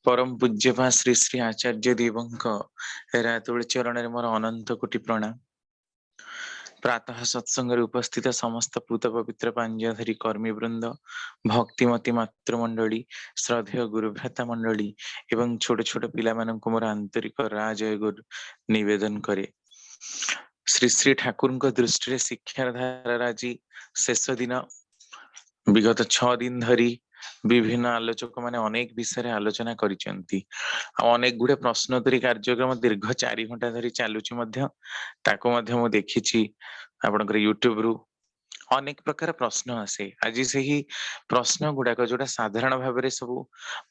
परम पूज्यपा श्री श्री आचार्य देवंक रातुल चरण मोर अनंत कोटि प्रणाम। प्रातः सत्संग उपस्थित समस्त पूत पवित्र पांजधरी कर्मी वृंद, भक्तिमती मातृमंडली, श्रद्धेय गुरुभ्राता मंडली एवं छोट छोट पिला माननकु मोर आंतरिक राजय गुरु निवेदन करे। श्री श्री ठाकुर दृष्टि शिक्षार धारा आज शेष दिन। विगत 6 दिन धरी विभिन्न आलोचक माने अनेक विषय आलोचना करिसेंती। अनेक गुडे प्रश्नोत्तरी कार्यक्रम दीर्घ 4 घंटा धरी चालुची मध्य ताको मध्य मु देखिछि आपनकर यूट्यूब रु अनेक प्रकार प्रश्न आसे। आज से ही प्रश्न गुडाक जोटा साधारण भाव में सब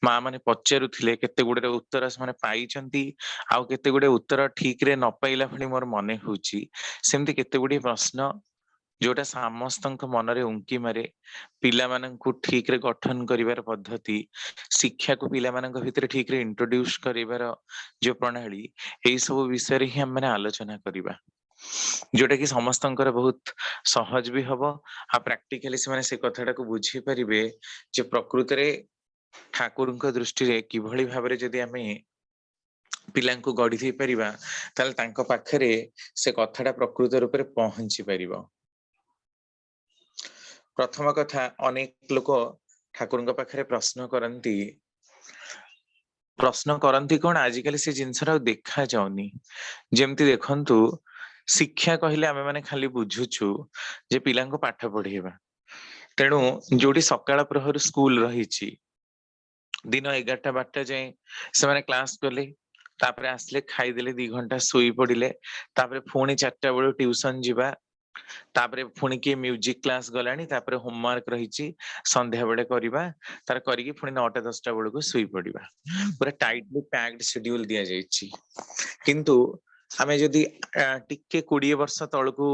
माँ माने पचारुथिले केते गुडे उत्तर से पाइछंती आउ केते गुडे उत्तर ठीक रे न पाइला भली मोर मने होउची। सेमती केते गुडे प्रश्न जोटा समस्तक मनरे उंकी मारे पिला माननकु ठीक रे गठन करिवार पद्धति, शिक्षा को पिला माननक भितर ठीक रे इंट्रोड्यूस करिवार जो प्रणाली, एई सब विषय रे ही हम आलोचना करिबा जोटा कि समस्तंकर बहुत सहज भी हबो आ प्रैक्टिकली से कथाटा को बुझी परिबे जे प्रकृति रे ठाकुरଙ୍କ दृष्टि किभଳି भाबरे जदि आमे पिलांको गढ़ी दे परिबा ताल तांको पाखरे से कथाटा प्रकृत रूप में पहुंची परिबो। प्रथम कथा, अनेक लोक ठाकुरଙ୍କ पाखरे प्रश्न करंती कौन आजिकल से जिनसरा देखा जाउनी। जेमती देखंतु शिक्षा कहले आमे माने खाली बुझुछु जे पिलांको पाठ पढेबा, तेणु जोडी सकाळ प्रहर स्कूल रहिछि दिन 11-12 जाए से माने क्लास कले, तापरे आसले खाइदेले 2 घंटा सोई पड़िले, तापरे पुणी 4टा बेलू ट्यूशन जीवा, तापरे पुणी के म्यूजिक क्लास गलानी, तापरे होमवर्क रहिछि संध्या बेले करिबा, तार करिकि पुणी 9टा-10टा बेलू सोई पड़िबा। पूरा टाइटली पैक्ड शेड्यूल दिया जाइछि। किंतु आमे जदि टिके 20 वर्ष तळकू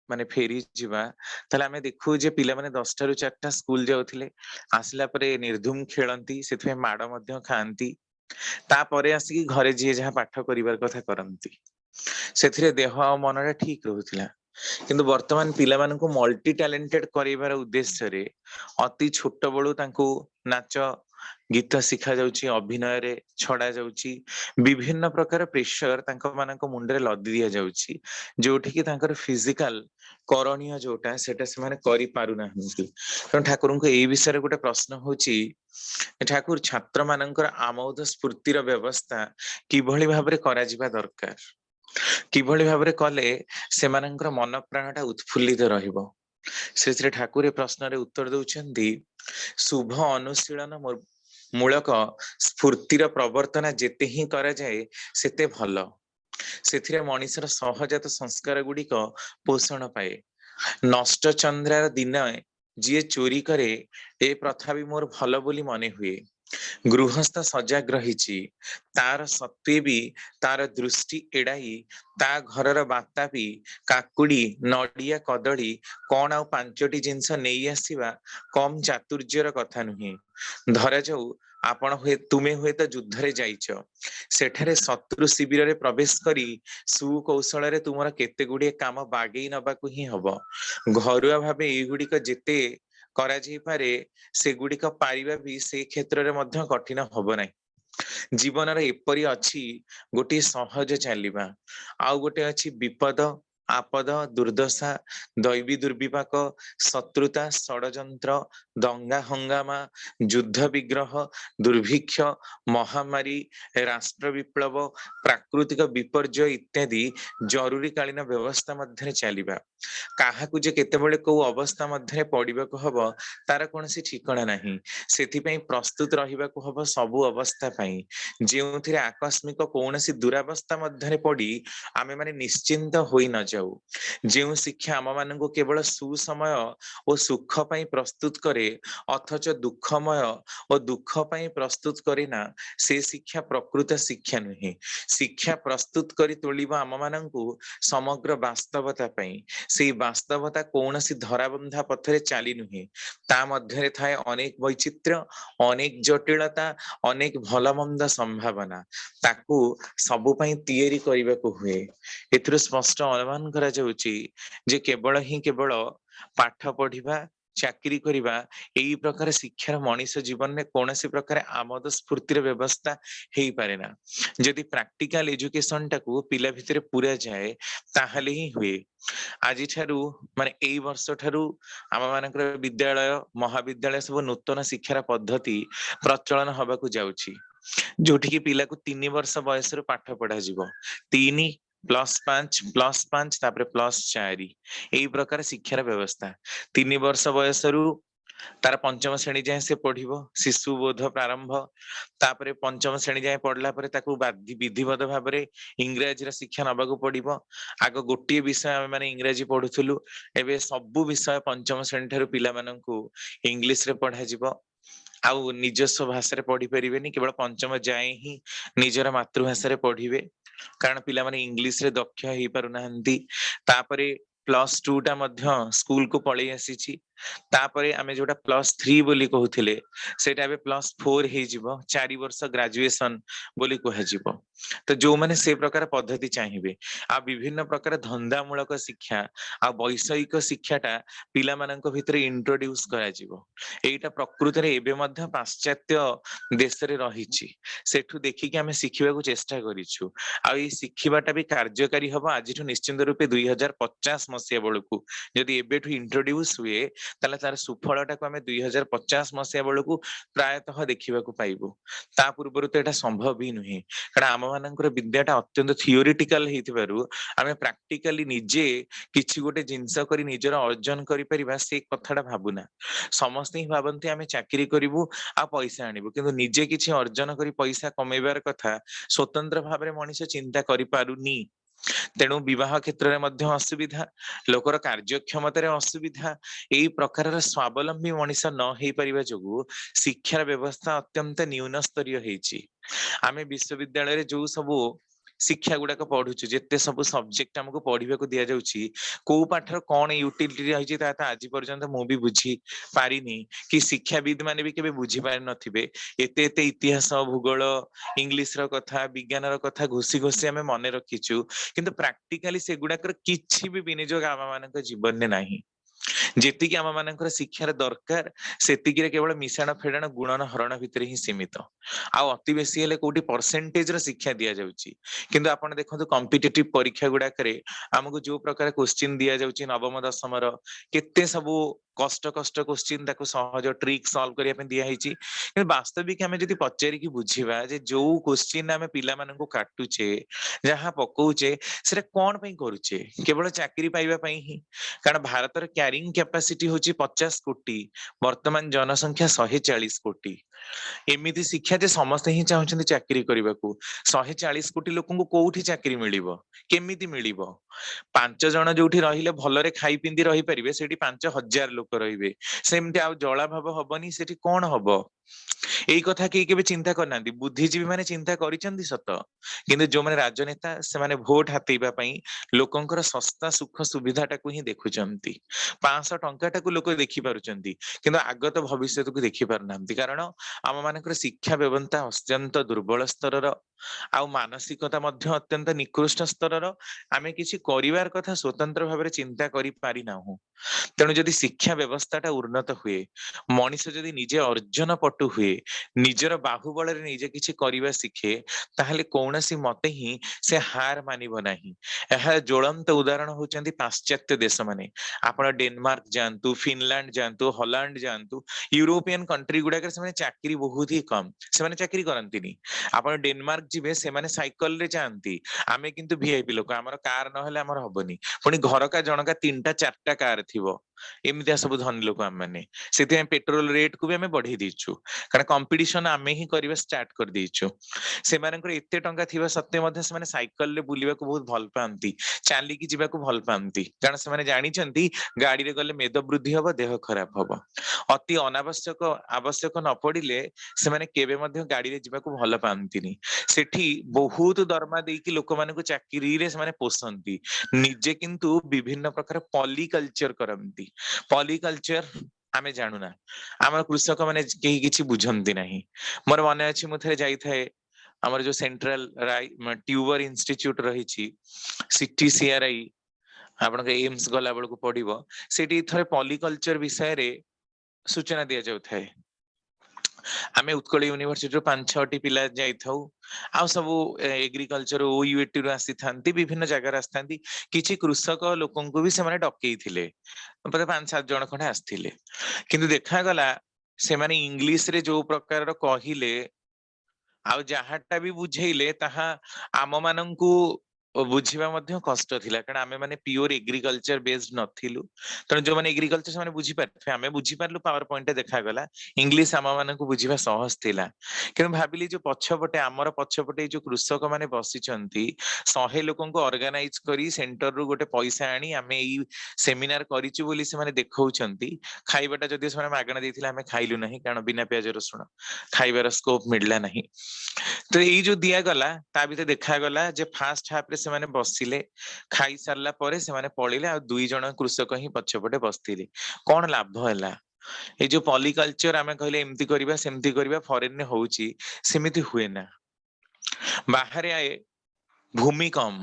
माने फेरी जीवा ताले आमे देखु जे पिला माने 10टा रु 4टा स्कूल जाउथिले, आसला परे निर्धूम खेलंती, सेथे माड मध्य खांती, तापरे आसी घरे जे जहा पाठ करिवार कथा करंती, सेथिरे देह आ मनरा ठीक रहुथिला। किंतु वर्तमान पिला मानकु मल्टी टैलेंटेड करिवार उद्देश्य रे अति छोट बळू तांकू नाच गीत शिखा जाउची, अभिनय रे छड़ा जाउची, विभिन्न प्रकार प्रेशर तांको मानक मुंडरे लदी दिया जाउची, जोठी कि तांकर फिजिकल करणीय जोटा सेटा से माने करि पारु नाहंती। कारण ठाकुरଙ୍କୁ एई विषय रे गोटे प्रश्न होची, ठाकुर छात्र मानकर आमोद स्फूर्तिर व्यवस्था किभଳି भाबरे करा जिबा दरकार, किभଳି भाबरे कले सेमानकर मन प्राणटा उत्फुल्लित रहिबो। श्री ठाकुर ए प्रश्न रे उत्तर दउछंती, शुभ अनुशीलन मूलक स्फूर्तिर प्रवर्तना जेते ही करा जाए सेते भल, सेथिरे मनीषर सहजात संस्कार गुड़िक पोषण पाए। नष्ट चंद्रार दिन जी चोरी करे ए प्रथा भी मोर भल बोली मने हुए। गृहस्थ सजाग रहिछि, तार सत्वे भी तार दृष्टि एड़ाई ता घरर बाता भी काकुड़ी नड़िया कदली कौन आउ 5टी जिनस नहीं आसीबा कम चातुर्यर कथा नुहे। धरा जाऊ आपण हुए तुमे हुए तो युद्ध रे जाइछ, सेठारे शत्रु शिविर रे प्रवेश करी सुकौशल रे तुमरा केते गुडे काम बागेई नबाकू ही हबो। घरुआ भाबे ए गुडीक जेते करा जाई पारे से गुडीक पारिबा भी से क्षेत्र रे मध्य कठिन हबो नै। जीवन रे एपरी अछि गोटे सहज चलिबा, आउ गोटे अछि विपद आपद दुर्दशा दैवी दुर्विपाक शत्रुता षडयंत्र दंगा हंगामा युद्ध विग्रह दुर्भिक्ष महामारी राष्ट्र विप्लव प्राकृतिक विपर्यय इत्यादि जरूरी कालीन व्यवस्था मध्य चलिबा। काहाकू जे केतेबेले को अवस्था मध्य पड़िबाकू हबो तार कोनसी ठिकाना नाही, सेथिपई प्रस्तुत रहिबाकू हबो सबु अवस्था पई। जेउथिरे आकस्मिक कोनसी दुरावस्था मध्य पड़ी आमे माने निश्चिंत होई न जाऊ। जेउ शिक्षा आम माननकू केवल सुसमय और सुख पई प्रस्तुत करे अथच दुखमय और दुख पई प्रस्तुत करे ना, से शिक्षा प्रकृत शिक्षा नुहे। शिक्षा प्रस्तुत करी तोलिबा आम माननकू समग्र वास्तवता पई। से वास्तवता कोनसी धराबंधा पथरे चाली नुहे, ता मध्यरे थाए अनेक वैचित्र्य अनेक जटिलता अनेक भलमंद संभावना, ताकू सबु पई तैयारी करिबाकू हुए। एथिरो स्पष्ट अनुमान करा जाउची जे केवल ही केवल पाठ पढ़िबा ଚାକିରି କରିବା ଏଇ ପ୍ରକାର ଶିକ୍ଷାର ମଣିଷ ଜୀବନରେ କୌଣସି ପ୍ରକାର ଆମୋଦ ସ୍ଫୂର୍ତ୍ତିର ବ୍ୟବସ୍ଥା ହେଇପାରେ ନା। ଯଦି ପ୍ରାକ୍ଟିକାଲ ଏଜୁକେସନ ଟାକୁ ପିଲା ଭିତରେ ପୁରା ଯାଏ ତାହେଲେ ହିଁ ହୁଏ। ଆଜିଠାରୁ ମାନେ ଏଇ ବର୍ଷ ଠାରୁ ଆମ ମାନଙ୍କର ବିଦ୍ୟାଳୟ ମହାବିଦ୍ୟାଳୟ ସବୁ ନୂତନ ଶିକ୍ଷାର ପଦ୍ଧତି ପ୍ରଚଳନ ହବାକୁ ଯାଉଛି, ଯୋଉଠିକି ପିଲାକୁ 3 ବର୍ଷ ବୟସରୁ ପାଠ ପଢାଯିବ। 3+5+5 ତାପରେ +4 ଏଇ ପ୍ରକାର ଶିକ୍ଷାର ବ୍ୟବସ୍ଥା। 3 ବର୍ଷ ବୟସରୁ ତାର ପଞ୍ଚମ ଶ୍ରେଣୀ ଯାଏଁ ସେ ପଢିବ, ଶିଶୁ ବୋଧ ପ୍ରାରମ୍ଭ। ତାପରେ ପଞ୍ଚମ ଶ୍ରେଣୀ ଯାଏଁ ପଢିଲା ପରେ ତାକୁ ବିଧିବଦ୍ଧ ଭାବରେ ଇଂରାଜୀର ଶିକ୍ଷା ନବାକୁ ପଡିବ। ଆଗ ଗୋଟିଏ ବିଷୟ ଆମେ ମାନେ ଇଂରାଜୀ ପଢୁଥିଲୁ, ଏବେ ସବୁ ବିଷୟ ପଞ୍ଚମ ଶ୍ରେଣୀ ଠାରୁ ପିଲାମାନଙ୍କୁ ଇଂଲିଶରେ ପଢାଯିବ। ଆଉ ନିଜସ୍ୱ ଭାଷାରେ ପଢି ପାରିବେନି, କେବଳ ପଞ୍ଚମ ଯାଏଁ ହିଁ ନିଜର ମାତୃଭାଷାରେ ପଢିବେ, କାରଣ ପିଲାମାନେ ଇଂଲିଶରେ ଦକ୍ଷ ହେଇପାରୁନାହାନ୍ତି। ତାପରେ +2 ଟା ମଧ୍ୟ ସ୍କୁଲକୁ ପଳେଇ ଆସିଛି। ତାପରେ ଆମେ ଯୋଉଟା +3 ବୋଲି କହୁଥିଲେ ସେଇଟା ଏବେ +4 ହେଇଯିବ, 4 ବର୍ଷ ଗ୍ରାଜୁଏସନ ବୋଲି କୁହାଯିବ। ତ ଯୋଉମାନେ ସେ ପ୍ରକାର ପଦ୍ଧତି ଚାହିଁବେ, ଆଉ ବିଭିନ୍ନ ପ୍ରକାର ଧନ୍ଦାମୂଳକ ଶିକ୍ଷା ଆଉ ବୈଷୟିକ ଶିକ୍ଷାଟା ପିଲାମାନଙ୍କ ଭିତରେ ଇଣ୍ଟ୍ରୋଡ୍ୟୁସ କରାଯିବ। ଏଇଟା ପ୍ରକୃତରେ ଏବେ ମଧ୍ୟ ପାଶ୍ଚାତ୍ୟ ଦେଶରେ ରହିଛି, ସେଠୁ ଦେଖିକି ଆମେ ଶିଖିବାକୁ ଚେଷ୍ଟା କରିଛୁ। ଆଉ ଏଇ ଶିଖିବାଟା ବି କାର୍ଯ୍ୟକାରୀ ହବ ଆଜିଠୁ ନିଶ୍ଚିନ୍ତ ରୂପେ 2050 ବେଳକୁ। ଯଦି ଏବେଠୁ ଇଣ୍ଟ୍ରୋଡ୍ୟୁସ ହୁଏ ତାହେଲେ ତାର ସୁଫଳଟାକୁ ଆମେ 2050 ବେଳକୁ ପ୍ରାୟତଃ ଦେଖିବାକୁ ପାଇବୁ। ତା ପୂର୍ବରୁ ତ ଏଇଟା ସମ୍ଭବ ହିଁ ନୁହେଁ, କାରଣ ଆମ ମାନଙ୍କର ବିଦ୍ୟାଟା ଅତ୍ୟନ୍ତ ଥିଓରିଟିକାଲ ହେଇଥିବାରୁ ଆମେ ପ୍ରାକ୍ଟିକାଲି ନିଜେ କିଛି ଗୋଟେ ଜିନିଷ କରି ନିଜର ଅର୍ଜନ କରିପାରିବା ସେ କଥାଟା ଭାବୁନା। ସମସ୍ତେ ହିଁ ଭାବନ୍ତି ଆମେ ଚାକିରି କରିବୁ ଆଉ ପଇସା ଆଣିବୁ, କିନ୍ତୁ ନିଜେ କିଛି ଅର୍ଜନ କରି ପଇସା କମେଇବାର କଥା ସ୍ୱତନ୍ତ୍ର ଭାବରେ ମଣିଷ ଚିନ୍ତା କରିପାରୁନି। ତେଣୁ ବିବାହ କ୍ଷେତ୍ରରେ ମଧ୍ୟ ଅସୁବିଧା, ଲୋକର କାର୍ଯ୍ୟକ୍ଷମତାରେ ଅସୁବିଧା। ଏଇ ପ୍ରକାରର ସ୍ୱାବଲମ୍ବୀ ମଣିଷ ନ ହେଇପାରିବା ଯୋଗୁ ଶିକ୍ଷାର ବ୍ୟବସ୍ଥା ଅତ୍ୟନ୍ତ ନ୍ୟୁନ ସ୍ତରୀୟ ହେଇଛି। ଆମେ ବିଶ୍ୱବିଦ୍ୟାଳୟରେ ଯୋଉ ସବୁ ଶିକ୍ଷା ଗୁଡାକ ପଢୁଛୁ, ଯେତେ ସବୁ ସବଜେକ୍ଟ ଆମକୁ ପଢିବାକୁ ଦିଆଯାଉଛି, କୋଉ ପାଠର କଣ ୟୁଟିଲିଟି ରହିଛି ତାହା ତ ଆଜି ପର୍ଯ୍ୟନ୍ତ ମୁଁ ବି ବୁଝି ପାରିନି, କି ଶିକ୍ଷାବିତ ମାନେ ବି କେବେ ବୁଝିପାରି ନଥିବେ। ଏତେ ଏତେ ଇତିହାସ, ଭୂଗୋଳ, ଇଂଲିଶ ର କଥା, ବିଜ୍ଞାନର କଥା ଘୋଷି ଘୋଷି ଆମେ ମନେ ରଖିଛୁ, କିନ୍ତୁ ପ୍ରାକ୍ଟିକାଲି ସେଗୁଡାକର କିଛି ବି ବିନିଯୋଗ ଆମ ମାନଙ୍କ ଜୀବନରେ ନାହିଁ। ଯେତିକି ଆମ ମାନଙ୍କର ଶିକ୍ଷାର ଦରକାର ସେତିକିରେ କେବଳ ମିଶାଣ ଫେଡାଣ ଗୁଣନ ହରଣ ଭିତରେ ହିଁ ସୀମିତ। ଆଉ ଅତି ବେଶୀ ହେଲେ କୋଉଠି ପରସେଣ୍ଟେଜର ଶିକ୍ଷା ଦିଆଯାଉଛି। କିନ୍ତୁ ଆପଣ ଦେଖନ୍ତୁ କମ୍ପିଟିଟିଭ ପରୀକ୍ଷା ଗୁଡାକରେ ଆମକୁ ଯୋଉ ପ୍ରକାର କୋଶ୍ଚିନ୍ ଦିଆଯାଉଛି ନବମ ଦଶମର, କେତେ ସବୁ କଷ୍ଟ କଷ୍ଟ କୋଶ୍ଚିନ୍, ତାକୁ ସହଜ ଟ୍ରିକ୍ ସଲ୍ଭ କରିବା ପାଇଁ ଦିଆହେଇଛି। କିନ୍ତୁ ବାସ୍ତବିକ ଆମେ ଯଦି ପଚାରିକି ବୁଝିବା ଯେ ଯୋଉ କୋଶ୍ଚିନ୍ ଆମେ ପିଲାମାନଙ୍କୁ କାଟୁଛେ, ଯାହା ପକଉଛେ, ସେଟା କଣ ପାଇଁ କରୁଛେ? କେବଳ ଚାକିରି ପାଇବା ପାଇଁ ହିଁ? କାରଣ ଭାରତର କ୍ୟାରିଂ କ୍ୟାପାସିଟି ହଉଛି 50 କୋଟି, ବର୍ତ୍ତମାନ ଜନସଂଖ୍ୟା 140 କୋଟି। ଏମିତି ଶିକ୍ଷା ଯେ ସମସ୍ତେ ହିଁ ଚାହୁଁଛନ୍ତି ଚାକିରି କରିବାକୁ। 140 କୋଟି ଲୋକଙ୍କୁ କୋଉଠି ଚାକିରି ମିଳିବ, କେମିତି ମିଳିବ? 5 ଜଣ ଯୋଉଠି ରହିଲେ ଭଲରେ ଖାଇ ପିନ୍ଧି ରହିପାରିବେ, ସେଠି 5,000 ଲୋକ ରହିବେ। ସେମିତି ଆଉ ଜଳାଭାବ ହବନି, ସେଠି କଣ ହବ? ଏଇ କଥା କେହି କେବେ ଚିନ୍ତା କରିନାହାନ୍ତି। ବୁଦ୍ଧିଜୀବୀ ମାନେ ଚିନ୍ତା କରିଛନ୍ତି ସତ, କିନ୍ତୁ ଯୋଉମାନେ ରାଜନେତା ସେମାନେ ଭୋଟ ହାତେଇବା ପାଇଁ ଲୋକଙ୍କର ଶସ୍ତା ସୁଖ ସୁବିଧାଟାକୁ ହିଁ ଦେଖୁଛନ୍ତି। 500 ଟଙ୍କାଟାକୁ ଲୋକ ଦେଖି ପାରୁଛନ୍ତି, କିନ୍ତୁ ଆଗତ ଭବିଷ୍ୟତକୁ ଦେଖି ପାରୁନାହାନ୍ତି। କାରଣ ଆମ ମାନଙ୍କର ଶିକ୍ଷା ବ୍ୟବସ୍ଥା ଅତ୍ୟନ୍ତ ଦୁର୍ବଳ ସ୍ତରର, ଆଉ ମାନସିକତା ମଧ୍ୟ ଅତ୍ୟନ୍ତ ନିକୃଷ୍ଟ ସ୍ତରର। ଆମେ କିଛି କରିବାର କଥା ସ୍ୱତନ୍ତ୍ର ଭାବରେ ଚିନ୍ତା କରିପାରିନାହୁଁ। ତେଣୁ ଯଦି ଶିକ୍ଷା ବ୍ୟବସ୍ଥାଟା ଉନ୍ନତ ହୁଏ, ମଣିଷ ଯଦି ନିଜେ ଅର୍ଜନ ପଟୁ ହୁଏ, ନିଜର ବାହୁବଳରେ ନିଜେ କିଛି କରିବା ଶିଖେ, ତାହେଲେ କୌଣସି ମତେ ହିଁ ସେ ହାର ମାନିବ ନାହିଁ। ଏହା ଜ୍ୱଳନ୍ତ ଉଦାହରଣ ହଉଛନ୍ତି ପାଶ୍ଚାତ୍ୟ ଦେଶମାନେ। ଆପଣ ଡେନମାର୍କ ଯାଆନ୍ତୁ, ଫିନଲାଣ୍ଡ ଯାଆନ୍ତୁ, ହଲାଣ୍ଡ ଯାଆନ୍ତୁ, ୟୁରୋପିଆନ କଣ୍ଟ୍ରି ଗୁଡାକରେ ସେମାନେ ଚାକିରି ବହୁତ ହି କମ, ସେମାନେ ଚାକିରି କରନ୍ତିନି। ଆପଣ ଡେନମାର୍କ ଯିବେ, ସେମାନେ ସାଇକେଲରେ ଯାଆନ୍ତି, ଆମେ କିନ୍ତୁ ଭିଆଇପି ଲୋକ, ଆମର କାର ନହେଲେ ଆମର ହବନି। ପୁଣି ଘରକା ଜଣକା 3ଟା 4ଟା କାର ଥିବ। ଏମିତିଆ ସବୁ ଧନୀ ଲୋକ ଆମମାନେ। ସେଥିପାଇଁ ପେଟ୍ରୋଲ ରେଟକୁ ବି ଆମେ ବଢେଇ ଦେଇଛୁ, କାରଣ କମ୍ପିଟିସନ ଆମେ ହିଁ କରିବା ଷ୍ଟାର୍ଟ କରିଦେଇଛୁ। ସେମାନଙ୍କର ଏତେ ଟଙ୍କା ଥିବା ସତ୍ତ୍ୱେ ମଧ୍ୟ ସେମାନେ ସାଇକେଲରେ ବୁଲିବାକୁ ବହୁତ ଭଲ ପାଆନ୍ତି, ଚାଲିକି ଯିବାକୁ ଭଲ ପାଆନ୍ତି, କାରଣ ସେମାନେ ଜାଣିଛନ୍ତି ଗାଡିରେ ଗଲେ ମେଦ ବୃଦ୍ଧି ହବ, ଦେହ ଖରାପ ହବ। ଅତି ଅନାବଶ୍ୟକ ଆବଶ୍ୟକ ନ ପଡିଲେ ସେମାନେ କେବେ ମଧ୍ୟ ଗାଡିରେ ଯିବାକୁ ଭଲ ପାଆନ୍ତିନି। ସେଠି ବହୁତ ଦରମା ଦେଇକି ଲୋକମାନଙ୍କୁ ଚାକିରିରେ ସେମାନେ ପୋଷନ୍ତି, ନିଜେ କିନ୍ତୁ ବିଭିନ୍ନ ପ୍ରକାର ପଲିକଲଚର କରନ୍ତି। ପଲିକଲଚର ଆମେ ଜାଣୁନା, ଆମର କୃଷକ ମାନେ କେହି କିଛି ବୁଝନ୍ତି ନାହିଁ। ମୋର ମନେ ଅଛି, ମୁଁ ଥରେ ଯାଇଥାଏ ଆମର ଯୋଉ ସେଣ୍ଟ୍ରାଲ ଟ୍ୟୁବର ଇନଷ୍ଟିଚ୍ୟୁଟ ରହିଛି, CTCRI, आपन एम्स गला बेलू पड़ो सेठी थरे पॉलिकल्चर विषय रे सूचना दिया जाउ थाए। आमे उत्कल यूनिवर्सिटी 5-6 पिला जाइथाउ आ सबु एग्रीकल्चर ओयूएटी रो आसी थांती विभिन्न जगह आस्थांती किछि कृषक लोकन को भी से माने डकई थिले पते 5-7 जण खने आस्थिले किंतु देखा गला से माने इंग्लिश रे जो प्रकार रो कहिले आ जहाटा भी बुझेइले ताहा आम माननकु बुझिबा मध्य कष्ट थिला कारण आमे माने प्योर एग्रीकल्चर बेस्ड नथिलु तण जो माने एग्रीकल्चर से माने बुझी पारथे आमे बुझी पारलु पावर पॉइंट देखा गला इंग्लिश आम माननकु बुझिबा सहज थिला किन भाबिली जो पछपटे आमर पछपटे जो कृषक माने बसिचंती 100 लोकन को ऑर्गेनाइज करी सेंटर रु गोटे पैसा आनी आमे ई सेमिनार करिचु बोली से माने देखौचंती खाइबाटा जदि से माने मागणा देथिला आमे खाइलु नाही कारण बिना प्याज रसुण खाइबार स्कोप मिलला नाही तो ये जो दिया गला ता भीतर देखा गला जे फास्ट हाफ रे से माने बसिले खाई सारला परे से माने पळिले आ दुई जण कृषक ही पछपटे बसथिले कोन लाभ हैला ए जो पॉलिकल्चर आमे कहले एमती करबा सेमती करबा फॉरेन ने होउची सेमिति हुए ना बाहर आए भूमि कम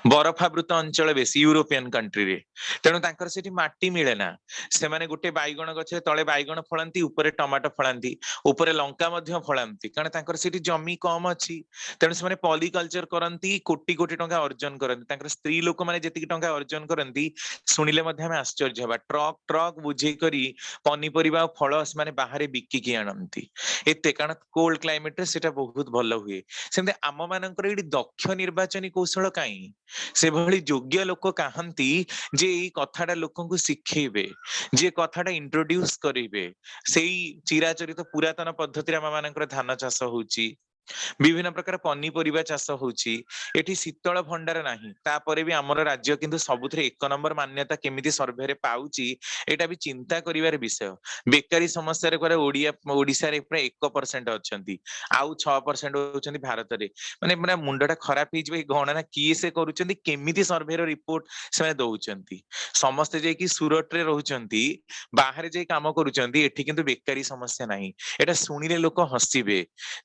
बरफावृत अंचल बेसी यूरोपियन कंट्री रे तेणु तांकर सेठी माटी मिले ना से माने गुटे बाइगण गछे तळे बाइगण फळंती ऊपरे टमाटो फळंती ऊपरे लंका मध्य फळंती कारण तांकर सेठी जमी कम अछि तेणु से माने पॉलिकल्चर करंती कोटी कोटी टंका अर्जन करंती तांकर स्त्री लोक माने जेतिकी टंका अर्जन करंती सुनिले मध्य हम आश्चर्य हबा ट्रक ट्रक बुझे करी पनीपरिबा फळ से माने बाहरे बिक्की की आनंती एते कारण कोल्ड क्लाइमेट रे सेटा बहुत भलो हुए सेमते आम मानकर एडी दक्ष निर्वाचनी कौशल काई से भली योग्य लोक काहंती जे ई कथाटा लोकन शिखेबे जे कथाटा इंट्रोड्यूस करिवे सेई चिराचरित पुरातन पद्धति रे आम मानकर धान चाष होउची विभिन्न प्रकार पनीपरिबा चाष होउची एठी शीतल भंडार नाही तापरे भी हमर राज्य किंतु सबुथरे 1 नंबर मान्यता केमिति सर्वे रे पाउची एटा भी चिंता करिवार विषय बेकारी समस्या रे करे ओडिया ओडिसा रे प्राय 1% अछंती आउ 6% होचंती भारत रे माने पूरा मुंडटा खराब हिजबे गणना किए से करूचंती केमिति सर्वे रो रिपोर्ट से दउचंती समस्त जे कि सुरत रे रहउचंती बाहर जे काम करूचंती एठी किंतु बेकारी समस्या नाही एटा सुनिले लोक हसिबे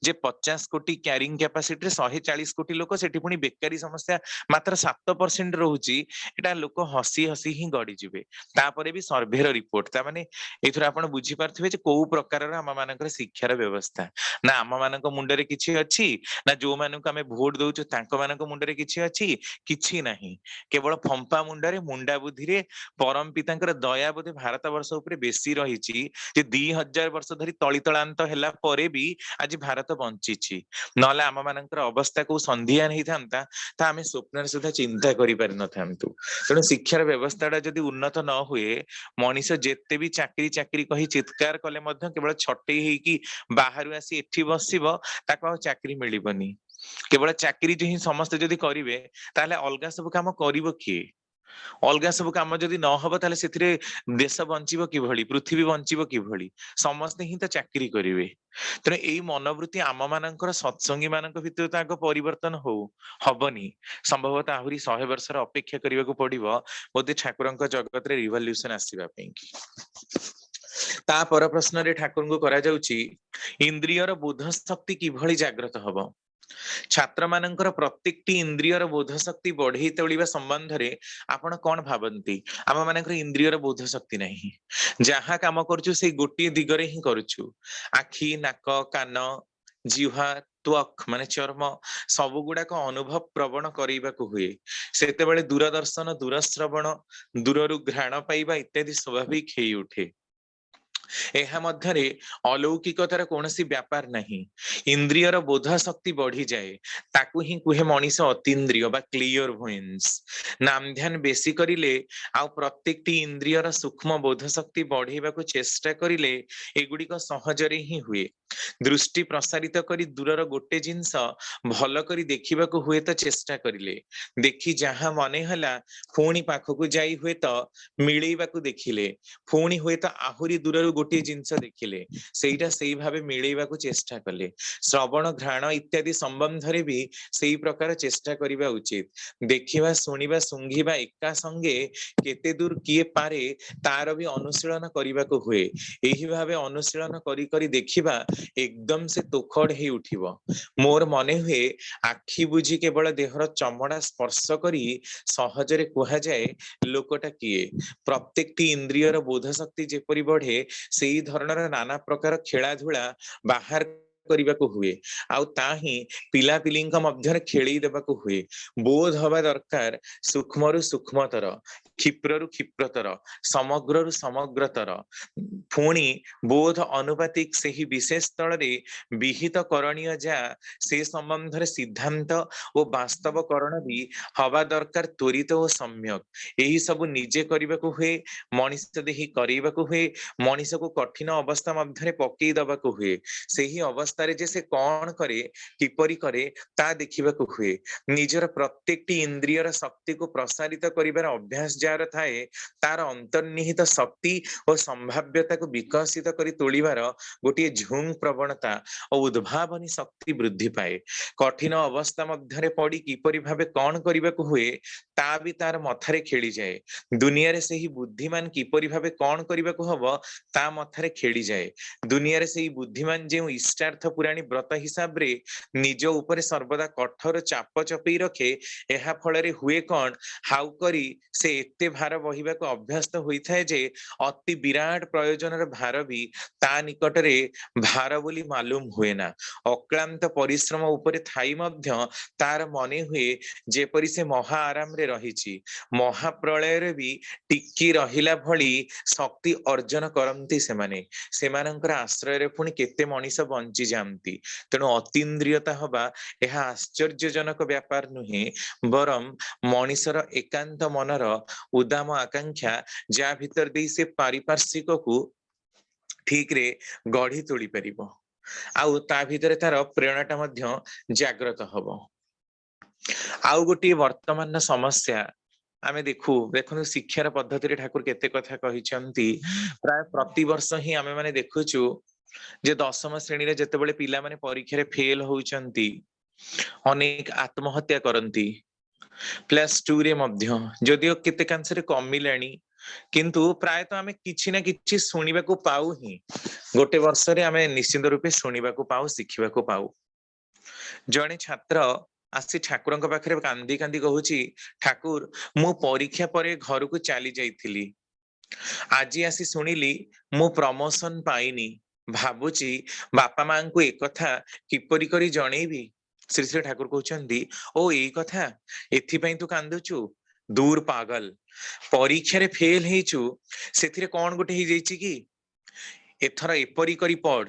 जे 50 कोटी क्यारिंग कैपेसिटी रे 140 कोटी लोक सेठी पुनी बेकारी समस्या मात्र 7% रहउची एटा लोक हसी हसी ही गडी जिवे तापरे भी सर्वे रो रिपोर्ट ता माने एथरा आपण बुझी पारथिबे जे को प्रकार रो हम मानकर शिक्षार व्यवस्था ना हम मानक मुंडरे किछि अछि ना जो मानक हमें भोट दउछु तांको मानक मुंडरे किछि अछि किछि नाही केवल फंपा मुंडरे मुंडा बुद्धि रे परम पितांकर दया बोधे भारत वर्ष ऊपर बेसी रहिछि जे 2000 वर्ष धरि तळितळांत हैला परे भी आज भारत बंचिछि नले आम मानकर अवस्था को संधियान ही थांता ता हमें स्वप्न सुधा चिंता करि पारि न थांतु तेणु शिक्षार व्यवस्थाटा जदि उन्नत न हुए मनीष जेते भी चाकरी चाकरी कही चित्कार कले मध्य केवल छटेई हेकी बाहर आसी एठी बसिबो ताको चाकरी मिलिबनी केवल चाकरी जो ही समस्त जदि करिवे ताले अलगा सब काम करिवो किए अलगा सब काम जदि न हबो ताले सेथिरे देश बंचिबो कि भली पृथ्वी बंचिबो कि भली समस्त ही तो चाकरी करिवे तेणु एई मनोवृत्ति आम मानकर सत्संगी मानक भितर ताको परिवर्तन हो हबनी संभवतः आहुरी 100 वर्षर अपेक्षा करिबाको पड़िबो बोधे ठाकुरंक जगत रे रिवोल्यूशन आसीबा पेंकी ता पर प्रश्न रे ठाकुर को करा जाउची इंद्रियर बोध शक्ति किभली जागृत हबो छात्र मानकर प्रत्येकटी इंद्रियर बोध शक्ति बढ़ई तोलिबा संबंध रे आपण कोन भाबंती आम मानकर इंद्रियर बोध शक्ति नहीं जहा काम करछु से गोटी दिगरे ही करछु आखी नाक कान जिह्वा त्वक माने चर्म सब गुड़ाक अनुभव प्रवण करैबाकू हुए सेते बेले दूरदर्शन दूरश्रवण दूररु घ्राण पाइबा इत्यादि स्वाभाविक हेई उठे ଏହା ମଧ୍ୟରେ अलौकिकतार କୌଣସି व्यापार नहीं इंद्रियर बोध शक्ति बढ़ी जाए ताकू ही कुहे मनीष अतीन्द्रिय बा क्लियर भोइंस नाम ध्यान बेसी करिले आ प्रत्येकटी इंद्रियर सूक्ष्म बोध शक्ति बढ़ेबाकू चेष्टा करिले एगुड़िक सहजरे ही हुए दृष्टि प्रसारित करी दूरर गोटे जिंस भल करी देखिबाकू हुए तो चेष्टा करिले देखि जहां मने हला पुणी पाखकू जाई हुए तो मिलेइबाकू देखिले पुणी हुए तो आहुरी दूररु गोटे जिनस देखिले सेटा सेई भाबे मिलेइबाकू चेष्टा कले श्रवण घ्राण इत्यादि संबंध रे भी सेई प्रकार चेष्टा करिबा उचित देखिबा सुनिबा सुंघिबा एका संगे केते दूर किए पारे तार भी अनुशीलन करिबाकू हुए एही भाबे अनुशीलन करी करी देखिबा एकदम से तोखड़ हे उठिबो मोर मने हुए आखि बुझी केवल देहर चमड़ा स्पर्श करी सहजरे कुहा जाए लोकटा किए प्रत्येक इंद्रियर बोध शक्ति जेपरी बढ़े सेई धरणर नाना प्रकार खेला धुला बाहर କରିବାକୁ हुए आउ ताही पिला पिलिंक मध्यरे खेली देबाकू हुए बोध हवा दरकार सूक्ष्मरु सूक्ष्मतर क्षिप्ररु क्षिप्रतर समग्ररु समग्रतर पुणी बोध अनुपातिक सेही विशेष तଳରେ विहित करणीय जा से संबंध रे सिद्धांत और वास्तव करण भी हवा दरकार त्वरित और सम्यक यही सब निजे करबाकू हुए मनीष देही करबाकू हुए मनीष को कठिन अवस्था मध्यरे पकई दबाकू हुए सेही अवस्था रे जे से कौन करे किपरि करे ता देखिबाकू हुए निजर प्रत्येक इंद्रियर शक्ति को प्रसारित करिबार अभ्यास जार थाए तार अंतर्निहित शक्ति और संभाव्यता को विकसित करी तोलिबार गोटे झुंग प्रवणता और उद्भावनी शक्ति वृद्धि पाए कठिन अवस्था मध्यरे पड़ी किपरि भाबे कौन करिबाकू हुए ता भी तार मथारे खेली जाए दुनिया रे सेही बुद्धिमान किपरि भाबे कौन करिबाकू हबो ता मथारे खेली जाए दुनिया रे सेही बुद्धिमान जे इष्टार्थ पुराणी व्रत हिसाब रे निज ऊपर सर्वदा कठोर चाप चपई रखे एहा फଳରେ हुए कौन हाउ करी से एते भार बहिबाकू अभ्यस्त होई थाए जे अति विराट प्रयोजनर भार भी ता निकटरे भार बोली मालूम हुए ना अक्लांत परिश्रम उपरे थाई मध्य तार मने हुए जेपरि से महा आराम रे रहिछि महाप्रलय रे भी टिकी रहिला भली शक्ति अर्जन करंती सेमाने सेमानंकर आश्रय रे पुणी केते मनीष बंची जांती तेणु अतीन्द्रियता हवा यह आश्चर्यजनक व्यापार नुहे बरम मनीषर एकांत मनर उदाम आकांक्षा जा भीतर दे से पारिपार्श्विक को ठीक रे गढ़ी तोली परिबो आउ ता भीतर तार प्रेरणाटा मध्य जागृत हबो आउ गोटी वर्तमान समस्या आमे देखु शिक्षार पद्धति ठाकुर केते कथा कहिसंती प्राय प्रति वर्ष ही आमे माने देखुचु जे दशम श्रेणी रे जेतेबेले पिला माने परीक्षा रे फेल होउचंती अनेक आत्महत्या करंती +2 रे मध्य जदियो केते कांस रे कमिलानी किंतु प्रायतः आमे किछि ना किछि सुनिबा को पाउ ही गोटे वर्ष रे आमे निश्चित रूपे सुनिबा को पाउ शिखिबा को पाउ जणे छात्र आसी ठाकुरଙ୍କ पाखरे कांदी कांदी कहूची ठाकुर मु परीक्षा परे घर को चली जाइथिली आज आसी सुनिली मु प्रमोशन पाइनी भाबुची बापा मां को एक कथा किपरि करी जणेबी श्री श्री ठाकुर कहउचंदी ओ एई कथा एथि पई तू कांदुचु दूर पागल परीक्षा रे फेल हेचु सेथिरे कोन गोटे हे जाईची की एथर एपरी करी पढ़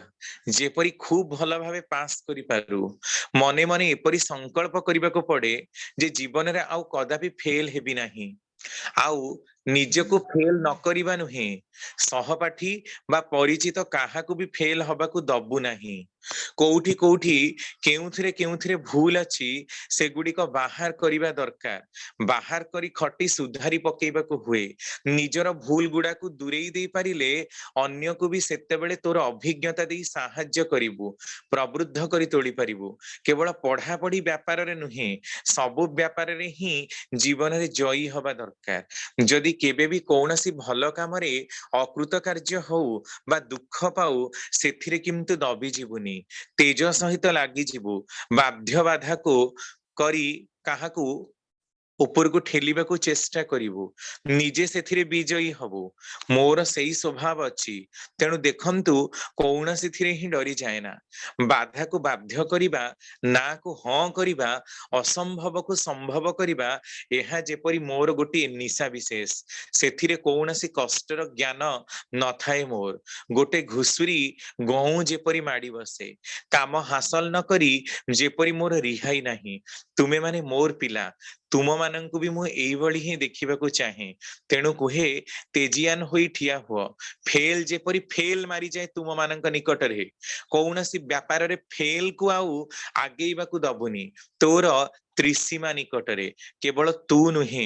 जेपरी खूब भल भावे पास करि पारु मने मने एपरी संकल्प करबा को पड़े जे जीवन रे आउ कदापि फेल हेबी नाही आउ निजको फेल न करिबा नुहे सहपाठी बा परिचित काहाकू भी फेल हबाकू दबु नाही कोउठी कोउठी केउथिरे भूल अछि से गुडी को बाहर करिबा दरकार बाहर करी खटी सुधारी पकेबा को हुए निजर भूल गुडा को दूरेई दे पारिले अन्य को भी सेते बेले तोर अभिज्ञता देई साहाय्य करिवु प्रवृद्ध करी तोली परिवु केवल पढ़ा पढ़ी व्यापार रे नुहे सब व्यापार रे ही जीवन रे जयी हबा दरकार जदि केबे भी कौनसी भल काम रे अकृत कार्य हो बा दुख पाऊ सेथिरे किंतु दबी जीवुनी तेज सहित लागी जीवु बाध्य बाधा को करी काहाकू ऊपर को ठेलिबा को चेष्टा करिवु निजे सेथिरे विजयी हबु मोर सेही स्वभाव अछि तेनु देखंतु कौनसी थिरे ही डरी जाए ना बाधा को बाध्य करिबा ना को हां करिबा असंभव को संभव करिबा एहा जेपरि मोर गोटी निशा विशेष सेथिरे कौनसी कष्टर ज्ञान न थाए मोर गोटे घुसुरी गौ जेपरि माडी बसे काम हासिल न करी जेपरि मोर रिहाई नाही तुमे माने मोर पिला तुम मानंकु भी मु एई भली ही देखिबाकू चाहे, तेणु कुहे तेजियान होई ठिया हुआ। फेल जेपरी फेल मारी जाए तुम मानंक निकट रे, कौनसी व्यापार रे फेल को आउ आगेइबाकू दबुनी। तोर त्रिसीमा निकटरे केवल तू नुहे,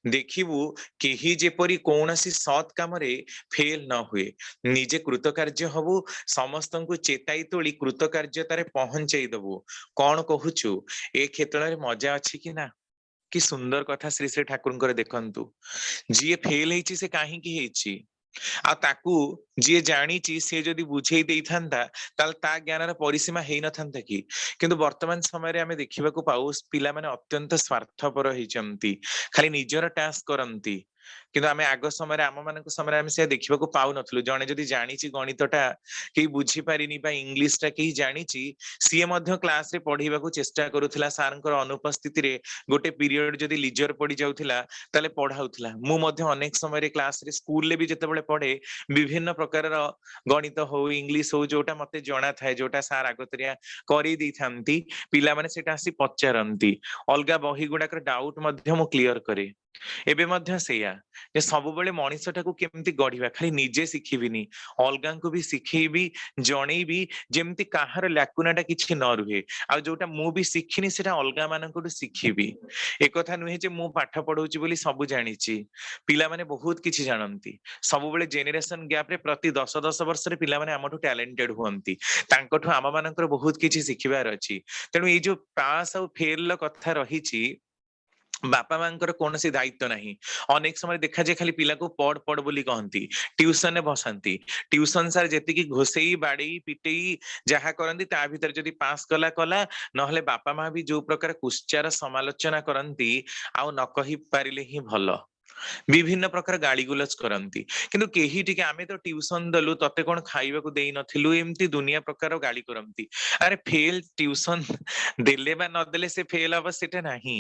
देखिबू केही जेपरी कौनसी सत् काम रे फेल न हुए। निजे कृतकार्य हबु, समस्तंकु चेताई तोली कृतकार्यतारे पहुंचाई दबु। कौन कहूचु ए क्षेत्र में मजा अछि कि ना? कि सुंदर कथा श्री श्री ठाकुर देखंतु। जी फेल ହେଇଛି ସେ କାହିଁକି ହେଇଛି, ଆଉ ତାକୁ ଯିଏ ଜାଣିଛି ସେ ଯଦି ବୁଝେଇ ଦେଇଥାନ୍ତା ତାହେଲେ ତା ଜ୍ଞାନର ପରିସୀମା ହେଇନଥାନ୍ତା କି? କିନ୍ତୁ ବର୍ତ୍ତମାନ ସମୟରେ ଆମେ ଦେଖିବାକୁ ପାଉ ପିଲାମାନେ ଅତ୍ୟନ୍ତ ସ୍ୱାର୍ଥପର ହେଇଛନ୍ତି, ଖାଲି ନିଜର ଟାସ୍କ କରନ୍ତି। କିନ୍ତୁ ଆମେ ଆଗ ସମୟରେ ଆମ ମାନଙ୍କ ସମୟରେ ଆମେ ସେ ଦେଖିବାକୁ ପାଉନଥିଲୁ। ଜଣେ ଯଦି ଜାଣିଛି ଗଣିତଟା କେହି ବୁଝିପାରିନି ବା ଇଂଲିଶଟା କେହି ଜାଣିଛି, ସିଏ ମଧ୍ୟ କ୍ଲାସରେ ପଢେଇବାକୁ ଚେଷ୍ଟା କରୁଥିଲା। ସାରଙ୍କର ଅନୁପସ୍ଥିତିରେ ଗୋଟେ ପିରିୟଡ ଯଦି ଲିଜର ପଡି ଯାଉଥିଲା ତାହେଲେ ପଢାଉଥିଲା। ମୁଁ ମଧ୍ୟ ଅନେକ ସମୟରେ କ୍ଲାସରେ ସ୍କୁଲରେ ବି ଯେତେବେଳେ ପଢେ ବିଭିନ୍ନ ପ୍ରକାରର ଗଣିତ ହଉ ଇଂଲିଶ ହଉ ଯୋଉଟା ମତେ ଜଣା ଥାଏ, ଯୋଉଟା ସାର୍ ଆଗତରିଆ କରି ଦେଇଥାନ୍ତି, ପିଲାମାନେ ସେଟା ଆସି ପଚାରନ୍ତି। ଅଲଗା ବହି ଗୁଡାକର ଡାଉଟ ମଧ୍ୟ ମୁଁ କ୍ଲିୟର କରେ। ଏବେ ମଧ୍ୟ ସେଇଆ ଯେ ସବୁବେଳେ ମଣିଷଟାକୁ କେମିତି ଗଢିବା, ଖାଲି ନିଜେ ଶିଖିବିନି ଅଲଗାଙ୍କୁ ବି ଶିଖେଇବି, ଜଣେଇବି, ଯେମିତି କାହାର ଲାକୁନାଟା କିଛି ନ ରୁହେ। ଆଉ ଯୋଉଟା ମୁଁ ବି ଶିଖିନି ସେଟା ଅଲଗା ମାନଙ୍କଠୁ ଶିଖିବି। ଏକଥା ନୁହେଁ ଯେ ମୁଁ ପାଠ ପଢଉଛି ବୋଲି ସବୁ ଜାଣିଛି, ପିଲାମାନେ ବହୁତ କିଛି ଜାଣନ୍ତି। ସବୁବେଳେ ଜେନେରେସନ ଗ୍ୟାପରେ ପ୍ରତି 10-10 ବର୍ଷରେ ପିଲାମାନେ ଆମଠୁ ଟ୍ୟାଲେଣ୍ଟେଡ ହୁଅନ୍ତି, ତାଙ୍କଠୁ ଆମ ମାନଙ୍କର ବହୁତ କିଛି ଶିଖିବାର ଅଛି। ତେଣୁ ଏଇ ଯୋଉ ପାସ୍ ଆଉ ଫେଲ କଥା ରହିଛି, ବାପା ମାଙ୍କର କୌଣସି ଦାୟିତ୍ବ ନାହିଁ। ଅନେକ ସମୟ ଦେଖାଯାଏ ଖାଲି ପିଲାକୁ ପଢ ପଢ ବୋଲି କହନ୍ତି, ଟିଉସନରେ ବସାନ୍ତି। ଟିଉସନ ସାର୍ ଯେତିକି ଘୋଷେଇ ବାଡେଇ ପିଟେଇ ଯାହା କରନ୍ତି ତା ଭିତରେ ଯଦି ପାସ୍ କଲା କଲା, ନହେଲେ ବାପା ମା ବି ଯୋଉ ପ୍ରକାର କୁଶ୍ଚାର ସମାଲୋଚନା କରନ୍ତି ଆଉ ନ କହି ପାରିଲେ ହିଁ ଭଲ। ବିଭିନ୍ନ ପ୍ରକାର ଗାଳିଗୁଲଜ କରନ୍ତି, କିନ୍ତୁ କେହି ଟିକେ ଆମେ ତ ଟିଉସନ ଦେଲୁ ତତେ କଣ ଖାଇବାକୁ ଦେଇ ନଥିଲୁ, ଏମିତି ଦୁନିଆ ପ୍ରକାର ଗାଳି କରନ୍ତି। ଆରେ ଫେଲ ଟିଉସନ ଦେଲେ ବା ନଦେଲେ ସେ ଫେଲ ହବ ସେଟା ନାହିଁ।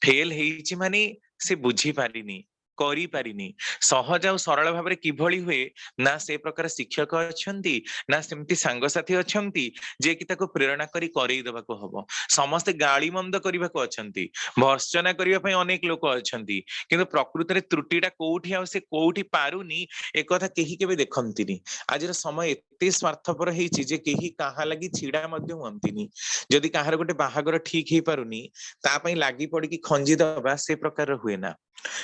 ଫେଲ ହେଇଛି ମାନେ ସେ ବୁଝି ପାରିନି, କରିପାରିନି। ସହଜ ଆଉ ସରଳ ଭାବରେ କିଭଳି ହୁଏ ନା, ସେ ପ୍ରକାର ଶିକ୍ଷକ ଅଛନ୍ତି ନା ସେମିତି ସାଙ୍ଗସାଥି ଅଛନ୍ତି ଯିଏ କି ତାକୁ ପ୍ରେରଣା କରି କରେଇ ଦେବାକୁ ହବ। ସମସ୍ତେ ଗାଳି ମନ୍ଦ କରିବାକୁ ଅଛନ୍ତି, ଭର୍ସନା କରିବା ପାଇଁ ଅନେକ ଲୋକ ଅଛନ୍ତି, କିନ୍ତୁ ପ୍ରକୃତରେ ତ୍ରୁଟିଟା କୋଉଠି ଆଉ ସେ କୋଉଠି ପାରୁନି ଏକଥା କେହି କେବେ ଦେଖନ୍ତିନି। ଆଜିର ସମୟ ଏତେ ସ୍ୱାର୍ଥପର ହେଇଛି ଯେ କେହି କାହା ଲାଗି ଛିଡା ମଧ୍ୟ ହୁଅନ୍ତିନି। ଯଦି କାହାର ଗୋଟେ ବାହାଘର ଠିକ ହେଇପାରୁନି ତା ପାଇଁ ଲାଗି ପଡିକି ଖଞ୍ଜି ଦବା ସେ ପ୍ରକାରର ହୁଏ ନା।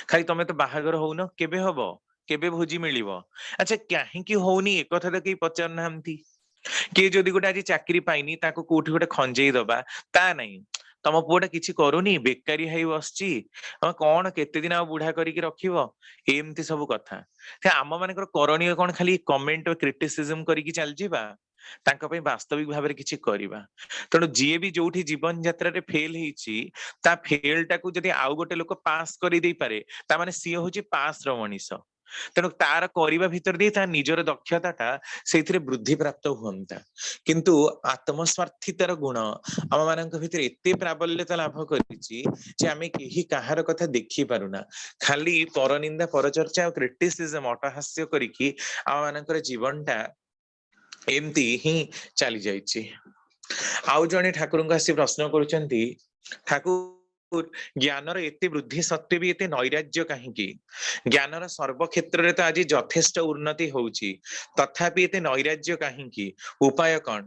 ଖାଲି ତମେ ତ ବାହାଘର ହଉନ, କେବେ ହବ, କେବେ ଭୋଜି ମିଳିବ? ଆଚ୍ଛା କାହିଁକି ହଉନି ଏକଥା ତ କେହି ପଚାରୁନାହାନ୍ତି। କିଏ ଯଦି ଗୋଟେ ଆଜି ଚାକିରି ପାଇନି ତାକୁ କୋଉଠି ଗୋଟେ ଖଞ୍ଜେଇ ଦବା ତା ନାହିଁ। ତମ ପୁଅଟା କିଛି କରୁନି ବେକାରୀ ହେଇ ବସିଛି, ତମେ କଣ କେତେ ଦିନ ଆଉ ବୁଢା କରିକି ରଖିବ, ଏମିତି ସବୁ କଥା। ଆମ ମାନଙ୍କର କରଣୀୟ କଣ ଖାଲି କମେଣ୍ଟ କ୍ରିଟିସିଜମ କରିକି ଚାଲିଯିବା? ତାଙ୍କ ପାଇଁ ବାସ୍ତବିକ ଭାବରେ କିଛି କରିବା। ତେଣୁ ଯିଏ ବି ଯୋଉଠି ଜୀବନ ଯାତ୍ରାରେ ଫେଲ ହେଇଛି, ତା ଫେଲ ଟାକୁ ଯଦି ଆଉ ଗୋଟେ ଲୋକ ପାସ୍ କରିଦେଇପାରେ ତାମାନେ ସିଏ ହଉଛି ପାସ୍ ର ମଣିଷ। ତେଣୁ ତାର କରିବା ଭିତରେ ଦେଇ ତା ନିଜର ଦକ୍ଷତାଟା ସେଇଥିରେ ବୃଦ୍ଧି ପ୍ରାପ୍ତ ହୁଅନ୍ତା। କିନ୍ତୁ ଆତ୍ମସ୍ୱାର୍ଥିତାର ଗୁଣ ଆମ ମାନଙ୍କ ଭିତରେ ଏତେ ପ୍ରାବଲ୍ୟତା ଲାଭ କରିଛି ଯେ ଆମେ କେହି କାହାର କଥା ଦେଖି ପାରୁନା। ଖାଲି ପରନିନ୍ଦା ପରଚର୍ଚ୍ଚା ଆଉ କ୍ରିଟିସିଜମ ଅଟହାସ୍ୟ କରିକି ଆମ ମାନଙ୍କର ଜୀବନଟା ଏମିତି ହିଁ ଚାଲି ଯାଇଛି। ଆଉ ଜଣେ ଠାକୁରଙ୍କୁ ଆସି ପ୍ରଶ୍ନ କରୁଛନ୍ତି, ଠାକୁର ଜ୍ଞାନର ଏତେ ବୃଦ୍ଧି ସତ୍ତ୍ୱେ ବି ଏତେ ନୈରାଜ୍ୟ କାହିଁକି? ଜ୍ଞାନର ସର୍ବ କ୍ଷେତ୍ରରେ ତ ଆଜି ଯଥେଷ୍ଟ ଉନ୍ନତି ହଉଛି, ତଥାପି ଏତେ ନୈରାଜ୍ୟ କାହିଁକି? ଉପାୟ କଣ?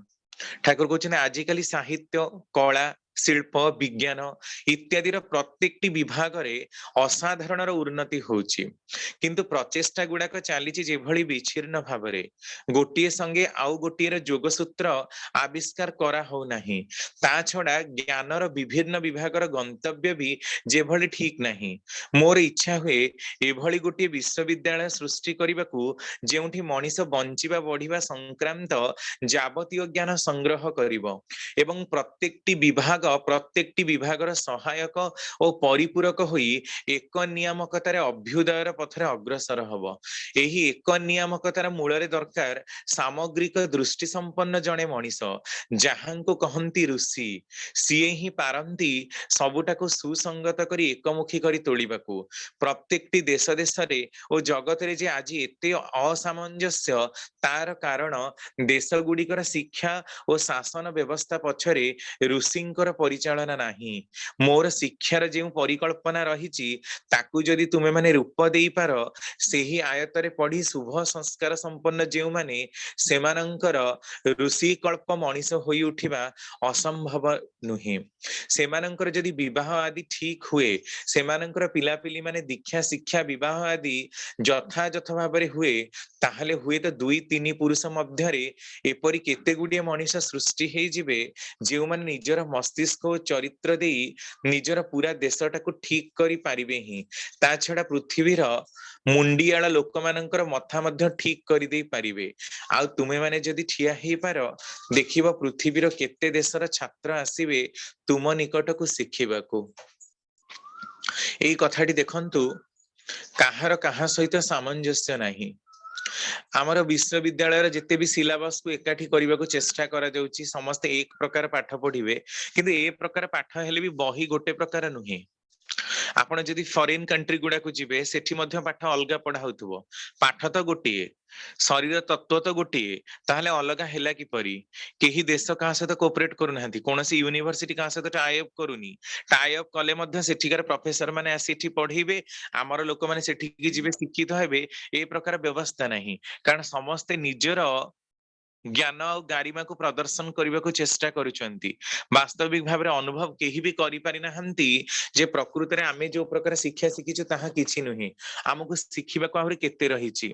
ଠାକୁର କହୁଛନ୍ତି ଆଜିକାଲି ସାହିତ୍ୟ, କଳା, ଶିଳ୍ପ, ବିଜ୍ଞାନ ଇତ୍ୟାଦିର ପ୍ରତ୍ୟେକଟି ବିଭାଗରେ ଅସାଧାରଣର ଉନ୍ନତି ହଉଛି, କିନ୍ତୁ ପ୍ରଚେଷ୍ଟା ଗୁଡାକ ଚାଲିଛି ଯେଭଳି ବିଚ୍ଛିନ୍ନ ଭାବରେ। ଗୋଟିଏ ସଙ୍ଗେ ଆଉ ଗୋଟିଏର ଯୋଗସୂତ୍ର ଆବିଷ୍କାର କରା ହଉନାହିଁ। ତା ଛଡା ଜ୍ଞାନର ବିଭିନ୍ନ ବିଭାଗର ଗନ୍ତବ୍ୟ ବି ଯେଭଳି ଠିକ ନାହିଁ। ମୋର ଇଚ୍ଛା ହୁଏ ଏଭଳି ଗୋଟିଏ ବିଶ୍ୱବିଦ୍ୟାଳୟ ସୃଷ୍ଟି କରିବାକୁ ଯେଉଁଠି ମଣିଷ ବଞ୍ଚିବା ବଢିବା ସଂକ୍ରାନ୍ତ ଯାବତୀୟ ଜ୍ଞାନ ସଂଗ୍ରହ କରିବ ଏବଂ ପ୍ରତ୍ୟେକଟି ବିଭାଗର ସହାୟକ ଓ ପରିପୂରକ ହୋଇ ଏକ ନିୟାମକତାରେ ଅଭ୍ୟୁଦୟର ପଥରେ ଅଗ୍ରସର ହବ। ଏହି ଏକ ନିୟାମକତାର ମୂଳରେ ଦରକାର ସାମଗ୍ରିକ ଦୃଷ୍ଟି ସମ୍ପନ୍ନ ଜଣେ ମଣିଷ, ଯାହାଙ୍କୁ କହନ୍ତି ଋଷି। ସିଏ ହିଁ ପାରନ୍ତି ସବୁଟାକୁ ସୁସଙ୍ଗତ କରି ଏକମୁଖୀ କରି ତୋଳିବାକୁ। ପ୍ରତ୍ୟେକଟି ଦେଶ ଦେଶରେ ଓ ଜଗତରେ ଯେ ଆଜି ଏତେ ଅସାମଞ୍ଜସ୍ୟ, ତାର କାରଣ ଦେଶ ଗୁଡିକର ଶିକ୍ଷା ଓ ଶାସନ ବ୍ୟବସ୍ଥା ପଛରେ ଋଷିଙ୍କର परिचालना नाही मोर शिक्षार जो परिकल्पना रही ताकू जदि तुमे माने रूप देई पार सेही आयतरे पढ़ी शुभ संस्कार संपन्न जो माने सेमानंकर ऋषि कल्प मनीष होई उठिबा असंभव नुहे सेमानंकर जदि विवाह आदि ठीक हुए सेमानंकर पिलापिली माने दीक्षा शिक्षा विवाह आदि यथायथ भाव हुए ताहले हुए तो दुई तीन पुरुष मध्यरे एपरी केते गुडिए मनीष सृष्टि हेई जिवे जो माने निजर मस्तिष्क और चरित्र देई निजर पूरा देशटाକୁ ठीक करी पारिबे ही ता छडा पृथ्वीर मुंडियाला लोक मानकर मथा मध्य ठीक करी देई पारिबे आ तुमे माने जदि ठिया हेई पार देखिबो पृथ्वीर केते देशर छात्र आसीबे तुम निकटକୁ शिखिबाकू एई कथाटी देखंतु काहार काहा सहित सामंजस्य नाही आमर विश्वविद्यालय जिते भी सिलेबस को एकाठी करने को चेष्टा करा जाउची समस्ते एक प्रकार पाठ पढ़िबे किंतु ए प्रकार पाठ हेले भी बही गोटे प्रकार नुहे आपण जदि फॉरेन कंट्री गुडा को जिबे सेठी मध्य पाठ अलगा पढ़ा होतबो पाठ तो गोटिए शरीर तत्व तो गोटिए ताहले अलगा हेला कि परी केही देश का सहित कोऑपरेट करू नाहंती कोनसी यूनिवर्सिटी का सहित टाई अप करूनी टाई अप कले मध्य सेठिकार प्रोफेसर माने सेठी पढ़ीबे आमर लोक माने सेठी की जिबे शिक्षित हेबे ए प्रकार व्यवस्था नहीं कारण समस्ते निजर ज्ञान और गारिमा को प्रदर्शन करने को चेष्टा करुचंती वास्तविक भाव में अनुभव केही भी करि पारि नाहंती जे प्रकृति रे आमे जो प्रकार शिक्षा शिखिछु ताहा किछि नुहे हमकु शिखिबाको आहुरी केते रहिछि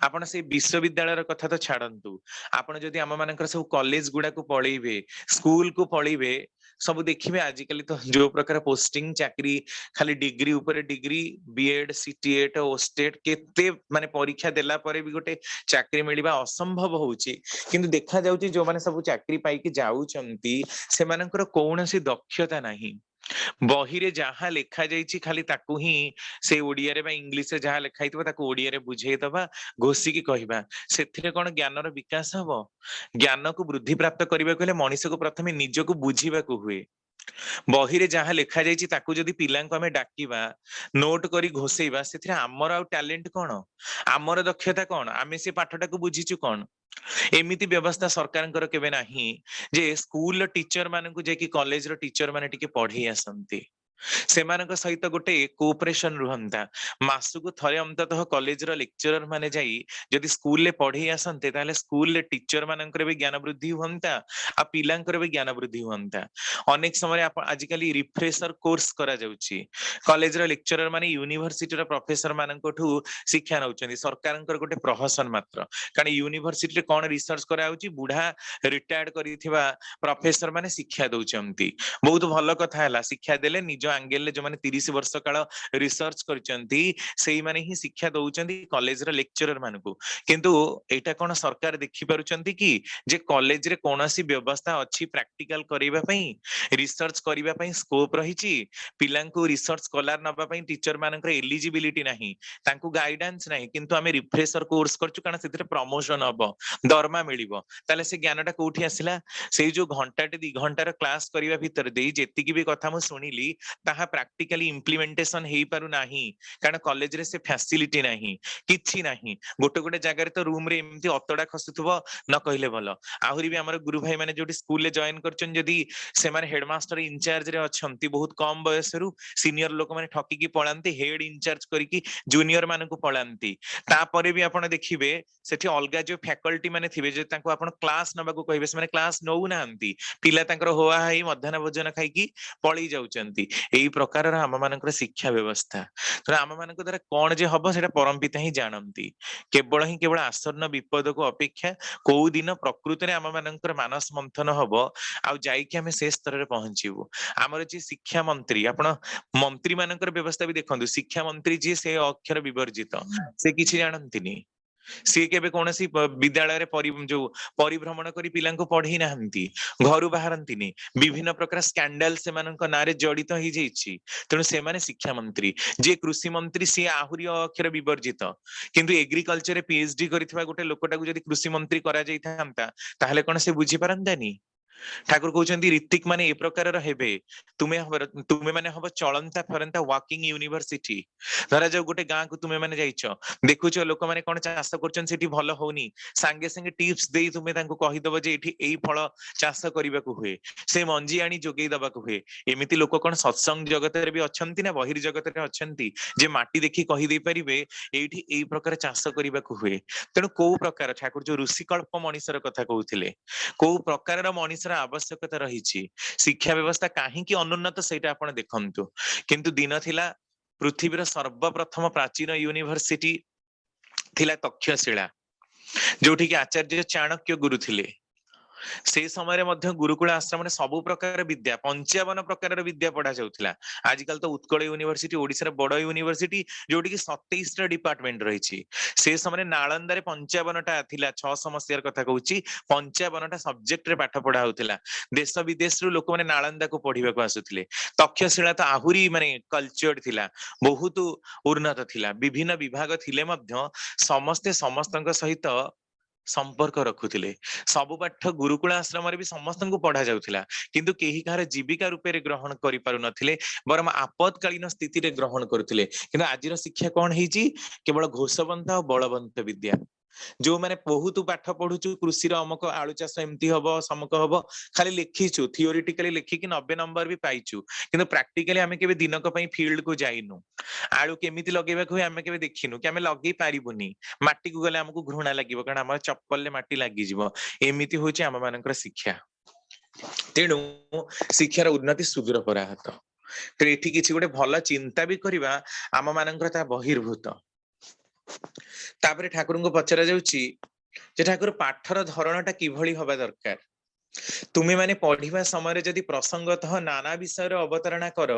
आपण से विश्वविद्यालय कथा तो छाड़ंतु आपण जदि आम मानकर सब कॉलेज गुडा को पळेइबे स्कूल को पळेइबे सब देखिबे आजिकली तो जो प्रकार पोस्टिंग चाकरी खाली डिग्री ऊपर डिग्री बीएड सीटीएट ओस्टेट केते माने परीक्षा देला परे भी गोटे चाकरी मिलिबा असंभव होउची किंतु देखा जाउची जो माने सब चाकरी पाई के जाउचंती से मानकर कोनोसी दक्षता नाही बही रे जहाँ लेखा जाइछि खाली ताकू ही से ओडिया रे बा इंग्लिश रे जहाँ लेखा हितबा ताकू ओडिया रे बुझेई दबा घोषी की कहबा सेथिरे कोन ज्ञानर विकास हबो ज्ञान को वृद्धि प्राप्त करबा कहले मनुष्य को प्रथमे निज को बुझीबा को हुए बही रे जहाँ लेखा जाइछि ताकू जदि पिलांको हमें डाकिबा नोट करी घोषेइबा सेथिरे हमर आ टैलेंट कोन हमर दक्षता कोन आमे से पाठटा को बुझिछु कोन एमिति व्यवस्था सरकार केबे नाही जे स्कूल टीचर मानकु जे कि कॉलेज रो टीचर माने टिके पढ़ी आसंती सेमानक सहित गोटे कोऑपरेशन रुहंता मासुकु थरे अंततः कॉलेज रो लेक्चरर माने जाई जदि स्कूल ले पढ़ी आसंते ताले स्कूल ले टीचर मानकर भी ज्ञान वृद्धि हुंता आ पिलांकर भी ज्ञान वृद्धि हुंता अनेक समय आजिकली रिफ्रेशर कोर्स करा जाउची कॉलेज रो लेक्चरर माने यूनिवर्सिटी रो प्रोफेसर मानकठू शिक्षा नउचंदी सरकारंकर गोटे प्रहसन मात्र कारण यूनिवर्सिटी रे कोन रिसर्च करा होची बुढ़ा रिटायर्ड करिथिबा प्रोफेसर माने शिक्षा दउचंती बहुत भलो कथा हला शिक्षा देले निज एंगल जो माने 30 वर्ष काल रिसर्च करचंती सेही माने ही शिक्षा दउचंती कॉलेज रो लेक्चरर मानकू किंतु एटा कोन सरकार देखि पारुचंती कि जे कॉलेज रे कोनोसी व्यवस्था अछि प्रैक्टिकल करिबा पई रिसर्च करिबा पई स्कोप रहिछि पिलांकू रिसर्च स्कॉलर नबा पई टीचर मानकर एलिजिबिलिटी नाही तांकू गाइडेंस नाही किंतु आमे रिफ्रेशर कोर्स करचु कारण सेतिर प्रमोशन हबो दरमा मिलिबो ताले से ज्ञानटा कोठी आसिला सेही जो घंटाटे 2 घंटार क्लास करिबा भीतर देई जेतिकी भी कथा मु सुनिली ताहा प्रैक्टिकली इम्प्लीमेंटेशन हेई पारु नाही कारण कॉलेज रे से फैसिलिटी नाही किछि नाही गोटे गोटे जगह रे तो रूम रे एमती अतडा खसुथबो न कहिले भलो आहुरी भी हमर गुरु भाई माने जोटी स्कूल ले जॉइन करचन जदी से माने हेडमास्टर इंचार्ज रे अछंती बहुत कम बयस रु सीनियर लोक माने ठकी की पळांती हेड इंचार्ज करी की जूनियर माने को पळांती तापरे भी आपण देखिबे सेठी अलगा जो फैकल्टी माने थिबे जे तांको आपण क्लास नबा को कहिबे से माने क्लास नउ नांती पिला तांकर होआ हाई मध्याह्न भोजन खाई की पळी जाउचंती एई प्रकार हम मानकर शिक्षा व्यवस्था तो आम मान द्वारा कौन जे हम से परम पिता ही जानती केवल आसन्न विपद को अपेक्षा कौ दिन प्रकृति में आम मानकर मानस मंथन हम आम से स्तर में पहुंचू आमर जी शिक्षा मंत्री आपण मंत्री मानकर व्यवस्था भी देखु शिक्षा मंत्री जी से अक्षर विवर्जित से किसी जानती सी केबे कोनसी विद्यालय रे जो परिभ्रमण करी पिलांको पढ़ी नाहंती घरु बाहरंतीनी विभिन्न प्रकार स्कैंडल से मानक नारे जड़ित हो जाइछि तेणु से माने शिक्षा मंत्री जे कृषि मंत्री सी आहुरी अक्षर विवर्जित किंतु एग्रीकल्चर रे पीएचडी करिथिबा गोटे लोकटा को जदी कृषि मंत्री करा जाई थांता ताहले कोन से बुझी पारंतानी ठाकुर कहउछन्ती ऋतिक माने ए प्रकार हेबे तुमे माने हब चलंता फरंता वाकिंग यूनिवर्सिटी। धरा जाऊ गोटे गाँ को तुमे माने जाइछ देखुछ लोक माने कोन चाष करछन सेठी भलो होनी सांगे संगे टिप्स देई तुमे तांको कहि दबो जे एठी एई फल चाष करिबाकू हुए से मंजी आनी जोगेई दबाकू हुए। एमिति लोक कोन सत्संग जगत रे भी अछंती ना बहिर जगत रे अछंती जे माटी देखि कहि देई परिबे एठी एई प्रकार चाष करिबाकू हुए। तेणु को प्रकार ठाकुर जो ऋषि कल्प मनीषर कथा कहउथिले को प्रकार मनीषर आवश्यकता रही शिक्षा व्यवस्था कहीं अनुन्नत सेटा आपण देखंतु किंतु दिन थिला पृथ्वीर सर्वप्रथम प्राचीन यूनिवर्सिटी थिला तक्षशिला जोठी कि आचार्य चाणक्य गुरु थिले। से समय गुरुकुल आश्रम में सबु प्रकार विद्या 55 प्रकार विद्या पढ़ा जाउथिला। आजकल तो उत्कल यूनिवर्सिटी ओडिसा बड़ यूनिवर्सिटी जोटी कि 27 टा डिपार्टमेंट रही। से समय नालंदा रे 55 टा थिला 6 मसियार कथा कहूची 55 टा सब्जेक्ट रे पाठ पढ़ा होउथिला। देश विदेश रु लोक माने नालंदा को पढ़िबा को आसुथिले। तक्षशिला तो आहुरी माने कल्चर्ड थिला बहुत उन्नत थिला विभिन्न विभाग थिले मध्य समस्ते समस्तक सहित संपर्क रखुथिले। सबु पाठ गुरुकुल आश्रम भी समस्त को पढ़ा जाउथिला किंतु केही कहार जीविका रूप में ग्रहण करि पारु नथिले बरम आपतकालीन स्थिति रे ग्रहण करुथिले। किंतु आजिर शिक्षा कोन हेची केवल घोषवंत और बलवंत विद्या जो माने बहुत पाठ पढ़ुचु कृषि अमक आलु चाष एमती हम समक हम खाली लिखीचु थियोरिटिकली लिखिकी 90 नंबर भी पाइचु किंतु प्रैक्टिकली आमे केबे दिनक पई फील्ड को जाइनु आलु केमिति लगेबा को आमे केबे देखिनु कि आमे लगेई पारिबुनी माटी को गले हमकु घृणा लागिबो कारण हमर चप्पल ले माटी लागि जिवो एमिति होची हम मानकर शिक्षा। तेणु शिक्षार उन्नति सुदूर पराहत तो एठी किछि गोटे भल चिंता भी करबा आम मानकर ता बहिर्भूत। तापरे ठाकुर को पचरा जाउची जे ठाकुर पाठर धरणटा किभଳି हबा दरकार। तुमे माने पढ़िबा समय जदि प्रसंगतः नाना विषय अवतारणा कर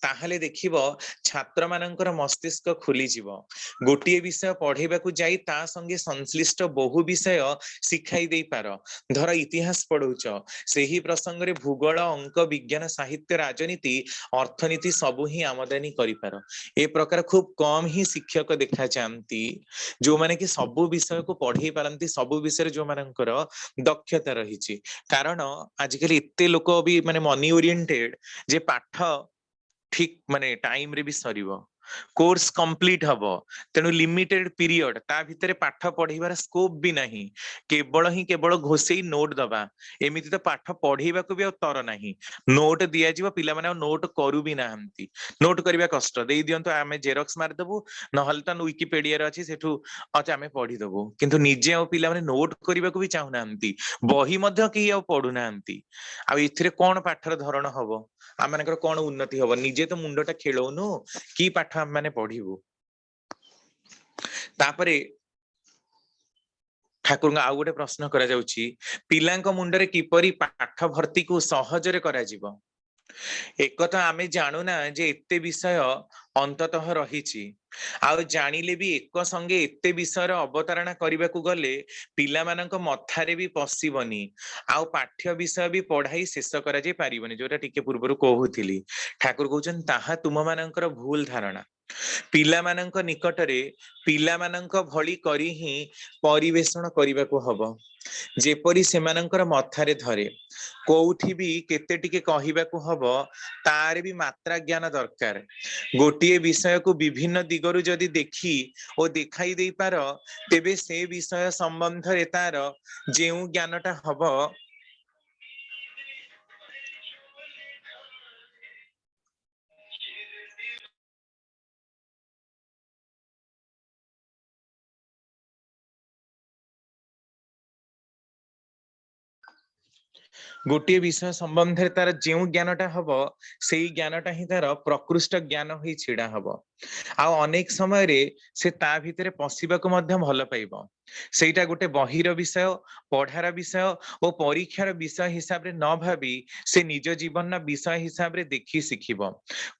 ताहले देखिबो छात्र मानकर मस्तिष्क खुली जीवो। गोटिए विषय पढ़ेबा को जाई ता संगे संश्लिष्ट बहु विषय सिखाई देई पार। धर इतिहास पढ़ुच सेही प्रसंग रे भूगोल अंक विज्ञान साहित्य राजनीति अर्थनीति सबु ही आमदानी करि पार। ए प्रकार खूब कम ही शिक्षक देखा जांती जो माने कि सबु विषय को पढ़ेई पारंती सबु विषय जो मानकर दक्षता रहिछि। कारण आजिकल एते लोक भी माने मनी ओरिएंटेड जे पाठ ठीक माने टाइम रे भी सरीबो कोर्स कंप्लीट हबो तेनु लिमिटेड पीरियड ता भितरे पाठ पढ़ीबार स्कोप भी नहीं केवल घोषेई नोट दबा एमिति तो पाठ पढ़ीबा को भी तर नहीं नोट दिया जीव पिला माने नोट करू भी नाहंती नोट करबा कष्ट देई दियंतो आमे जेरॉक्स मार देबु नहल त विकिपीडिया रे अछि सेठु अच्छा आमे पढ़ी देबु किंतु निजे आ पिला माने नोट करबा को भी चाहू नाहंती बही मध्य की आ पढु नाहंती आ इथिरे कोन पाठर धरण हबो आ मानकर कोन उन्नति हबो निजे तो मुंडटा खेलौनु की पाठ हम माने पढ़िबु। तापरे ठाकुर आउ गोटे प्रश्न करा जाउची पिलांक मुंडरे किपरि पाठ भर्ती को सहजरे करा जिवो। एक कथा आमे जानू ना जे एते विषय अंततः रहिछि आ जानिले भी एक संगे एते विषय अवतारणा करबा को गले पिला मानक मथारे भी पसिबनी आ पाठ्य विषय भी पढ़ाई शेष करा जे पारिबनी जोटा टिके पूर्वरु कहउथिली। ठाकुर कहउछन ताहा तुम मानकर भूल धारणा पिला मानक निकटरे पिला मानक भली करी ही परिवेषण करबा को हबो जेपरी सेमानंकर मथारे धरे कोउठी भी केते टिके कहिबा को हबो तार भी मात्रा ज्ञान दरकार। गोटिए विषय को विभिन्न दिगरु जदि देखी ओ देखाई देई पार तेबे से विषय संबंध रे तार जेउ ज्ञानटा हबो गोटे विषय संबंध रे तार जेउ ज्ञानटा हबो सेई ज्ञानटा ही तार प्रकृष्ट ज्ञान होई छिडा हबो आ अनेक समय रे से ता भितरे पसिबा को मध्य भल पाइबो सेटा गोटे बहिर विषय पढ़ार विषय ओ परीक्षार विषय हिसाब रे न भाबी से निज जीवन ना विषय हिसाब रे देखि सिखिबो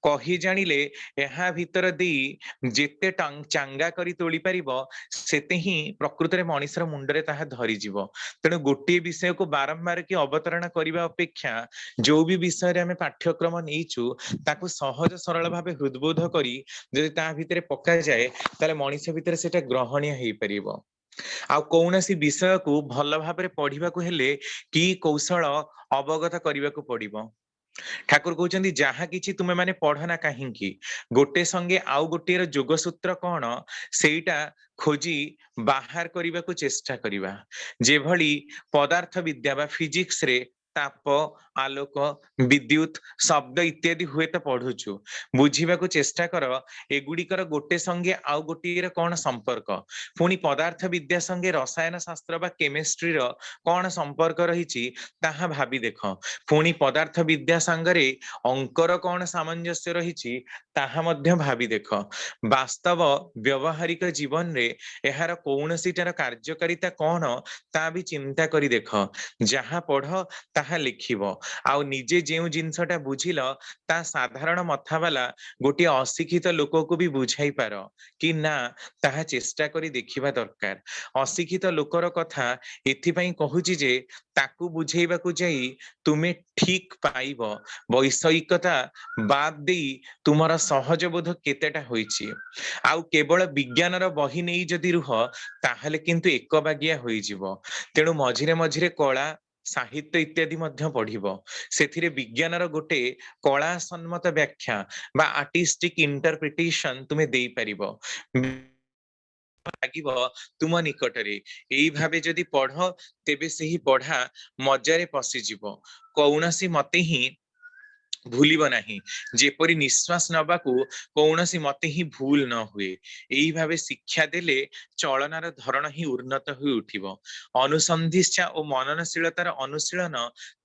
कहि जानिले एहा भितर देई जेते चांगा करी तोली परिबो सेते ही प्रकृत रे मनीषर मुंडरे ताहा धरि जीवो। तेणु गोटे विषय को बारंबार की अवतरण करबा अपेक्षा जो भी विषय रे हमें पाठ्यक्रम नहींचु ताकू सहज सरल भाबे हृदबोध करी जदि ता भितरे पक्का जाए ताले मनीष भितरे सेटा ग्रहणीय हेई परिबो। आ कौनसी विषय को भल भाबरे पढ़िबा को हेले की कौशल अवगत करबा को पड़िबो। ठाकुर कहते जहाँ किछि तुमे माने पढ़ना कहीं गोटे संगे आउ गोटे जोगसूत्र कौन सेटा खोजी बाहर करने को चेष्टा करिबा। जेभली पदार्थ विद्या बा फिजिक्स रे ताप आलोक विद्युत शब्द इत्यादि हुए तो पढ़ुचु बुझीबा को चेष्टा कर एगुड़िकर गोटे संगे आउ गोटे कौन संपर्क पुणी पदार्थ विद्या संगे रसायन शास्त्र बा केमिस्ट्री रो कौन संपर्क रही ताहा भाबी देख पुणी पदार्थ विद्या संगरे अंकर कौन सामंजस्य रही ताहा मध्य भाबी देख वास्तव व्यवहारिक जीवन रे एहार कौनसीटार कार्यकारिता कौन ता भी चिंता करी देख जहाँ पढ़ ताहा लिखिब आउ निजे जेउ जिनसटा बुझिल ता साधारण मथावाला गोटे अशिक्षित लोक को भी बुझाई पार कि ना ताहा चेष्टा करी देखिबा दरकार। अशिक्षित लोकर कथा एथिपाई कहूची जे ताकू बुझेइबाकू जाई तुमे ठीक पाइब वैषयिकता बाद देई तुमर सहज बोध केतेटा होईची आउ केवल विज्ञानर बही नहीं जदि रुह ताहले किंतु एक बागिया होई जिवो। तेणु मझिरे मझिरे कला साहित्य इत्यादि मध्य पढ़िबो सेथिरे विज्ञानर गोटे कला सम्मत व्याख्या बा आर्टिस्टिक इंटरप्रिटेशन तुमे देई परिबो लागिबो तुम निकटरे एई भाबे जदि पढ़ तेबे सेही पढ़ा मजारे पसिजिवो कौनसी मते ही भूलिब नाही जेपरी निश्वास नबाकू कौनसी मते ही भूल न हुए एई भाबे शिक्षा देले चलनार धरण ही उन्नत हुई उठिबो अनुसंधिष्ठा और मननशीलतार अनुशीलन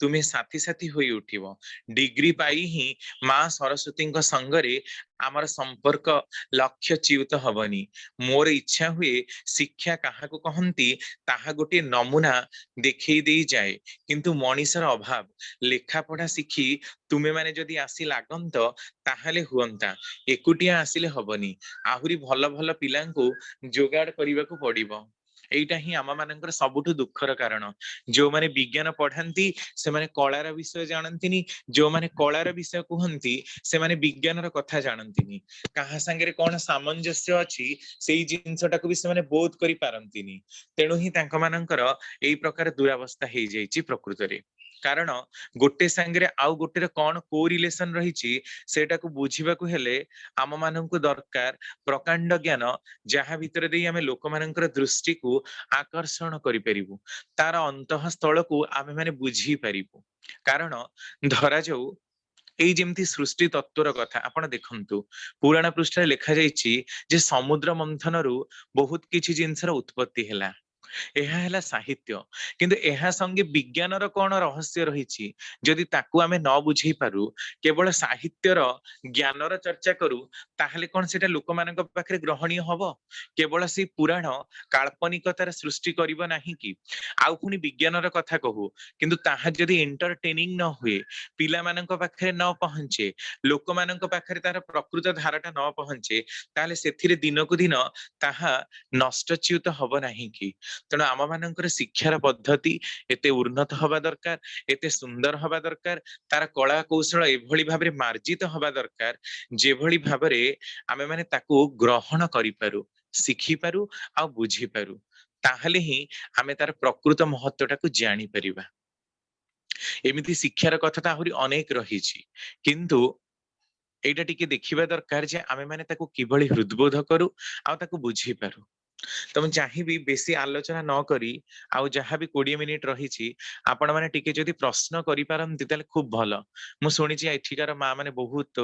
तुमे साथी साथी हुई उठिबो डिग्री पाई ही माँ सरस्वती संगरे आमर संपर्क लक्ष्य च्युत हबनी मोर इच्छा हुए शिक्षा काहाकू कहंती ताहा गोटे नमूना देखई देई जाए किंतु मनीषर अभाव लेखा पढ़ा शिखी तुमे माने जदि आसी लागंत ताहले हुअंता एकुटिया आसिले हबनी आहुरी भल भल पिलांकू जोगाड़ करने को पड़िबो एटा ही आम मानकर सबुठु दुखर कारण जो माने विज्ञान पढ़ांती से माने कलार विषय जानतीनी जो माने कलार विषय कहंती से माने विज्ञानर कथा जानतीनी कहा संगे कौन सामंजस्य अछि सेई जिंसटाको भी से माने बोध करि पारंतीनी तेणु ही तांक मानकर एई प्रकार दुरावस्था हेई जाईची प्रकृत रे कारण गोटे संगे आउ गोटे कौन को रिलेशन रही सेटाको बुझीबाकू हेले आम माननकु दरकार प्रकांड ज्ञान जहाँ भितर देई आमे लोक मानकर दृष्टि को आकर्षण करि परिबु तार अंतःस्थल को आमे माने बुझी परिबु कारण धरा जाऊ एई जेमती सृष्टि तत्वर कथा आपण देखंतु पुराण पृष्ठ लेखा जाईची जे समुद्र मंथनरु बहुत किछि जिंसर उत्पत्ति हेला ଏହା ହେଲା ସାହିତ୍ୟ କିନ୍ତୁ ଏହା संगे विज्ञानर कौन रहस्य रही जदि ताकू आमे न बुझे पारु केवल साहित्यर ज्ञानर चर्चा करू ताहले कौन सेटा लोक मानक पाखरे ग्रहणीय हबो केवल से पुराण काल्पनिकतार सृष्टि करिवो नाही कि आउ पुनी विज्ञानर कथा कहू किंतु ताहा जदि एंटरटेनिंग न हुए पिला मानक पाखरे न पहुंचे लोक मानक पाखरे तार प्रकृत धाराटा न पहुंचे ताहले सेथिरे दिनकु दिन ताहा नष्टच्युत हबो नाही कि तेणु आम मानकर शिक्षार पद्धति एते उन्नत हवा दरकार एते सुंदर हवा दरकार तार कला कौशल एभली भाबरे मार्जित हवा दरकार जेभली भाबरे आमे माने ताकू ग्रहण करि पारु शिखि पारु आ बुझी पारु ताहले ही आमे तार प्रकृत महत्वटाकू जानि परिबा एमिति शिक्षार कथा त आहुरी अनेक रहिछि किंतु एटा टिके देखिबा दरकार जे आमे माने ताकू किभली हृदबोध करू आ ताकू बुझी पारु तो मैं चाहिए बेसी आलोचना न करी आउ जहाँ भी 20 मिनिट रही आपण माने टिके जदि प्रश्न करि पारंती ताले खूब भलो मु सुनिछि एठिकार माँ माने बहुत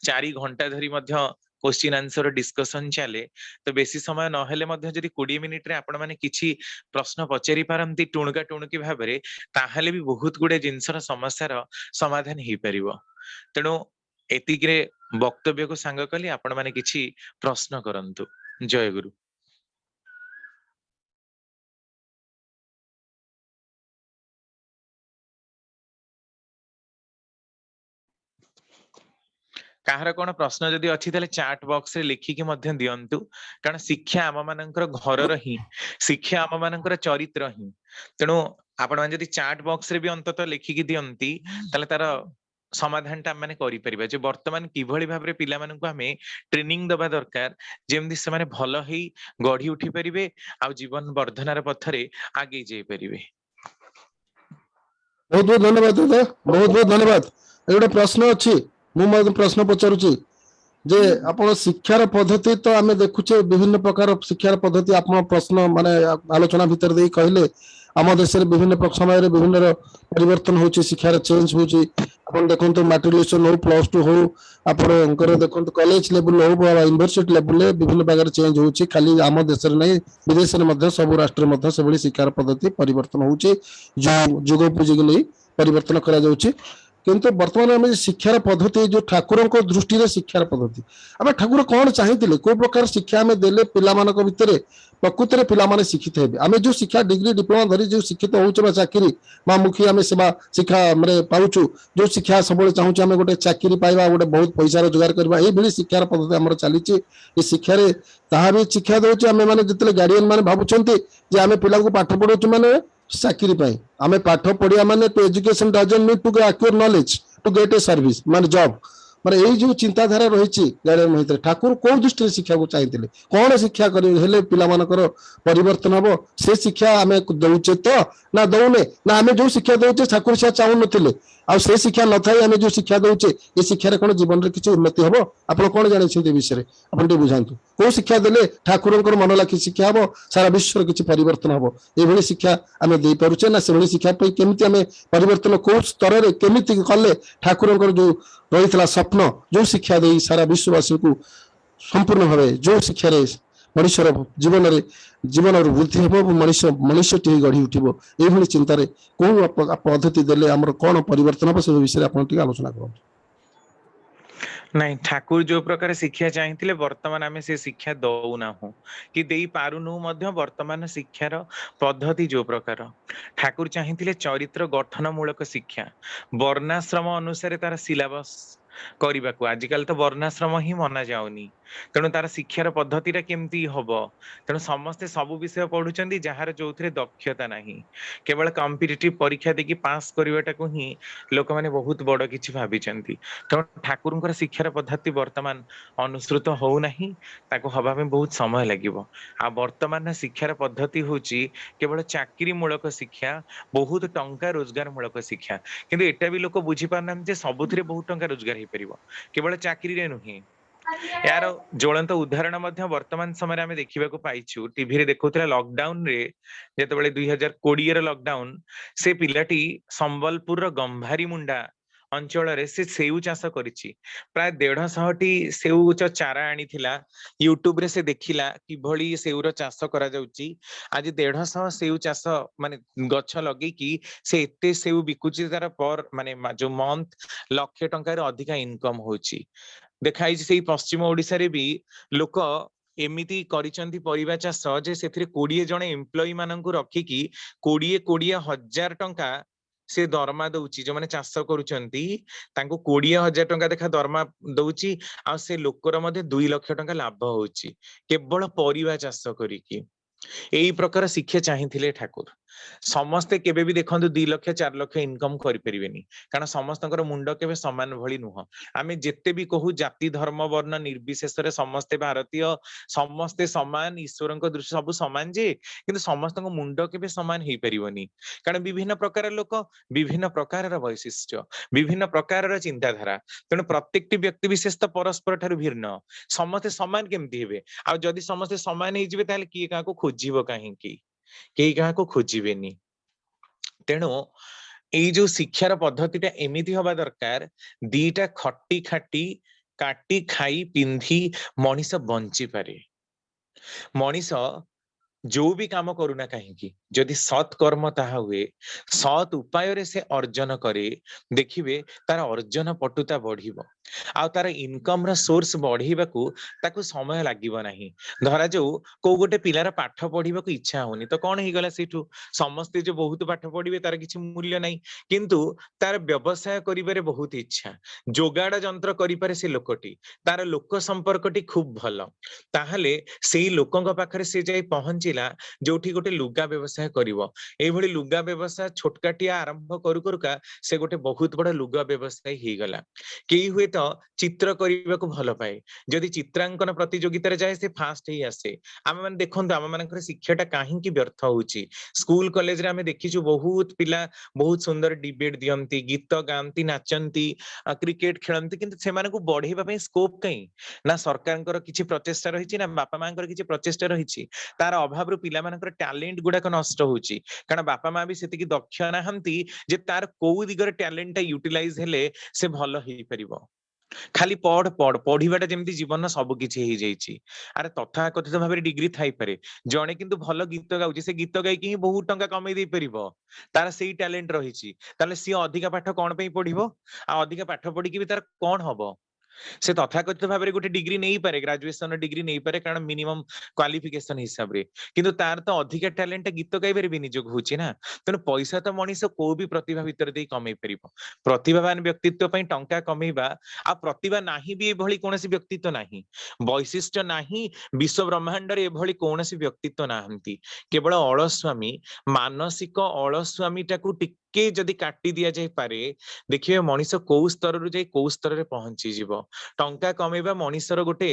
4 घंटा धरी मध्य क्वेश्चन आंसर डिस्कशन चले तो बेसी समय न हेले मध्य जदि 20 मिनिट रे आपण माने किछि प्रश्न पचारि पारंती टुणका टुणकी भाबरे ताहले भी बहुत गुडे जिंसर समस्यार समाधान हेई परिबो तेणु एतिकरे वक्तव्य को सांग कली आपण माने किछि प्रश्न करंतु जय गुरु। काହାର कौन प्रश्न जदि अच्छी ताले चैट बॉक्स रे लिखिकी मध्य दियंतु कारण शिक्षा आम मानकर घरर ही शिक्षा आम मानकर चरित्र ही तेणु आपण मान जदि चैट बॉक्स रे भी अंतत लिखिकी दियंती ताले तार समाधान टा माने करि परिबा जे वर्तमान किभଳି भाबरे पिला माननकु हमें ट्रेनिंग दबा दरकार जेमदि से माने भलो ही गढी उठी परिबे आ जीवन वर्धनार पथरे आगे जाई परिबे। बहुत बहुत धन्यवाद दादा, बहुत बहुत धन्यवाद। गोटे प्रश्न अच्छी मुझे प्रश्न पचारुची जे आपण शिक्षार पद्धति तो आम देखुचे विभिन्न प्रकार शिक्षार पद्धति आप प्रश्न माने आलोचना भीतर दे कहले आम देश विभिन्न समय विभिन्न परिवर्तन होची शिक्षार चेंज होची आपण देखंतु मैट्रिकुलेशन हो प्लस टू हो आपणकर देखंतु कॉलेज लेवल हो यूनिवर्सिटी लेवल विभिन्न प्रकार चेंज होची खाली आम देश नहीं विदेश में सब राष्ट्र में से भली शिक्षार पद्धति परिवर्तन होची जो जुग उपयोगी नहीं परिवर्तन करा जाउची किंतु वर्तमान आम शिक्षार पद्धति जो ठाकुर दृष्टि शिक्षार पद्धति आम ठाकुर कौन चाहिए को प्रकार शिक्षा आम देले पिला भितर प्रकृत में पिला शिक्षित हे आम जो शिक्षा डिग्री डिप्लोमा धरी जो शिक्षित हो चाकरी मुखी आम सेवा शिक्षा मैंने पाचु जो शिक्षा सब चाहूँ आम गोटे चाकरी पाइबा गोटे बहुत पैसा रोजगार करवा ये शिक्षार पद्धति आम चली शिक्षा ताहा भी शिक्षा दौर आम मैंने जितने गार्डियन मैंने भावुं आम पिला पाठ पढ़ाऊ मैंने चाकरी पाई आम पाठ पढ़िया माने to education doesn't need to acquire knowledge to get a service माने जॉब माने यही जो चिंताधारा रही गार्डियन भीतर ठाकुर कौ दृष्टि शिक्षा को चाहिए कौन शिक्षा करें पिला परिवर्तन हम से शिक्षा आम दौचे तो ना दौने ना आम जो शिक्षा दौचे ठाकुर से चाहू नी आ से शिक्षा न था आम जो शिक्षा दौचे ये शिक्षार कौन जीवन में किसी उन्नति हम आप कौन जानते विषय आप बुझातु कौ शिक्षा देले ठाकुर मन लाखी शिक्षा हम सारा विश्व किसी परिवर्तन हम ये शिक्षा आम दे पारे ना से शिक्षा केमी आम परिवर्तन कौ स्तर में केमी कले ठाकुर जो रही स्वप्न जो शिक्षा दे सारा विश्ववासी को संपूर्ण भाव जो शिक्षा मनुष्यर जीवन में जीवन वृद्धि हम मनुष्य मनुष्य गढ़ी उठो ये चिंतार कौन पद्धति देले आमर कौन परिवर्तन हम से विषय आप आलोचना कर नहीं ठाकुर जो प्रकार शिक्षा चाहिए वर्तमान आम से शिक्षा दौना कि दे पारुनु वर्तमान शिक्षार पद्धति जो प्रकार ठाकुर चाहिए चरित्र गठनमूलक शिक्षा वर्णाश्रम अनुसार तार सिलेबस करने को आजिकल तो वर्णाश्रम ही मना जाऊनी तेणु तार शिक्षार पद्धति केमती हम तेणु समस्ते सबु विषय पढ़ुं जार जो दक्षता नहीं केवल कॉम्पिटिटिव परीक्षा देखिए पास करवाटा को ही लोक मैंने बहुत बड़ किसी भावी तेणु ठाकुर शिक्षार पद्धति वर्तमान अनुसृत होना हवा में बहुत समय लगे आ वर्तमान शिक्षार पद्धति हूँ केवल चाकरी मूलक शिक्षा बहुत टंका रोजगार मूलक शिक्षा किंतु एटा भी लोक बुझी पारना सबुथ बहुत टंका रोजगार हो पार केवल चाकरी नुहे यार ज्वलंत उदाहरण वर्तमान समय आम देखा पाइछु टीवी रे देखुला लॉकडाउन रे जेतेबेले 2020 लॉकडाउन से पिलाटी संबलपुर गंभारी मुंडा अंचल से सेउ चाष करिछि प्राय 150 सेउ चारा आनी यूट्यूब रे से देखिला कि भली सेउर चाष करा जाउची आज 150 सेउ चाष माने गछ लगे कि से एते सेउ बिकुची तार पर माने जो मंथ लाख टंका रे अधिका इनकम होची देखाई से पश्चिम ओडिशा रे भी लोक एमिति करिसंती परिबा चाष जे सेथिरे 20 जण एम्प्लॉई माननकु रखिकी 20 हजार टंका से दरमा दउची जो माने चाष करूचंती तांको 20,000 टंका देखा दरमा दउची आ से लोकर मध्ये 2 लाख टंका लाभ होची केवल परिबा चाष करिकी यही प्रकार शिक्षा चाहिए ठाकुर समस्ते केबे भी देखंतु 2 लाख 4 लाख इनकम करि परिबेनी कारण समस्तकर मुंड केबे समान भली नुह आमे जेते भी कहू जाति धर्म वर्ण निर्विशेष रे समस्ते भारतीय समस्ते समान ईश्वरक दृष्टि सब समान जे किंतु समस्तक मुंड केबे समान हेई परिबोनी कारण विभिन्न प्रकार लोक विभिन्न प्रकार वैशिष्ट्य विभिन्न प्रकार चिंताधारा तेणु प्रत्येकटी व्यक्ति विशेष तो परस्पर ठारू भिन्न समस्ते समान केमती हेबे आ जदि समस्ते समान हेई जिवे ताले किए काको खोजिबो काहेकि केही काको खोजिबेनी तेणु एई जो शिक्षार पद्धतिटा एमिति हवा दरकार दीटा खट्टी खाटी काटी खाई पिंधी मनीष बंची पारे मनीष जो भी काम करूना कहीं जदि सत् कर्म ताहा हुए सत् उपाय रे से अर्जन करे देखिबे तार अर्जन पटुता बढ़िबो आ तार इनकम रा सोर्स बढ़ीबा को ताको समय लागिबो नाही धरा जो को गोटे पिलार पाठ पढ़ीबा को इच्छा होनी तो कोन ही गला सेठू समस्त जो बहुत पाठ पढ़ीबे तार किछि मूल्य नाही किंतु तार व्यवसाय करिबारे बहुत इच्छा जोगाड़ जंत्र करि पारे से लोकटी तार लोक संपर्कटी खूब भलो ताहले सेही लोकंग पाखरे से जाई पहुंची ଆସିଲା जोठी गोटे लुगा व्यवसाय करिवो एभली लुगा व्यवसाय छोटकाटिया आरंभ करू करूका से गोटे बहुत बड़ लुगा व्यवसाय ही गला केही हुए तो चित्र କରିବାକୁ भल पाए जदि चित्रांकन प्रतियोगिता जाए से फास्ट ही आसे आम मैंने देखो आम मान शिक्षाटा कहीं व्यर्थ होउची स्कूल कॉलेज रे आमे देखिछु बहुत पिला बहुत सुंदर डिबेट दियंती गीत गांती नाचंती क्रिकेट खेलंती किंतु सेमानकु बढ़ेबा पई स्कोप कहीं ना सरकारଙ୍କର କିଛି ପ୍ରଚେଷ୍ଟା ରହିଛି ନା ବାପା ମାଙ୍କର କିଛି ପ୍ରଚେଷ୍ଟା ରହିଛି ତାର ଅଭାବରୁ ପିଲାମାନଙ୍କର ଟ୍ୟାଲେଣ୍ଟ ଗୁଡାକ ନଷ୍ଟ ହଉଛି କାରଣ ବାପା ମା ବି ସେତିକି ଦକ୍ଷ ନାହାନ୍ତି ଯେ ତାର କୋଉ ଦିଗରେ ଟ୍ୟାଲେଣ୍ଟଟା ୟୁଟିଲାଇଜ ହେଲେ ସେ ଭଲ ହେଇପାରିବ ଖାଲି ପଢିବାଟା ଯେମିତି ଜୀବନର ସବୁ କିଛି ହେଇଯାଇଛି ଆରେ ତଥା କଥିତ ଭାବରେ ଡିଗ୍ରୀ ଥାଇପାରେ ଜଣେ କିନ୍ତୁ ଭଲ ଗୀତ ଗାଉଛି ସେ ଗୀତ ଗାଇକି ହିଁ ବହୁତ ଟଙ୍କା କମେଇ ଦେଇ ପାରିବ ତାର ସେଇ ଟ୍ୟାଲେଣ୍ଟ ରହିଛି ତାହେଲେ ସିଏ ଅଧିକା ପାଠ କଣ ପାଇଁ ପଢିବ ଆଉ ଅଧିକା ପାଠ ପଢିକି ବି ତାର କଣ ହବ से तथाकथित भाव गोटे डिग्री नहीं पारे ग्रेजुएशन डिग्री नहीं पारे कारण मिनिमम क्वालिफिकेशन हिसाब रे किंतु तार तो अधिका टैलेंट गीत गाइबार भी निजोग होची ना तेणु पैसा तो मनीष को भी प्रतिभा भितर दे कमई परिबो प्रतिभावान व्यक्तित्व पई टंका कमैबा आ प्रतिभा नाही भी एभली कोनोसी व्यक्तित्व नाही वैशिष्ट्य नाही विश्व ब्रह्मांड रे एभली कोनोसी व्यक्तित्व नाहंती केवल अलस्वामी मानसिक अलस्वामी टाकू टिके जदि काटी दिया जाय पारे देखिए मनीष कोउ स्तर रु जाई कोउ स्तर रे पहुंची जीवो टंका कमेबा मनीषर गोटे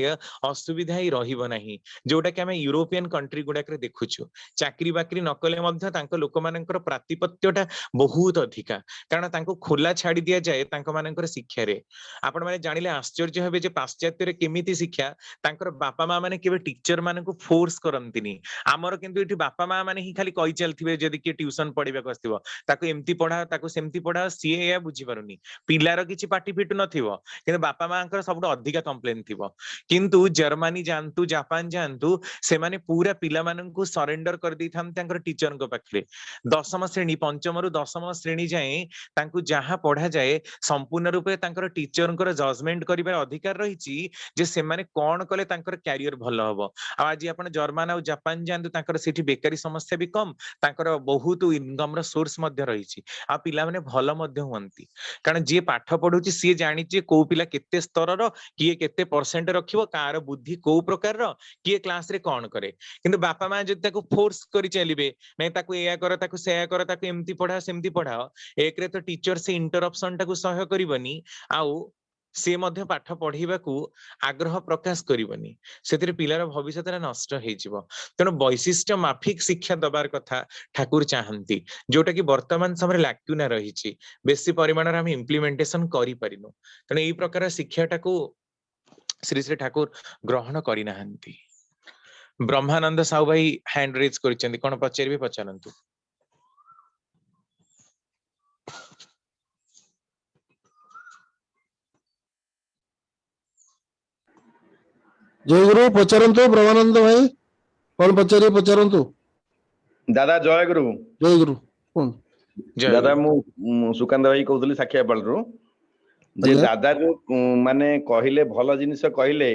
असुविधा ही रहिबो नाही जोटा कि आमे यूरोपियन कंट्री गुडाक रे देखुछु चाकरी बाकरी नकले मध्य तांको लोक मानकर प्रातिपत्यटा बहुत अधिका कारण तांको खोला छाडी दिया जाए तांको मानकर शिक्षा रे आपण माने जानिले आश्चर्य हेबे जे पाश्चात्य रे केमिति शिक्षा तांकर बापा मा माने केबे टीचर मानकु फोर्स करंतिनी हमर किंतु एठी बापा मा माने ही खाली कहि चलथिबे जदि के ट्यूशन पढिबा को आस्तिबो ताको एम्ति पढा ताको सेम्ति पढा सीए या बुझी पारुनी पिलार किछि पाटी फिटु नथिबो किंतु बापा मांकर सबुठ अधिका कंप्लेन थिबो किंतु जर्मनी जानतु जापान जानतु से माने पूरा पिला माननकु सरेंडर कर दै थाम तांकर टीचर को पाखरे दशम श्रेणी पंचम रु दशम श्रेणी जाए तांकु जहां पढ़ा जाए संपूर्ण रूपे तांकर टीचर को जजमेंट करिबार अधिकार रहिछि जे से माने कोन कले तांकर कैरियर भलो हबो आ आज आपण जर्मन और जापान जानतु तांकर सेठी बेकारी समस्या भी कम तांकर बहुत इनकम रो सोर्स मध्य रहिछि आ पिला माने भलो मध्य हुंती कारण जे पाठ पढुछि सी जानिछि को पिला केते स्तर किए केते परसेंट रखिबो कार बुद्धि को प्रकार रो किए क्लास रे कोन करे किंतु बापा मा जदि ताको फोर्स करि चलिबे नै ताको एया कर ताको सेया कर ताको एम्ति पढा सेम्ति पढाओ एक रे तो टीचर से इंटरप्शन टाको सहय करिवनी आउ से मध्य पाठ पढिबाकू आग्रह प्रकाश करिवनी सेतिर पिलार भविष्यत नष्ट हे जिवो तेणु वैशिष्ट्य माफिक शिक्षा दबार कथा ठाकुर चाहंती जोटा कि वर्तमान समय लाक्यूना रहिछि बेसी परिमाण रे हम इम्प्लीमेंटेशन करि परिनु तेणु एई प्रकार शिक्षाटाकू श्री श्री ठाकुर ग्रहण करि नाहंती ब्रह्मानंद साहू भाई हैंड रेज करिसेंती कोन पचारिबे पचारंतु जय गुरु पचारंतु ब्रह्मानंद भाई कौन पचारे पचारंतु दादा जय गुरु जय गुरु कौन जय दादा गुरु। मु सुकांत भाई कहउतली साखियापाल रु जे ଆଜ୍ଞା। दादा जो माने कहिले भल जिनिस कहिले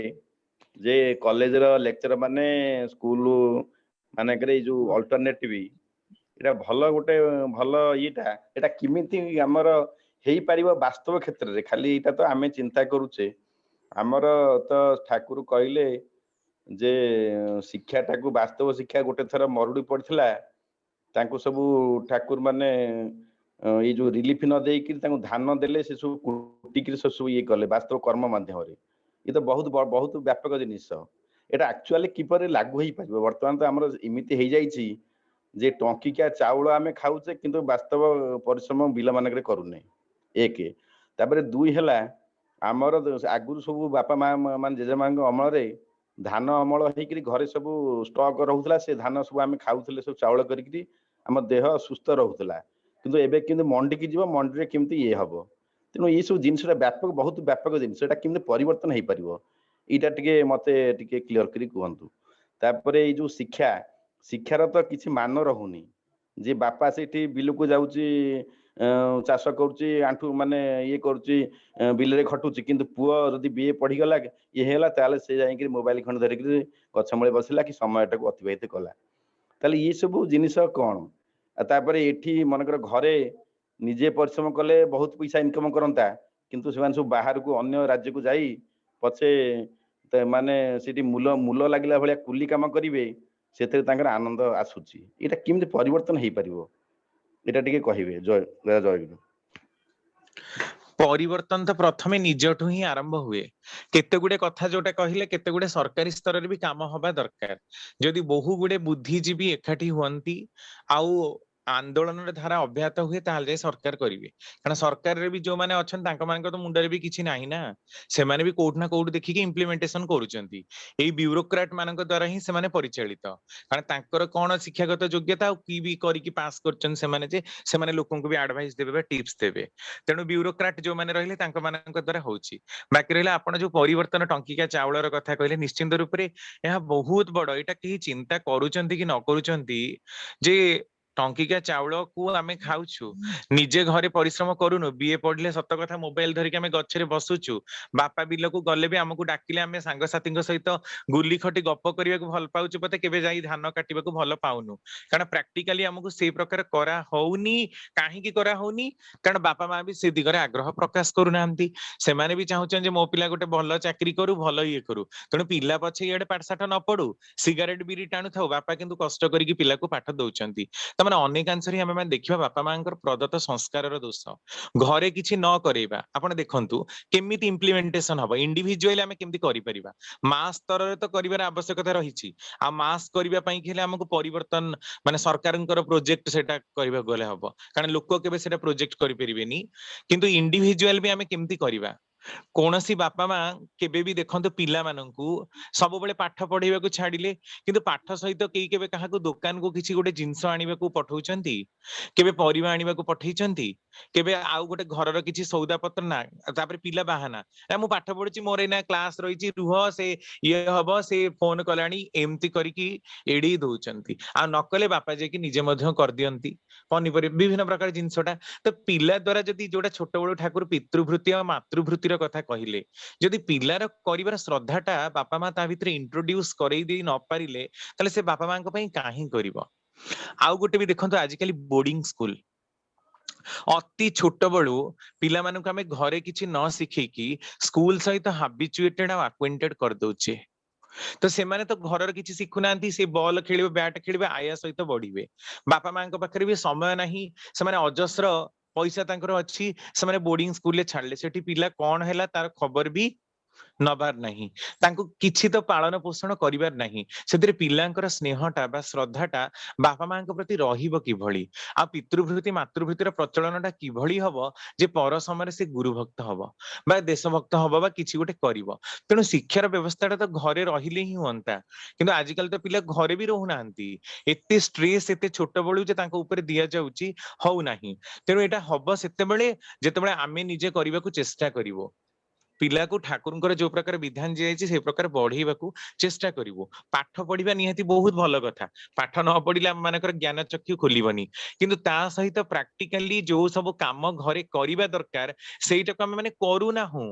जे कॉलेज रो लेक्चर माने स्कूल माने करे जो अल्टरनेटिव एटा भल गोटे भल इटा एटा किमिति हमर हेई परिबो वास्तव क्षेत्र रे खाली एटा तो आमे चिंता करूचे हमर तो ठाकुर कहिले जे शिक्षा टाकू वास्तव शिक्षा गोटे थर मरुड़ी पड़थिला तांको सब ठाकुर माने ये जो रिलीफ न देकी तांको धान देले से सब कुटिकी से सब ये कले वास्तव कर्म माध्यम रे ये तो बहुत व्यापक जिनिस एटा एक्चुअली किपर लागू होई पाबो वर्तमान तो हमर इमिति हेई जाईची जे टंकिका चाउल आमे खाउचे किंतु वास्तव परिश्रम बिल मानकरे करूने एक तापर दुई हला आमर आगुरु सब बापा मा मान जेजेमा अमल रे धान अमल होइकरी घरे सब स्टॉक रहउतला से धान सब आमे खाउथले सब चाउल करिकरी हम देह सुस्थ रहउतला किंतु एबे किंतु मंडी की जीव मंडी रे केमती ये हबो तेणु ये सब जिनसटा व्यापक बहुत व्यापक जिनस एटा केमती परिवर्तन हेई परिबो इटा टिके मते टिके क्लियर करी कहंतु तापरे ये जो शिक्षा शिक्षार तो किछि मान रहुनी जे बापा सेठी बिलको जाउची चाष करुची आंठू माने ये करुची बिल रे खटुची किंतु पुओ जदि बीए पढ़ी गला ये हेला ताले से जाई कि मोबाइल खंड धरि कि गछमळे बसिला कि समयटा को अतिबाहित कला ताले ये सब जिनिस कोन तापरे एठी मनकर घरे निजे परिश्रम कले बहुत पैसा इनकम करंता किंतु सेमान सब बाहर को अन्य राज्य को जाई पछे माने सेठी मूल मूल लागिला भलिया कुली काम करिवे ସେଥିରେ ତାଙ୍କର ଆନନ୍ଦ ଆସୁଛି। ଏଇଟା କେମିତି ପରିବର୍ତ୍ତନ ହେଇପାରିବ ଏଇଟା ଟିକେ କହିବେ ଜୟଗୁରୁ। ପରିବର୍ତ୍ତନ ତ ପ୍ରଥମେ ନିଜଠୁ ହିଁ ଆରମ୍ଭ ହୁଏ। କେତେ ଗୁଡେ କଥା ଯୋଉଟା କହିଲେ କେତେ ଗୁଡେ ସରକାରୀ ସ୍ତରରେ ବି କାମ ହବା ଦରକାର। ଯଦି ବହୁ ଗୁଡେ ବୁଦ୍ଧିଜୀବୀ ଏକାଠି ହୁଅନ୍ତି ଆଉ ଆନ୍ଦୋଳନର ଧାରା ଅବ୍ୟାହତ ହୁଏ ତାହେଲେ ଯାଇ ସରକାର କରିବେ। କାରଣ ସରକାରରେ ବି ଯୋଉମାନେ ଅଛନ୍ତି ତାଙ୍କ ମାନଙ୍କ ତ ମୁଣ୍ଡରେ ବି କିଛି ନାହିଁ ନା, ସେମାନେ ବି କୋଉଠି ନା କୋଉଠି ଦେଖିକି ଇମ୍ପ୍ଲିମେଣ୍ଟେସନ କରୁଛନ୍ତି। ଏଇ ବ୍ୟୁରୋକ୍ରାଟ ମାନଙ୍କ ଦ୍ଵାରା ହିଁ ସେମାନେ ପରିଚାଳିତ। କାରଣ ତାଙ୍କର କଣ ଶିକ୍ଷାଗତ ଯୋଗ୍ୟତା ଆଉ କି ବି କରିକି ପାସ୍ କରିଛନ୍ତି ସେମାନେ ଯେ ସେମାନେ ଲୋକଙ୍କୁ ବି ଆଡଭାଇସ ଦେବେ ବା ଟିପ୍ସ ଦେବେ। ତେଣୁ ବ୍ୟୁରୋକ୍ରାଟ ଯୋଉମାନେ ରହିଲେ ତାଙ୍କ ମାନଙ୍କ ଦ୍ଵାରା ହଉଛି। ବାକି ରହିଲା ଆପଣ ଯୋଉ ପରିବର୍ତ୍ତନ ଟଙ୍କିକା ଚାଉଳର କଥା କହିଲେ, ନିଶ୍ଚିନ୍ତ ରୂପରେ ଏହା ବହୁତ ବଡ। ଏଇଟା କେହି ଚିନ୍ତା କରୁଛନ୍ତି କି ନ କରୁଛନ୍ତି ଯେ ଟଙ୍କିକା ଚାଉଳକୁ ଆମେ ଖାଉଛୁ, ନିଜେ ଘରେ ପରିଶ୍ରମ କରୁନୁ, ବିଏ ପଢିଲେ ସତ କଥା ମୋବାଇଲ ଧରିକି ଆମେ ଗଛରେ ବସୁଛୁ, ବାପା ବିଲକୁ ଗଲେ ବି ଆମକୁ ଡାକିଲେ ଆମେ ସାଙ୍ଗସାଥୀଙ୍କ ସହିତ ଗୁଲି ଖଟି ଗପ କରିବାକୁ ଭଲ ପାଉଛୁ ପଛେ କେବେ ଯାଇ ଧାନ କାଟିବାକୁ ଭଲ ପାଉନୁ। କାରଣ ପ୍ରାକ୍ଟିକାଲି ଆମକୁ ସେଇ ପ୍ରକାର କରା ହଉନି। କାହିଁକି କରା ହଉନି? କାରଣ ବାପା ମା ବି ସେ ଦିଗରେ ଆଗ୍ରହ ପ୍ରକାଶ କରୁନାହାନ୍ତି। ସେମାନେ ବି ଚାହୁଁଛନ୍ତି ଯେ ମୋ ପିଲା ଗୋଟେ ଭଲ ଚାକିରି କରୁ, ଭଲ ଇଏ କରୁ। ତେଣୁ ପିଲା ପଛେ ଇଆଡେ ପାଠଶାଠ ନ ପଢୁ, ସିଗାରେଟ ବିରି ଟାଣୁଥାଉ, ବାପା କିନ୍ତୁ କଷ୍ଟ କରିକି ପିଲାକୁ ପାଠ ଦଉଛନ୍ତି। ତାମାନେ ଅନେକାଂଶରେ ଆମେ ମାନେ ଦେଖିବା ବାପା ମାଙ୍କର ପ୍ରଦତ୍ତ ସଂସ୍କାରର ଦୋଷ। ଘରେ କିଛି ନ କରେଇବା, ଆପଣ ଦେଖନ୍ତୁ କେମିତି ଇମ୍ପ୍ଲିମେଣ୍ଟେସନ ହବ, ଇଣ୍ଡିଭିଜୁଆଲି ଆମେ କେମିତି କରିପାରିବା। ମାସ ସ୍ତରରେ ତ କରିବାର ଆବଶ୍ୟକତା ରହିଛି। ଆଉ ମାସ କରିବା ପାଇଁ ହେଲେ ଆମକୁ ପରିବର୍ତ୍ତନ ମାନେ ସରକାରଙ୍କର ପ୍ରୋଜେକ୍ଟ ସେଟା କରିବାକୁ ଗଲେ ହବ। କାରଣ ଲୋକ କେବେ ସେଟା ପ୍ରୋଜେକ୍ଟ କରିପାରିବେନି। କିନ୍ତୁ ଇଣ୍ଡିଭିଜୁଆଲ ବି ଆମେ କେମିତି କରିବା। କୌଣସି ବାପା ମା କେବେ ବି ଦେଖନ୍ତୁ ପିଲାମାନଙ୍କୁ ସବୁବେଳେ ପାଠ ପଢେଇବାକୁ ଛାଡିଲେ, କିନ୍ତୁ ପାଠ ସହିତ କେହି କେବେ କାହାକୁ ଦୋକାନକୁ କିଛି ଗୋଟେ ଜିନିଷ ଆଣିବାକୁ ପଠଉଛନ୍ତି? କେବେ ପରିବା ଆଣିବାକୁ ପଠେଇଛନ୍ତି? କେବେ ଆଉ ଗୋଟେ ଘରର କିଛି ସଉଦା ପତ୍ର? ନା। ତାପରେ ପିଲା ବାହାନା, ମୁଁ ପାଠ ପଢୁଛି, ମୋର ଏଇନା କ୍ଲାସ ରହିଛି, ରୁହ, ସେ ଇଏ ହବ, ସେ ଫୋନ କଲାଣି, ଏମିତି କରିକି ଏଡେଇ ଦଉଛନ୍ତି। ଆଉ ନକଲେ ବାପା ଯାଇକି ନିଜେ ମଧ୍ୟ କରିଦିଅନ୍ତି ପନିପରିବା ବିଭିନ୍ନ ପ୍ରକାର ଜିନିଷଟା। ତ ପିଲା ଦ୍ଵାରା ଯଦି ଯୋଉଟା ଛୋଟ ବେଳୁ ଠାକୁର ପିତୃଭୃତି ଆଉ ମାତୃଭୃତିର କଥା କହିଲେ, ଯଦି ପିଲାର କରିବାର ଶ୍ରଦ୍ଧାଟା ବାପା ମା ତା ଭିତରେ ଇଣ୍ଟ୍ରୋଡ୍ୟୁସ କରେଇ ଦେଇ ନ ପାରିଲେ ତାହେଲେ ସେ ବାପା ମାଙ୍କ ପାଇଁ କାହିଁ କରିବ। ଆଉ ଗୋଟେ ବି ଦେଖନ୍ତୁ ଆଜିକାଲି ବୋର୍ଡିଂ ସ୍କୁଲ, ଅତି ଛୋଟ ବେଳୁ ପିଲାମାନଙ୍କୁ ଆମେ ଘରେ କିଛି ନ ଶିଖେଇକି ସ୍କୁଲ ସହିତ ହାବିଚୁଏଟେଡ ଆଉ ଆକ୍ୱେଣ୍ଟେଡ କରିଦଉଛେ। ତ ସେମାନେ ତ ଘରର କିଛି ଶିଖୁନାହାନ୍ତି, ସେ ବଲ ଖେଳିବେ, ବ୍ୟାଟ ଖେଳିବେ, ଆୟା ସହିତ ବଢିବେ। ବାପା ମାଙ୍କ ପାଖରେ ବି ସମୟ ନାହିଁ, ସେମାନେ ଅଜସ୍ର ପଇସା ତାଙ୍କର ଅଛି, ସେମାନେ ବୋର୍ଡିଂ ସ୍କୁଲରେ ଛାଡିଲେ, ସେଠି ପିଲା କଣ ହେଲା ତାର ଖବର ବି ନବାର ନାହିଁ। ତାଙ୍କୁ କିଛି ତ ପାଳନ ପୋଷଣ କରିବାର ନାହିଁ। ସେଥିରେ ପିଲାଙ୍କର ସ୍ନେହଟା ବା ଶ୍ରଦ୍ଧାଟା ବାପା ମାଙ୍କ ପ୍ରତି ରହିବ କିଭଳି? ଆଉ ପିତୃଭୃତି ମାତୃଭୃତିର ପ୍ରଚଳନଟା କିଭଳି ହବ ଯେ ପର ସମୟରେ ସେ ଗୁରୁଭକ୍ତ ହବ ବା ଦେଶଭକ୍ତ ହବ ବା କିଛି ଗୋଟେ କରିବ। ତେଣୁ ଶିକ୍ଷାର ବ୍ୟବସ୍ଥାଟା ତ ଘରେ ରହିଲେ ହିଁ ହୁଅନ୍ତା। କିନ୍ତୁ ଆଜିକାଲି ତ ପିଲା ଘରେ ବି ରହୁନାହାନ୍ତି। ଏତେ ଷ୍ଟ୍ରେସ ଏତେ ଛୋଟ ବେଳୁ ଯେ ତାଙ୍କ ଉପରେ ଦିଆଯାଉଛି, ହଉନାହିଁ। ତେଣୁ ଏଇଟା ହବ ସେତେବେଳେ ଯେତେବେଳେ ଆମେ ନିଜେ କରିବାକୁ ଚେଷ୍ଟା କରିବୁ। ପିଲାକୁ ଠାକୁରଙ୍କର ଯୋଉ ପ୍ରକାର ବିଧାନ ଦିଆଯାଇଛି ସେ ପ୍ରକାର ବଢେଇବାକୁ ଚେଷ୍ଟା କରିବୁ। ପାଠ ପଢିବା ନିହାତି ବହୁତ ଭଲ କଥା। ପାଠ ନ ପଢିଲେ ଆମ ମାନଙ୍କର ଜ୍ଞାନ ଚକ୍ଷୁ ଖୋଲିବନି। କିନ୍ତୁ ତା ସହିତ ପ୍ରାକ୍ଟିକାଲି ଯୋଉ ସବୁ କାମ ଘରେ କରିବା ଦରକାର ସେଇଟାକୁ ଆମେ ମାନେ କରୁନାହୁଁ।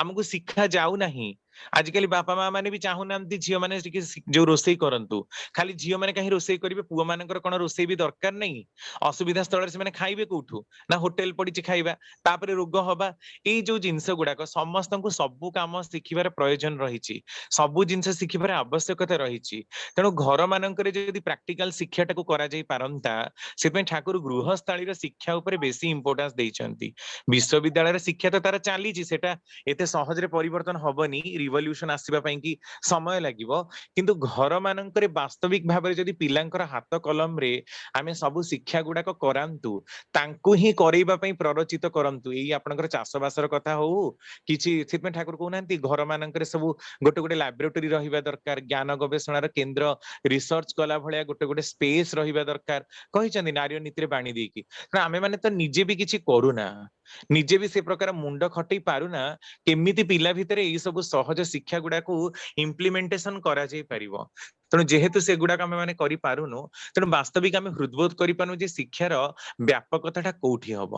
ଆମକୁ ଶିଖା ଯାଉନାହିଁ। ଆଜିକାଲି ବାପା ମା ମାନେ ବି ଚାହୁଁନାହାନ୍ତି ଝିଅ ମାନେ ଟିକେ ଯୋଉ ରୋଷେଇ କରନ୍ତୁ। ଖାଲି ଝିଅ ମାନେ କାହିଁ ରୋଷେଇ କରିବେ? ପୁଅ ମାନଙ୍କର କଣ ରୋଷେଇ ବି ଦରକାର ନାହିଁ? ଅସୁବିଧା ସ୍ଥଳରେ ସେମାନେ ଖାଇବେ କୋଉଠୁ? ନା ହୋଟେଲ ପଡିଛି ଖାଇବା, ତାପରେ ରୋଗ ହବା। ଏଇ ଯୋଉ ଜିନିଷ ଗୁଡାକ ସମସ୍ତଙ୍କୁ ସବୁ କାମ ଶିଖିବାର ପ୍ରୟୋଜନ ରହିଛି, ସବୁ ଜିନିଷ ଶିଖିବାର ଆବଶ୍ୟକତା ରହିଛି। ତେଣୁ ଘର ମାନଙ୍କରେ ଯଦି ପ୍ରାକ୍ଟିକାଲ ଶିକ୍ଷାଟାକୁ କରାଯାଇ ପାରନ୍ତା, ସେଥିପାଇଁ ଠାକୁର ଗୃହସ୍ଥାଳୀର ଶିକ୍ଷା ଉପରେ ବେଶୀ ଇମ୍ପୋର୍ଟାନ୍ସ ଦେଇଛନ୍ତି। ବିଶ୍ୱବିଦ୍ୟାଳୟର ଶିକ୍ଷା ତ ତାର ଚାଲିଛି, ସେଟା ଏତେ ସହଜରେ ପରିବର୍ତ୍ତନ ହବନି, ରିଭଲ୍ୟୁସନ ଆସିବା ପାଇଁ କି ସମୟ ଲାଗିବ। କିନ୍ତୁ ଘର ମାନଙ୍କରେ ବାସ୍ତବିକ ଭାବରେ ଯଦି ପିଲାଙ୍କର ହାତ କଲମରେ ଆମେ ସବୁ ଶିକ୍ଷା ଗୁଡାକ କରାନ୍ତୁ, ତାଙ୍କୁ ହିଁ କରେଇବା ପାଇଁ ପ୍ରରୋଚିତ କରନ୍ତୁ। ଏଇ ଆପଣଙ୍କର ଚାଷ ବାସର କଥା ହଉ କିଛି, ସେଥିପାଇଁ ଠାକୁର କହୁନାହାନ୍ତି ଘର ମାନଙ୍କରେ ସବୁ ଗୋଟେ ଗୋଟେ ଲାବୋରେଟୋରୀ ରହିବା ଦରକାର, ଜ୍ଞାନ ଗବେଷଣାର କେନ୍ଦ୍ର, ରିସର୍ଚ୍ଚ କଲା ଭଳିଆ ଗୋଟେ ଗୋଟେ ସ୍ପେସ ରହିବା ଦରକାର, କହିଛନ୍ତି ନାରୀ ନୀତିରେ ବାଣୀ ଦେଇକି। ଆମେ ମାନେ ତ ନିଜେ ବି କିଛି କରୁନା, ନିଜେ ବି ସେ ପ୍ରକାର ମୁଣ୍ଡ ଖଟେଇ ପାରୁନା କେମିତି ପିଲା ଭିତରେ ଏଇ ସବୁ ସହଜ ଶିକ୍ଷା ଗୁଡାକୁ ଇମ୍ପ୍ଲିମେଣ୍ଟେସନ କରାଯାଇ ପାରିବ। ତେଣୁ ଯେହେତୁ ସେଗୁଡାକ ଆମେ ମାନେ କରିପାରୁନୁ, ତେଣୁ ବାସ୍ତବିକ ଆମେ ହୃଦବୋଧ କରିପାରୁନୁ ଯେ ଶିକ୍ଷାର ବ୍ୟାପକତାଟା କୋଉଠି ହବ।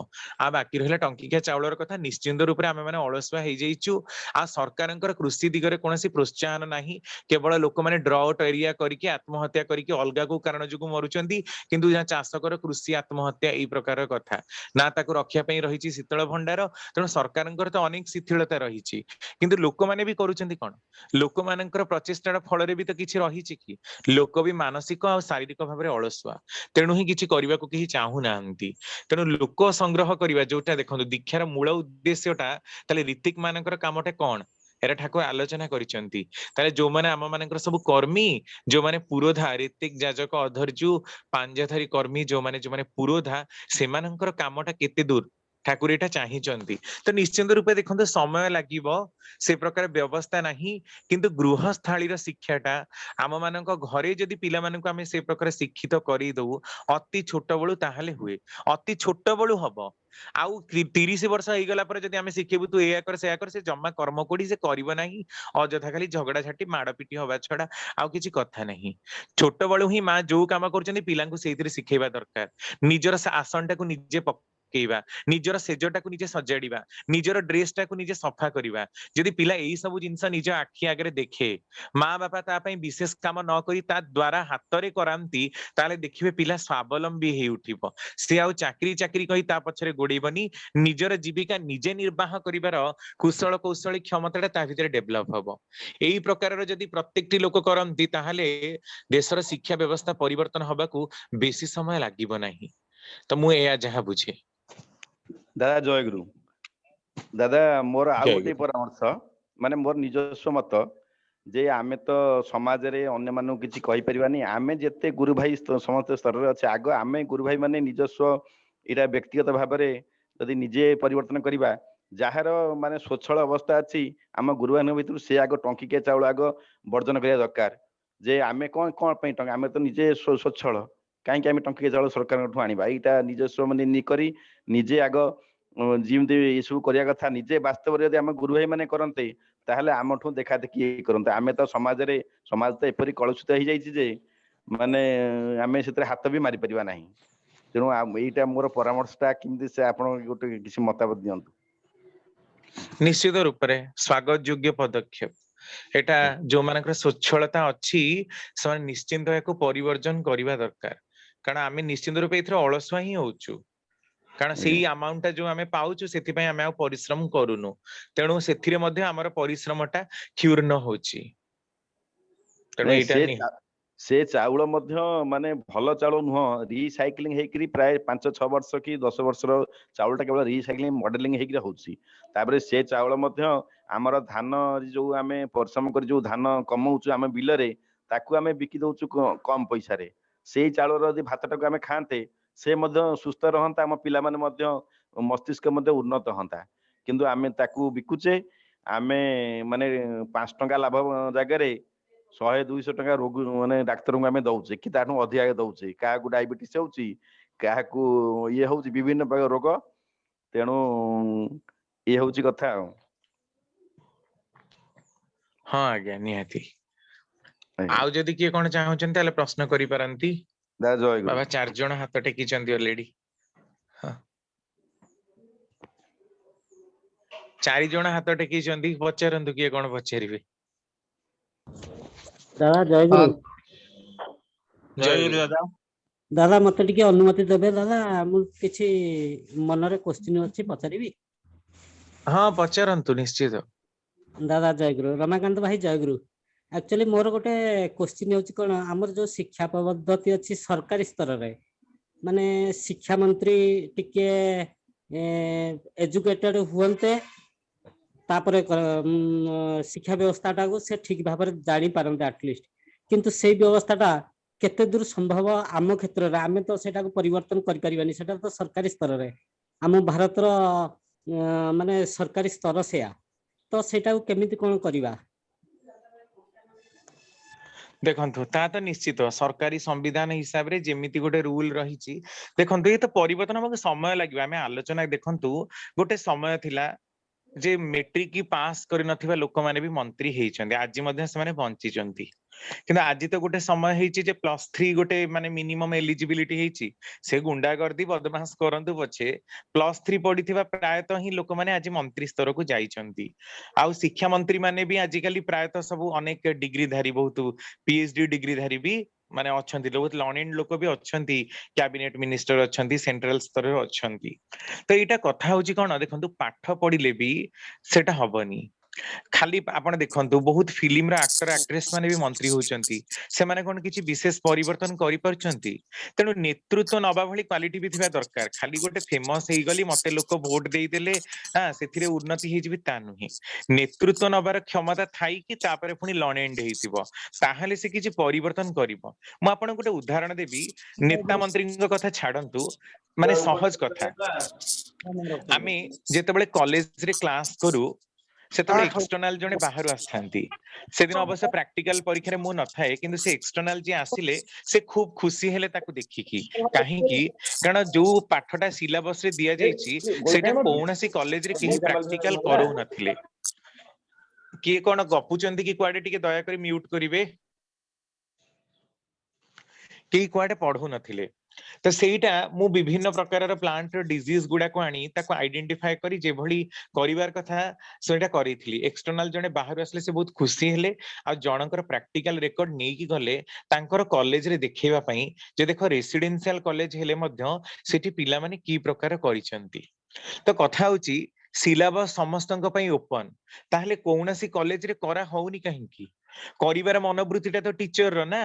ଆଉ ବାକି ରହିଲା ଟଙ୍କିକିଆ ଚାଉଳର କଥା, ନିଶ୍ଚିନ୍ତ ରୂପରେ ଆମେ ମାନେ ଅଳସୁଆ ହେଇଯାଇଛୁ। ଆଉ ସରକାରଙ୍କର କୃଷି ଦିଗରେ କୌଣସି ପ୍ରୋତ୍ସାହନ ନାହିଁ। କେବଳ ଲୋକମାନେ ଡ୍ରଟ୍ ଏରିଆ କରିକି ଆତ୍ମହତ୍ୟା କରିକି ଅଲଗା କୋଉ କାରଣ ଯୋଗୁଁ ମରୁଛନ୍ତି, କିନ୍ତୁ ଯାହା ଚାଷ କର କୃଷି ଆତ୍ମହତ୍ୟା ଏଇ ପ୍ରକାର କଥା। ନା ତାକୁ ରଖିବା ପାଇଁ ରହିଛି ଶୀତଳ ଭଣ୍ଡାର। ତେଣୁ ସରକାରଙ୍କର ତ ଅନେକ ଶିଥିଳତା ରହିଛି, କିନ୍ତୁ ଲୋକମାନେ ବି କରୁଛନ୍ତି କଣ? ଲୋକମାନଙ୍କର ପ୍ରଚେଷ୍ଟାର ଫଳରେ ବି ତ କିଛି ରହିଛି କି? कि लोक भी मानसिक और शारीरिक भाव में अलसुआ तेणु ही किछि करबाको केही चाहू नाहंती तेणु लोक संग्रह करबा जोटा देखंतु दीक्षार मूल उद्देश्यटा ताले ऋतिक मानकर कामटे कोन एरा ठाकुर आलोचना करिसंती ताले जो माने आम मानकर सब कर्मी जो माने पुरोधा ऋतिक जाजक अधर्जु पांजधारी कर्मी जो माने पुरोधा सेमानकर कामटा केते दूर ठाकुर एटा चाहिचंती तो निश्चित रूपे देखंतु समय लागिबो से प्रकार व्यवस्था नहीं किंतु गृहस्थालीर शिक्षाटा आम मानक घरे जदि पिला मानक आमे से प्रकार शिक्षित करी दउ अति छोट बळु ताहाले हुए अति छोट बळु हबो आउ 30 वर्ष हो गला पर जदि आमे शिखेबु तू एया कर से जम्मा कर्म कोडी से करिवो नाही अजथा खाली झगड़ा झाटी माड़ पिटी हवा छडा आउ किछि कथा नहीं छोट बळु ही मां जो काम करचंदी पिलांकु सेहितरे शिखेबा दरकार निजर आसनटा को निजे पकेइबा निजर सेजटा को निजे सजाड़िबा निजर ड्रेसटा को निजे सफा करिबा जदि पिला एई सब जिंस निज आखि आगे देखे माँ बापा ता पई विशेष काम न करी ता द्वारा हातरे करांती ताले देखिबे पिला स्वावलंबी हे उठिबो से आउ चाकरी चाकरी कही ता पछरे गोडीबनी निजर जीविका निजे निर्वाह करिवार कुशल कौशली क्षमताटा ता भितरे डेभलप हबो एई प्रकारर जदि प्रत्येकटी लोक करंती ताहाले देशर शिक्षा व्यवस्था परिवर्तन हबाकू बेसी समय लागिबो नाही तो मु एया जहा बुझे दादा जयगुरु दादा मोर आउ जय गोटे गुरु। परामर्श माने मोर निजस्व मत जे आमे तो समाज रे अन्य मानू किछि कहि परिबानी आमे जेते गुरु भाई समस्त स्तर रे अछि आगो आमे गुरु भाई माने निजस्व इरा व्यक्तिगत भाव रे यदि निजे परिवर्तन करिबा जाहार माने स्वच्छल अवस्था अछि आम गुरु भाई भितर से आगो टंकी के चाउल आगो वर्जन करिया दरकार जे आमे कोन कोन पई टंका आमे तो निजे स्वच्छल काहे आमे टंकी के चाउल सरकार ठु आनिबा एटा निजस्व माने नि करी निजे आगो जिमती ये सब करिया कथा निजे वास्तव रे यदि आम गुरु भाई माने करन्ते ताहले आमठु देखा देखि करन्ते आमे तो समाज रे समाज तो एपरि कलुषित हो जाइछि जे माने आमे सेतरे हाथ भी मारी परिबा नाही तेणु एटा मोर परामर्शटा किमति से आपण गोटे किसी मतामत दियंतु निश्चित रूप रे स्वागत योग्य पदक्षेप एटा जो मानकर स्वच्छलता अछि से निश्चिंत याको परिवर्तन करिबा दरकार कारण आमे निश्चित रूपे इथरो अलसुआ ही होउछु कारण सेही अमाउंट जो आमे पाउछु सेति पय आमे परिश्रम करूनु तेणु सेथिरे मध्ये हमर परिश्रमटा क्षुर्ण होछि तेणु नहीं एटा नि से चाउल मध्य माने भल चाउल नुह रिसाइक्लिंग हेकरी प्राय 5-6 वर्ष की 10 वर्ष चाउलटा केवल रिसाइक्लिंग मॉडलिंग हेकरी होछि तापर से चाउल मध्य हमर धान जो आमे परिश्रम कर जो धान कमाउछु आमे बिल रे ताकू आमे बिकी दउछु कम पैसा रे सेही चाउल रो भातटा को आमे खाते से मध्य सुस्थ रहंता हम पिला माने मध्य मस्तिष्क मध्य उन्नत हंता किंतु आमे ताकू बिकुचे आमे माने 5 टंका लाभ जगह रे 100-200 टका रोग माने डाक्टर को आमे दउचे कि ताठू अधिक दउचे काहाकू डायबिटीज होउची काहाकू ये होउची विभिन्न प्रकार रोग तेणु ये होउची कथा हां आज्ञा निहाती आउ जदि के कोन चाहउछन ताले प्रश्न करि परंती दा जय गुरु बाबा 4 जण हाथ टेकी चंदी ऑलरेडी हां 4 जण हाथ टेकी चंदी पचारंतु के कोन पचारिबे दादा जय गुरु जय गुरु दादा दादा मते टिके अनुमति देबे दादा मु किछि मनरे क्वेश्चन अछि पचारिबी हां पचारंतु निश्चित दादा जय गुरु रमाकांत भाई जय गुरु एक्चुअली मोर गोटे क्वेश्चन होछि कोन हमर जो शिक्षा पद्धति अछि सरकारी स्तर रे माने शिक्षा मंत्री टिके एजुकेटेड हुवन्ते तापरे शिक्षा व्यवस्थाटा को से ठीक भाव जानी पारंते एटलिस्ट किंतु से व्यवस्थाटा केते दूर संभव आम क्षेत्र रे आमे तो सेटा को परिवर्तन करि परिबानी सेटा तो सरकारी स्तर रे आम भारत रो माने सरकारी स्तर सेया तो सेटा को केमिति कोन करिबा देखंतु ता तो निश्चित सरकारी संविधान हिसाब रे जेमिति गोटे रूल रहिछि देखंतु ये तो परिवर्तन हमके समय লাগিব आमे आलोचना देखंतु गोटे समय थिला जे मेट्रिक की पास करि नथिबा लोक माने भी मंत्री हेइचंदी आज मध्ये से माने बंची चंती किंतु आज तो गोटे समय हेइछि जे +3 गोटे माने मिनिमम एलिजिबिलिटी हेइछि से गुंडा गर्दी बदमाश करंतु पछे +3 पडिथिबा प्रायतः ही लोक माने आज मंत्री स्तर को जाइचंती आउ शिक्षा मंत्री माने भी आजिकली प्रायतः सब अनेक डिग्री धारी बहुत पीएचडी डिग्री धारी भी माने अछंती बहुत लर्निंग लोक भी अछंती कैबिनेट मिनिस्टर अछंती सेंट्रल स्तर रे अछंती तो एटा कथा होची कोन देखंतु पाठ पढिले भी सेटा हबनी खाली आपण देखंतु बहुत फिल्म रा एक्टर एक्ट्रेस माने भी मंत्री होचंती से माने कोन किछि विशेष परिवर्तन करि परचंती तेनु नेतृत्व नबा भली क्वालिटी भी थिबा दरकार खाली गोटे फेमस हेई गली मते लोक वोट देई देले हां सेथिरे उन्नति हेइ जिबि ता नुही नेतृत्व नबार क्षमता थाई कि तापरे पुनी लणेंड हेइतिबो ताहाले से किछि परिवर्तन करिवो म आपण गोटे उदाहरण देबी नेता मंत्री कथा छाडंतु माने सहज कथा आमे जेतेबेले कॉलेज रे क्लास करू सेतेबेले एक्सटर्नल जने बाहरु आस्थांती सेदिन अवश्य प्रैक्टिकल परीक्षा मु न थाए किंतु से एक्सटर्नल जे आसिले से खूब खुशी हेले ताकू देखिकी काहे की कारण जो पाठटा सिलेबस रे दिया जाईची सेटा कोनोसी कॉलेज रे केही प्रैक्टिकल करू नथिले किए कोन गपुचंती कि कुआडे टिके दया करी म्यूट करिवे केही कुआडे पढू नथिले तो सेटा मु विभिन्न प्रकार प्लांट डिजीज गुडा को आनी ताको आइडेंटिफाई करी जे भली करिवार कथा सेटा करिथिली एक्सटर्नल जने बाहर असले से बहुत खुशी हेले आ जनकर प्रैक्टिकल रिकॉर्ड नै कि गले तांकर कॉलेज रे देखैबा पई जे देखो रेसिडेंशियल कॉलेज हेले मध्य सेठी पिला माने की प्रकार करिसंती तो कथा होची सिलेबस समस्तक पई ओपन ताहले कोनोसी कॉलेज रे करा होउनी काहे की करिवार मनोवृत्तिटा तो टीचर रो ना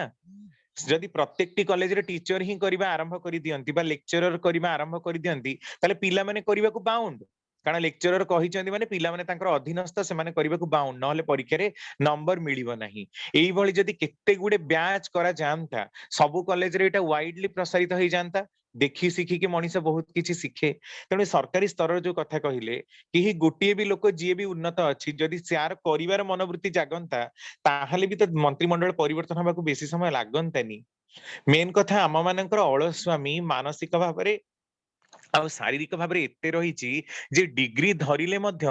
जदि प्रत्येक टी कॉलेज रे टीचर ही करिबा आरंभ करि दियंती बा लेक्चरर करिबा आरंभ करि दियंती ताले पिला माने करिबा को बाउंड कारण लेक्चरर कहिचंदी माने पिला माने तांकर अधीनस्थ से माने करिबा को बाउंड नहले परीक्षा रे नंबर मिलिबो नाही एई भली जदि केते गुडे ब्याच करा जानता सब कॉलेज रे एटा वाइडली प्रसारित होई जानता देखि सिखि के मनीष बहुत किछि सिखे तेणु सरकारी स्तर जो कथा कहिले कि गोटे भी लोक जी भी उन्नत अछि जदि सार करिवार मनोवृत्ति जागंता ताहाले भी तो मंत्रिमंडल परिवर्तन हबाकू बेसी समय लागंतानी मेन कथा आम मानकर अलस्वामी मानसिक भावरे आ शारीरिक भावरे एते रहिछि जे डिग्री धरिले मध्य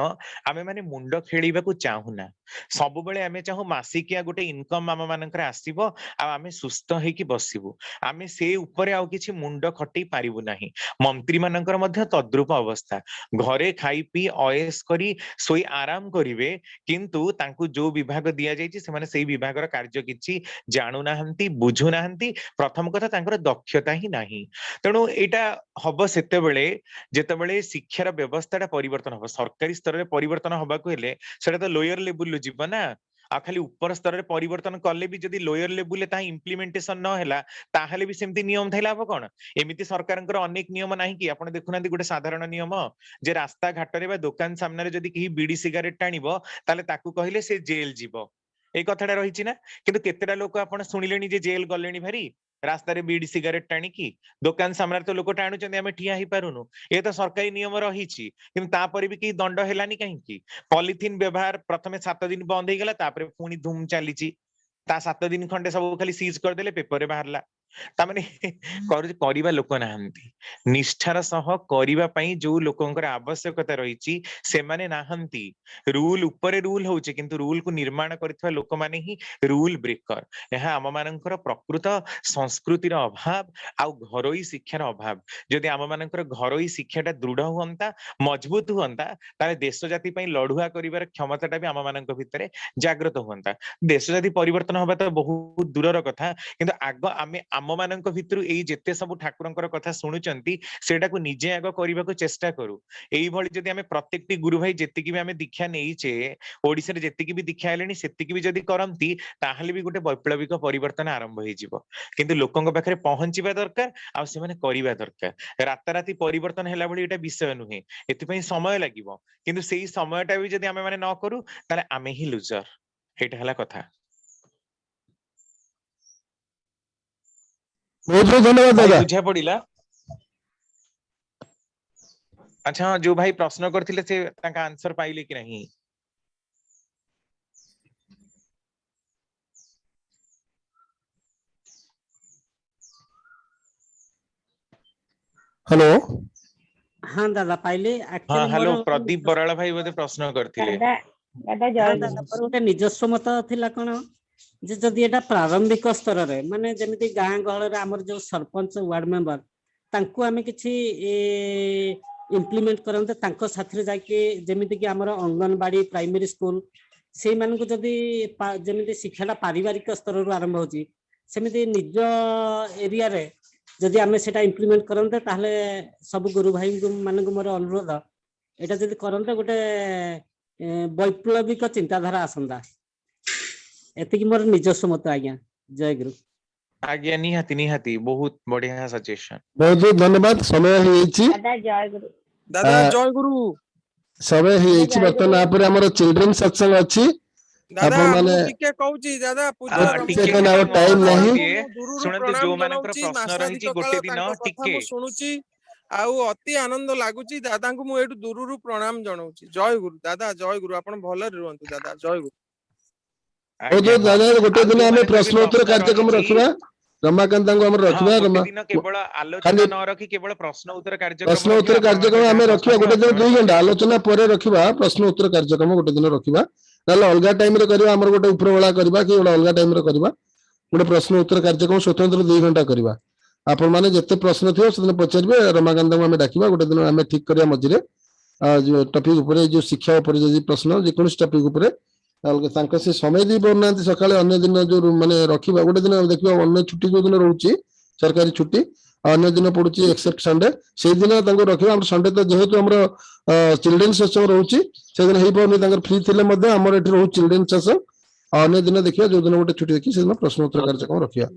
आमे माने मुंड खेळिबाकू चाहुना सब बेले आमे चाहू मासिकिया गोटे इनकम आम मानकर आसीबो आ आमे सुस्थ हेकी बसिबो आमे से ऊपरे आउ किछि मुंड खटै पारिबु नाही मंत्री मानकर मध्य तद्रुप अवस्था घरे खाई पी अयस करी सोई आराम करिवे किंतु तांकू जो विभाग दिया जायछि से माने सेई विभागर कार्य किछि जानु नाहंती बुझु नाहंती प्रथम कथा तांकर दक्षता ही नाही तेणु एटा हब सेतेबेले जेतेबेले शिक्षार व्यवस्थाटा परिवर्तन हब सरकारी स्तर रे परिवर्तन हबाकू हेले सेटा तो लोयर लेवल लो जीव ना आ खाली ऊपर स्तर रे परिवर्तन कले भी जदि लोयर लेवल ता इम्प्लीमेंटेशन न हैला ताहले भी सेमती नियम थैला हबो कोन एमिति सरकारनकर अनेक नियम नाही कि आपण देखुनांती गोटे साधारण नियम जे रास्ता घाट रे बा दुकान सामने रे जदि केही बीड़ी सिगारेट टाणिबो ताले ताकू कहिले से जेल जीवो ए कथाटा रहिछि ना किंतु केतेटा लोक आपण सुनिलेनी जे जेल गलेनी भारी रास्ता रे बीड़ी सिगारेट टाणिकी दुकान सामने तो लोक टाणुचंदी आमे ठिया ही पारुनु ए तो सरकारी नियम रहिछि किंतु तापरे भी की दंड हेलानी काहेकि पॉलिथिन व्यवहार प्रथमे 7 दिन बंद हेगला तापरे पुनी धूम चलीछि ता 7 दिन खंडे सब खाली सीज कर देले पेपर रे बाहरला ता माने करिबा लोक नाहंती निष्ठार सह करिबा पई जो लोकंकर आवश्यकता रहिछि से माने नाहंती रूल ऊपरे रूल होउछि किंतु रूल को निर्माण करथिबा लोक माने ही रूल ब्रेकर यहा आम मानकर प्रकृत संस्कृतिर अभाव आउ घरोई शिक्षार अभाव जदि आम मानकर घरोई शिक्षाटा दृढ़ हुअंता मजबूत हुअंता ताले देश जाति पई लढुआ करिवार क्षमताटा भी आम मानक भितरे जागृत हुअंता देश जाति परिवर्तन हबा तो बहुत दूरर कथा किंतु आग आमे आम मानक भितरु एई जेते सब ठाकुरंकर कथा सुनुचंती सेटा को निजे आग करिबा को चेष्टा करू एई भली जदि आमे प्रत्येकटी गुरु भाई जेतिकी भी आमे दीक्षा नेइचे ओडिसा रे जेतिकी भी दीक्षा हेलेनी सेतिकी भी जदि करंती ताहले भी गोटे वैप्लविक परिवर्तन आरंभ होई जिवो किंतु लोकंक पाखरे पहुंचीबा दरकार आ से माने करिबा दरकार राताराती परिवर्तन हैला भली एटा विषय नुहे एति पई समय लागिवो किंतु सेई समयटा भी जदि आमे माने न करू ताले आमे ही लूजर एटा हला कथा बहुत बहुत धन्यवाद भाई दादा बुझा पड़िला अच्छा जो भाई प्रश्न करथिले से ताका आंसर पाइले कि नहीं हेलो हाँ दादा पाइले हाँ एक्चुअली हेलो मोर प्रदीप बराला भाई बोधे प्रश्न करथिले दादा हाँ जय दादा मोर गोटे निजस्व मत थिला कोन जे जदि एटा प्रारंभिक स्तर रे माने जेमिति गां गहळ रे हमर जो सरपंच वार्ड मेंबर तांको आमे किछि इम्प्लीमेंट करन्ते तांको साथरे जाके जेमिति कि हमर अंगनबाड़ी प्राइमरी स्कूल सेई मानकु जदि जेमिति शिक्षाटा पारिवारिक स्तर रु आरंभ होची सेमिति निज एरिया रे जदि आमे सेटा इम्प्लीमेंट करन्ते ताहले सब गुरु भाई मानकु मोर अनुरोध एटा जदि करन्ते गोटे ବୈପ୍ଳବିକ ଚିନ୍ତାଧାରା ଆସନ୍ତା। ଏତିକି ମୋର ନିଜସ୍ୱ ମତ ଆଜ୍ଞା। ଜୟ ଗୁରୁ। ଆଜ୍ଞା ନିହାତି ନିହାତି ବହୁତ ବଢିଆ ସଜେସନ। ବହୁତ ବହୁତ ଧନ୍ୟବାଦ। ସମୟ ହେଇଯାଇଛି, ଦାଦା ଜୟ ଗୁରୁ। ଦାଦା ଆ- ଜୟ ଗୁରୁ। ସମୟ ହେଇଯାଇଛି। ବର୍ତ୍ତମାନ ତାପରେ ଆମର ଚିଲଡ୍ରେନ୍ ସତ୍ସଙ୍ଗ ଅଛି। ଦାଦା ଆପଣ ମୁଁ ମାନେ ଟିକେ କହୁଛି ଦାଦା ପୂଜ୍ୟ ଟିକେ ସେକେଣ୍ଡ ରମାକାନ୍ତ ଆଉ ଟିକେ ଟାଇମ ମୋ ନାହିଁ। ଦାଦାଙ୍କୁ ଦିଏ ମୁଁ ଦୂରରୁ ଶୁଣନ୍ତୁ, ପ୍ରଣାମ ଯୋଉମାନଙ୍କର ଜଣାଉଛି। ପ୍ରଶ୍ନ ମାସାଧିକ ରହିଛି କାଳ ଗୋଟେ ଦିନ ତାଙ୍କ କଥା ଟିକେ ମୁଁ ଶୁଣୁଛି, ଆଉ ଅତି ଆନନ୍ଦ ଲାଗୁଛି। ଦାଦାଙ୍କୁ ମୁଁ ଏଇଠୁ ଦୂରରୁ ପ୍ରଣାମ ଜଣାଉଛି। ଜୟ ଗୁରୁ ଦାଦା, ଜୟ ଗୁରୁ। ଆପଣ ଭଲରେ ରୁହନ୍ତୁ ଦାଦା, ଜୟ ଗୁରୁ। ବହୁତ ଆଜ୍ଞା ବହୁତ ହଁ। ଧନ୍ୟବାଦ। ଗୋଟେ ଆଉ ଦିନ ଆମେ ଯୋଉମାନଙ୍କର ବି ପ୍ରଶ୍ନ ଉତ୍ତର କାର୍ଯ୍ୟକ୍ରମ ରହିଛି, ରଖିବା। ରମାକାନ୍ତଙ୍କୁ ଆମର ହଁ ରଖିବା। ଗୋଟେ ଦିନ କେବଳ ଆଲୋଚନା ଖାଲି ନ ରଖି କେବଳ ପ୍ରଶ୍ନ ଉତ୍ତର କାର୍ଯ୍ୟକ୍ରମ ପ୍ରଶ୍ନ ରଖିବା। ଉତ୍ତର ଆପଣଙ୍କ କାର୍ଯ୍ୟକ୍ରମ ଯାହା ଆମେ ପ୍ରଶ୍ନ ରଖିବା। ଥିବ ଗୋଟେ ଦିନ ଆପଣ 2 ଘଣ୍ଟା ପଚାରିବେ। ଆଲୋଚନା ପରେ ରଖିବା। ପ୍ରଶ୍ନ ଉତ୍ତର କାର୍ଯ୍ୟକ୍ରମ ଗୋଟେ ଦିନ ରଖିବା। ନହେଲେ ଅଲଗା ଟାଇମରେ କରିବା। ଆମର ଗୋଟେ ଉପରବେଳା କରିବା କି ଗୋଟେ ଅଲଗା ଟାଇମରେ କରିବା। ଗୋଟେ ପ୍ରଶ୍ନ ଉତ୍ତର କାର୍ଯ୍ୟକ୍ରମ ସ୍ୱତନ୍ତ୍ର 2 ଘଣ୍ଟା କରିବା। ଆପଣ ମାନେ ଯେତେ ପ୍ରଶ୍ନ ଥିବ ସେଦିନ ପଚାରିବେ। ରମାକାନ୍ତଙ୍କୁ ଆମେ ଡାକିବା। ଗୋଟେ ଦିନ ଆମେ ଠିକ କରିବା ମଝିରେ ଯୋଉ ଟପିକ ଉପରେ, ଯୋଉ ଶିକ୍ଷା ଉପରେ ଯଦି ପ୍ରଶ୍ନ ଯେକୌଣସି ଟପିକ ଉପରେ, ତାହେଲେ ତାଙ୍କ ସେ ସମୟ ଦେଇ ପାରୁନାହାନ୍ତି ସକାଳେ, ଅନ୍ୟ ଦିନ ଯୋଉ ମାନେ ରଖିବା। ଗୋଟେ ଦିନ ଦେଖିବା ଅନ୍ୟ ଛୁଟି ଯୋଉ ଦିନ ରହୁଛି, ସରକାରୀ ଛୁଟି, ଆଉ ଅନ୍ୟ ଦିନ ପଡୁଛି ଏକ୍ସେପ୍ଟ ସଣ୍ଡେ, ସେଇଦିନ ତାଙ୍କୁ ରଖିବା। ଆମର ସଣ୍ଡେ ତ ଯେହେତୁ ଆମର ଚିଲଡ୍ରେନ୍ ସେସନ ରହୁଛି, ସେଦିନ ହେଇପାରୁନି। ତାଙ୍କର ଫ୍ରି ଥିଲେ ମଧ୍ୟ ଆମର ଏଠି ରହୁଛି ଚିଲଡ୍ରେନ୍ ସେସନ। ଆଉ ଅନ୍ୟ ଦିନ ଦେଖିବା, ଯୋଉ ଦିନ ଗୋଟେ ଛୁଟି ଦେଖି ସେଦିନ ପ୍ରଶ୍ନ ଉତ୍ତର କାର୍ଯ୍ୟକ୍ରମ ରଖିବା।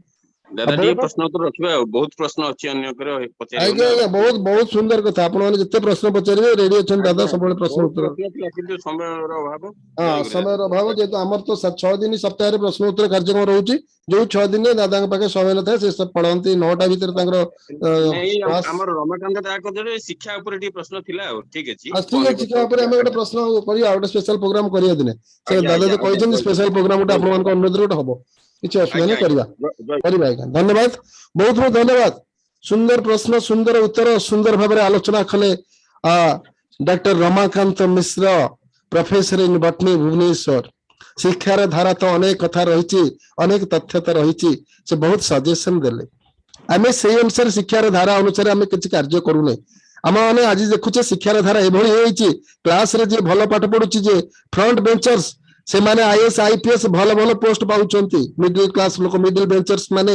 ଦାଦା ଟିକେ ପ୍ରଶ୍ନ ଉତ୍ତର ରଖିବା। ଆଉ ବହୁତ ପ୍ରଶ୍ନ ଅଛି ଅନ୍ୟଙ୍କର ପଚାରିବ ଆଜ୍ଞା ନା। ଆଜ୍ଞା, ବହୁତ ବହୁତ ସୁନ୍ଦର କଥା। ଆପଣ ମାନେ ଯେତେ ପ୍ରଶ୍ନ ପଚାରିବେ, ରେଡି ଅଛନ୍ତି ଦାଦା ଆଜ୍ଞା ସବୁବେଳେ ପ୍ରଶ୍ନ ବହୁତ ଉତ୍ତର। ରଖିବା ଥିଲା କିନ୍ତୁ ସମୟର ଅଭାବ। ହଁ, ଜୟ ଗୁରୁ ଦାଦା। ସମୟର ଅଭାବ ଯେହେତୁ ଆମର ତ 6 ଦିନ ସପ୍ତାହରେ ପ୍ରଶ୍ନ ଉତ୍ତର କାର୍ଯ୍ୟକ୍ରମ ରହୁଛି। ଯୋଉ 6 ଦିନରେ ଦାଦାଙ୍କ ପାଖେ ସମୟ ନଥାଏ, ସେ ସବୁ ପଢନ୍ତି 9ଟା ଭିତରେ ତାଙ୍କର ନାଇଁ କ୍ଲାସ। ଆମର ରମାକାନ୍ତ ଦାଦା କହିଲେ ଶିକ୍ଷା ଉପରେ ଟିକେ ପ୍ରଶ୍ନ ଥିଲା। ଆଉ ଠିକ ଅଛି, ଆଉ ମୁଁ ଠିକ ଅନ୍ୟ ଅଛି, ପ୍ରଶ୍ନ ତା ଉପରେ ରଖିବା। ଆମେ ଗୋଟେ ଆଜ୍ଞା ପ୍ରଶ୍ନ କରିବା, ଗୋଟେ ସ୍ପେଶାଲ ପ୍ରୋଗ୍ରାମ କରିବା ଦିନେ। ସେ ଆଜ୍ଞା ଦାଦା ଆଜ୍ଞା ତ ଆଜ୍ଞା କହିଛନ୍ତି ଜୟ ଗୁରୁ ସ୍ପେଶାଲ ପ୍ରୋଗ୍ରାମ ଗୋଟେ ଜୟ ଗୁରୁ ଆପଣମାନଙ୍କ ଅନୁରୋଧରେ ଗୋଟେ ହବ। କିଛି ଅସୁବିଧା ଆଜ୍ଞା ନାହିଁ, ଆଜ୍ଞା କରିବା ଜୟ କରିବା ଆଜ୍ଞା। ଧନ୍ୟବାଦ, ବହୁତ ବହୁତ ଧନ୍ୟବାଦ। ସୁନ୍ଦର ପ୍ରଶ୍ନ, ସୁନ୍ଦର ଉତ୍ତର, ସୁନ୍ଦର ଭାବରେ ଆଲୋଚନା କଲେ doctor Ramakanta Mishra, professor in botany, Bhubaneswar. ଶିକ୍ଷାର ଧାରା ତ ଅନେକ କଥା ରହିଛି, ଅନେକ ତଥ୍ୟ ତ ରହିଛି। ସେ ବହୁତ ସଜେସନ ଦେଲେ। ଆମେ ସେଇ ଅନୁସାରେ ଶିକ୍ଷାର ଧାରା ଅନୁସାରେ ଆମେ କିଛି କାର୍ଯ୍ୟ କରୁନେ। ଆମ ମାନେ ଆଜି ଦେଖୁଛେ ଶିକ୍ଷାର ଧାରା ଏଭଳି ହେଇଛି, କ୍ଲାସରେ ଯିଏ ଭଲ ପାଠ ପଢୁଛି, ଯେ ଫ୍ରଣ୍ଟ ବେଞ୍ଚର୍ସ, ସେମାନେ IAS IPS ଭଲ ଭଲ ପୋଷ୍ଟ ପାଉଛନ୍ତି। ମିଡିଲ କ୍ଲାସ ଲୋକ, ମିଡିଲ ବେଞ୍ଚର୍ସ ମାନେ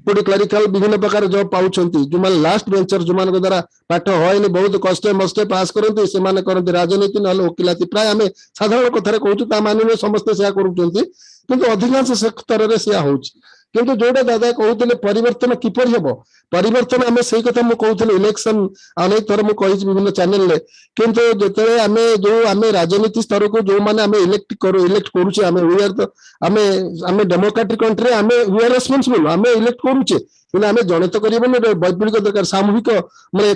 କୋଉଠି କ୍ଲରିକାଲ ବିଭିନ୍ନ ପ୍ରକାର ଜବ ପାଉଛନ୍ତି। ଯୋଉମାନେ ଲାଷ୍ଟ ବେଞ୍ଚର, ଯୋଉମାନଙ୍କ ଦ୍ୱାରା ପାଠ ହଏନି, ବହୁତ କଷ୍ଟେ ମଷ୍ଟେ ପାସ୍ କରନ୍ତି, ସେମାନେ କରନ୍ତି ରାଜନୀତି ନହେଲେ ଓକିଲାତି। ପ୍ରାୟ ଆମେ ସାଧାରଣ କଥାରେ କହୁଛୁ, ତା ମାନେ ନୁହେଁ ସମସ୍ତେ ସେୟା କରୁଛନ୍ତି, କିନ୍ତୁ ଅଧିକାଂଶ ସ୍ତରରେ ସେୟା ହଉଛି। କିନ୍ତୁ ଯୋଉଟା ଦାଦା କହୁଥିଲେ ପରିବର୍ତ୍ତନ କିପରି ହବ, ପରିବର୍ତ୍ତନ ଆମେ ସେଇ କଥା ମୁଁ କହୁଥିଲି। ଇଲେକ୍ସନ ଅନେକ ଥର ମୁଁ କହିଛି ବିଭିନ୍ନ ଚ୍ୟାନେଲରେ, କିନ୍ତୁ ଯେତେବେଳେ ଆମେ ରାଜନୀତି ସ୍ତରକୁ ଯୋଉମାନେ ଆମେ ଇଲେକ୍ଟ କରୁଛେ, ଆମେ ଡେମୋକ୍ରାଟିକ କଣ୍ଟ୍ରି, ଆମେ ୱି ଆର୍ ରେସ୍ପନ୍ସିବଲ, ଆମେ ଇଲେକ୍ଟ କରୁଛେ। କିନ୍ତୁ ଆମେ ଜଣେ ତ କରିବାନି, ବୈପ୍ଳବିକ ଦରକାର, ସାମୂହିକ ମାନେ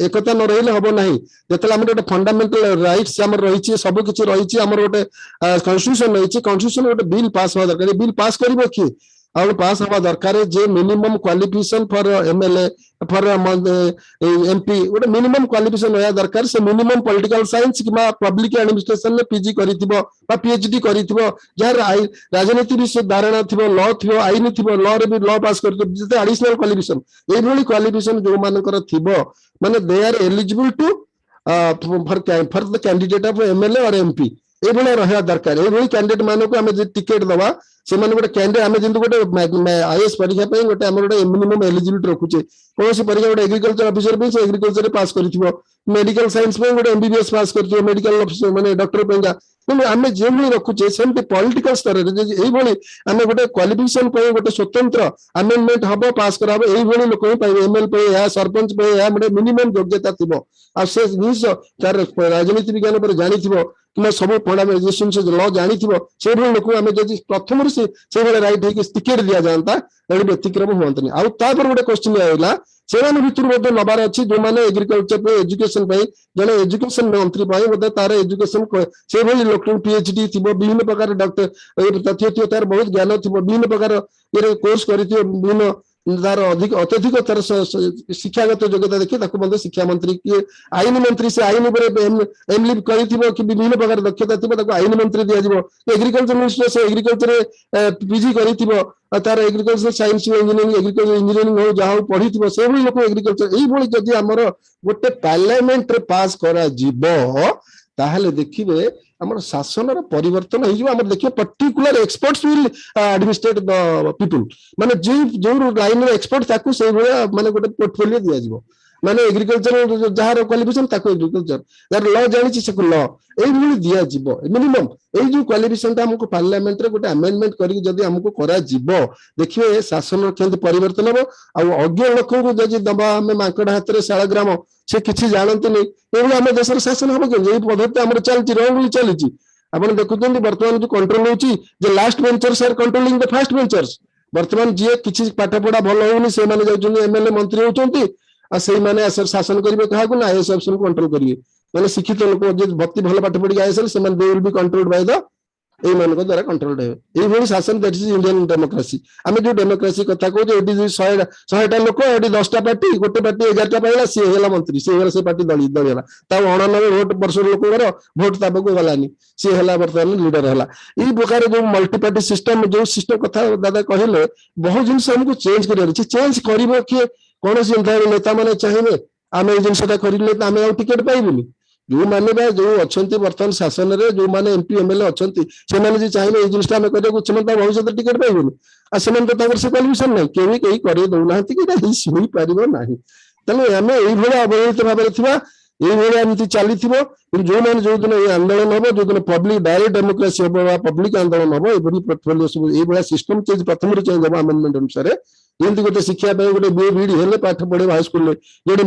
ଏକତା ନ ରହିଲେ ହବ ନାହିଁ। ଯେତେବେଳେ ଆମର ଗୋଟେ ଫଣ୍ଡାମେଣ୍ଟାଲ ରାଇଟ୍ସ ଆମର ରହିଛି, ସବୁ କିଛି ରହିଛି, ଆମର ଗୋଟେ କନଷ୍ଟିଟ୍ୟୁସନ ରହିଛି, କନଷ୍ଟିଟ୍ୟୁସନ ଗୋଟେ ବିଲ୍ ପାସ୍ ହବା ଦରକାର। ବିଲ୍ ପାସ୍ କରିବ କିଏ? ଆଉ ପାସ୍ ହବା ଦରକାର ଯେ ମିନିମମ କ୍ୱାଲିଫିକେସନ ଫର MLA, ଫର MP, ଗୋଟେ ମିନିମମ କ୍ୱାଲିଫିକେସନ ରହିବା ଦରକାର। ସେ ମିନିମମ ପଲିଟିକାଲ ସାଇନ୍ସ କିମ୍ବା ପବ୍ଲିକ ଆଡମିନିଷ୍ଟ୍ରେସନରେ PG କରିଥିବ ବା PhD କରିଥିବ, ଯାହାର ରାଜନୀତି ବି ସେ ଧାରଣା ଥିବ, ଲ ଥିବ, ଆଇନ ଥିବ, ରେ ବି ଲ ପାସ୍ କରିଥିବ, ଯେତେ ଆଡିସନାଲ କ୍ୱାଲିଫିକେସନ। ଏଇଭଳି କ୍ୱାଲିଫିକେସନ ଯୋଉମାନଙ୍କର ଥିବ, ମାନେ they are eligible to for the candidate of MLA or MP, ଏଇଭଳିଆ ରହିବା ଦରକାର। ଏଇଭଳି କ୍ୟାଣ୍ଡିଡେଟ ମାନଙ୍କୁ ଆମେ ଯଦି ଟିକେଟ ଦବା, ସେମାନେ ଗୋଟେ କ୍ୟାଣ୍ଡିଡେଟ, ଆମେ ଯେମିତି ଗୋଟେ IAS ପରୀକ୍ଷା ପାଇଁ ଗୋଟେ ଆମର ଗୋଟେ ମିନିମମ ଏଲିଜିବିଲିଟି ରଖୁଛେ। କୌଣସି ପରୀକ୍ଷା, ଗୋଟେ ଏଗ୍ରିକଲଚର ଅଫିସର ପାଇଁ ସେ ଏଗ୍ରିକଲଚରରେ ପାସ୍ କରିଥିବ, ମେଡିକାଲ ସାଇନ୍ସ ପାଇଁ ଗୋଟେ MBBS ପାସ୍ କରିଥିବ, ମେଡିକାଲ ଅଫିସର ମାନେ ଡକ୍ଟର ପାଇଁକା। କିନ୍ତୁ ଆମେ ଯେଭଳି ରଖୁଛେ, ସେମିତି ପଲିଟିକାଲ ସ୍ତରରେ ଯଦି ଏଇଭଳି ଆମେ ଗୋଟେ କ୍ୱାଲିଫିକେସନ ପାଇଁ ଗୋଟେ ସ୍ୱତନ୍ତ୍ର ଆମେଣ୍ଡମେଣ୍ଟ ହବ, ପାସ୍ କରାହବ, ଏଇଭଳି ଲୋକ ହିଁ ପାଇବେ। ML ପାଇଁ ଏହା, ସରପଞ୍ଚ ପାଇଁ ଏହା, ଗୋଟେ ମିନିମମ ଯୋଗ୍ୟତା ଥିବ। ଆଉ ସେ ଜିନିଷ ତାର ରାଜନୀତି ବିଜ୍ଞାନ ଉପରେ ଜାଣିଥିବ, କିମ୍ବା ସବୁ ଲ ଜାଣିଥିବ, ସେଇଭଳି ଲୋକଙ୍କୁ ଆମେ ଯଦି ପ୍ରଥମରୁ ସେଇଭଳି ରାଇଟ୍ ହେଇକି ଟିକେଟ ଦିଆଯାଆନ୍ତା, ଏଠି ବ୍ୟତିକ୍ରମ ହୁଅନ୍ତାନି। ଆଉ ତାପରେ ଗୋଟେ କ୍ୱେଶ୍ଚିନ୍ ରହିଲା, ସେମାନେ ଭିତରୁ ମଧ୍ୟ ନବାର ଅଛି, ଯୋଉମାନେ ଏଗ୍ରିକଲଚର ପାଇଁ, ଏଜୁକେସନ ପାଇଁ, ଜଣେ ଏଜୁକେସନ ମନ୍ତ୍ରୀ ପାଇଁ ବୋଧେ ତାର ଏଜୁକେସନ ସେଇଭଳି ଲୋକ PhD ଥିବ, ବିଭିନ୍ନ ପ୍ରକାର ଡକ୍ଟର ତଥ୍ୟ ଥିବ, ତାର ବହୁତ ଜ୍ଞାନ ଥିବ, ବିଭିନ୍ନ ପ୍ରକାର ଇଏରେ କୋର୍ସ କରିଥିବ, ବିଭିନ୍ନ ତାର ଅତ୍ୟଧିକ ତାର ଶିକ୍ଷାଗତ ଯୋଗ୍ୟତା ଦେଖି ତାକୁ ମଧ୍ୟ ଶିକ୍ଷା ମନ୍ତ୍ରୀ, କିଏ ଆଇନ ମନ୍ତ୍ରୀ, ସେ ଆଇନ ଉପରେ MLA କରିଥିବ, କି ବିଭିନ୍ନ ପ୍ରକାର ଦକ୍ଷତା ଥିବ, ତାକୁ ଆଇନ ମନ୍ତ୍ରୀ ଦିଆଯିବ। ଏଗ୍ରିକଲଚର ମିନିଷ୍ଟର, ସେ ଏଗ୍ରିକଲଚରରେ PG କରିଥିବ, ଆଉ ତାର agriculture science, engineering, agriculture engineering ହଉ ଯାହା ହଉ ପଢିଥିବ, ସେଇଭଳି ଲୋକ ଏଗ୍ରିକଲଚର। ଏଇଭଳି ଯଦି ଆମର ଗୋଟେ ପାର୍ଲାମେଣ୍ଟରେ ପାସ୍ କରାଯିବ, ତାହେଲେ ଦେଖିବେ ଆମର ଶାସନର ପରିବର୍ତ୍ତନ ହେଇଯିବ। ଆମର ଦେଖିବେ particular experts will ଆଡମିନିଷ୍ଟ୍ରେଟ the people, ମାନେ ଯୋଉ ଲାଇନର ଏକ୍ସପର୍ଟ, ତାକୁ ସେଇଭଳିଆ ମାନେ ଗୋଟେ ପୋର୍ଟଫୋଲିଓ ଦିଆଯିବ। ମାନେ ଏଗ୍ରିକଲଚର ଯାହାର କ୍ୱାଲିଫିକେସନ ତାକୁ ଏଗ୍ରିକଲଚର, ଯାହାର ଲ ଜାଣିଛି ସେକୁ ଲ, ଏଇଭଳି ଦିଆଯିବ ମିନିମମ। ଏଇ ଯୋଉ କ୍ୱାଲିଫିକେସନଟା ଆମକୁ ପାର୍ଲାମେଣ୍ଟରେ ଗୋଟେ ଆମେଣ୍ଡମେଣ୍ଟ କରିକି ଯଦି ଆମକୁ କରାଯିବ, ଦେଖିବେ ଶାସନ କେମିତି ପରିବର୍ତ୍ତନ ହବ। ଆଉ ଅଜ୍ଞ ଲୋକଙ୍କୁ ଯଦି ଦବା ଆମେ ମାଙ୍କଡ ହାତରେ ଶାଳଗ୍ରାମ, ସେ କିଛି ଜାଣନ୍ତିନି, ଏଭଳି ଆମ ଦେଶର ଶାସନ ହବ କେମିତି? ଏଇ ପଦ୍ଧତି ଆମର ଚାଲିଛି, ରଙ୍ଗଲି ଚାଲିଛି। ଆପଣ ଦେଖୁଛନ୍ତି ବର୍ତ୍ତମାନ ଯୋଉ କଣ୍ଟ୍ରୋଲ ହଉଛି ଯେ last benchers are controlling the first benchers. ବର୍ତ୍ତମାନ ଯିଏ କିଛି ପାଠ ପଢା ଭଲ ହଉନି ସେମାନେ ଯାଉଛନ୍ତି ଏମଏଲଏ ମନ୍ତ୍ରୀ ହଉଛନ୍ତି, ଆଉ ସେଇମାନେ ଶାସନ କରିବେ କାହାକୁ ନା ଆଇଏଏସ୍ ଅଫିସରକୁ କଣ୍ଟ୍ରୋଲ କରିବେ। ମାନେ ଶିକ୍ଷିତ ଲୋକ ଯେ ଭକ୍ତି ଭଲ ପାଠ ପଢିକି ଆଇଏଏସ୍ ହେଲେ ସେମାନେ they will be controlled by the ଏଇମାନଙ୍କ ଦ୍ୱାରା କଣ୍ଟ୍ରୋଲ୍ଡ ହେବେ। ଏଇଭଳି ଶାସନ, ଦ୍ୟାଟ୍ ଇଜ ଇଣ୍ଡିଆନ ଡେମୋକ୍ରାସି। ଆମେ ଯୋଉ ଡେମୋକ୍ରାସି କଥା କହୁଛେ, ଏଠି 100ଟା ଲୋକ, ଏଠି 10ଟା ପାର୍ଟି, ଗୋଟେ ପାର୍ଟି 11ଟା ପାଇଲା, ସିଏ ହେଲା ମନ୍ତ୍ରୀ, ସିଏ ହେଲା ସେ ପାର୍ଟି ଦଳି ହେଲା। ତା 99 ଭୋଟ ବର୍ଷର ଲୋକଙ୍କର ଭୋଟ ତା ପାଖକୁ ଗଲାନି, ସିଏ ହେଲା ବର୍ତ୍ତମାନ ଲିଡର ହେଲା। ଏଇ ପ୍ରକାର ଯୋଉ ମଲ୍ଟି ପାର୍ଟି ସିଷ୍ଟମ, ଯୋଉ ସିଷ୍ଟମ କଥା ଦାଦା କହିଲେ, ବହୁତ ଜିନିଷ ଆମକୁ ଚେଞ୍ଜ କରିବାର ଅଛି। ଚେଞ୍ଜ କରିବ କିଏ? କୌଣସି ନେତା ମାନେ ଚାହିଁବେ ଆମେ ଏଇ ଜିନିଷଟା କରିଲେ ଆମେ ଆଉ ଟିକେଟ ପାଇବୁନି। ଯୋଉମାନେ ବା ଯୋଉ ଅଛନ୍ତି ବର୍ତ୍ତମାନ ଶାସନରେ, ଯୋଉମାନେ ଏମପି ଏମଏଲଏ ଅଛନ୍ତି, ସେମାନେ ଯଦି ଚାହିଁବେ ଏଇ ଜିନିଷଟା ଆମେ କରିବାକୁ, ସେମାନେ ତା ଭବିଷ୍ୟତରେ ଟିକେଟ ପାଇବେନି। ଆଉ ସେମାନେ ତ ତାଙ୍କର ସେ କ୍ୱାଲିଫିକେସନ ନାହିଁ, କେହି କରେଇ ଦଉନାହାନ୍ତି କି ଏଇଟା ହୋଇପାରିବ ନାହିଁ। ତେଣୁ ଆମେ ଏଇଭଳିଆ ଅବହେଳିତ ଭାବରେ ଥିବା, ଏଇଭଳିଆ ଏମିତି ଚାଲିଥିବ। ଯୋଉମାନେ ଯୋଉଦିନ ଏଇ ଆନ୍ଦୋଳନ ହବ, ଯୋଉଦିନ ପବ୍ଲିକ ଡାଇରେକ୍ଟ ଡେମୋକ୍ରାସି ହବ ବା ପବ୍ଲିକ ଆନ୍ଦୋଳନ ହବ, ଏଭଳି ପୋର୍ଟଫୋଲିଓ ସବୁ ଏଇଭଳିଆ ସିଷ୍ଟମ ଚେଞ୍ଜ ପ୍ରଥମରୁ ଚେଞ୍ଜ ହବ ଆମେଣ୍ଡମେଣ୍ଟ ଅନୁସାରେ। ଯେମିତି ଗୋଟେ ଶିକ୍ଷା ପାଇଁ ଗୋଟେ ବିଇଡି ହେଲେ ପାଠ ପଢେଇବ ହାଇସ୍କୁଲରେ, ଗୋଟେ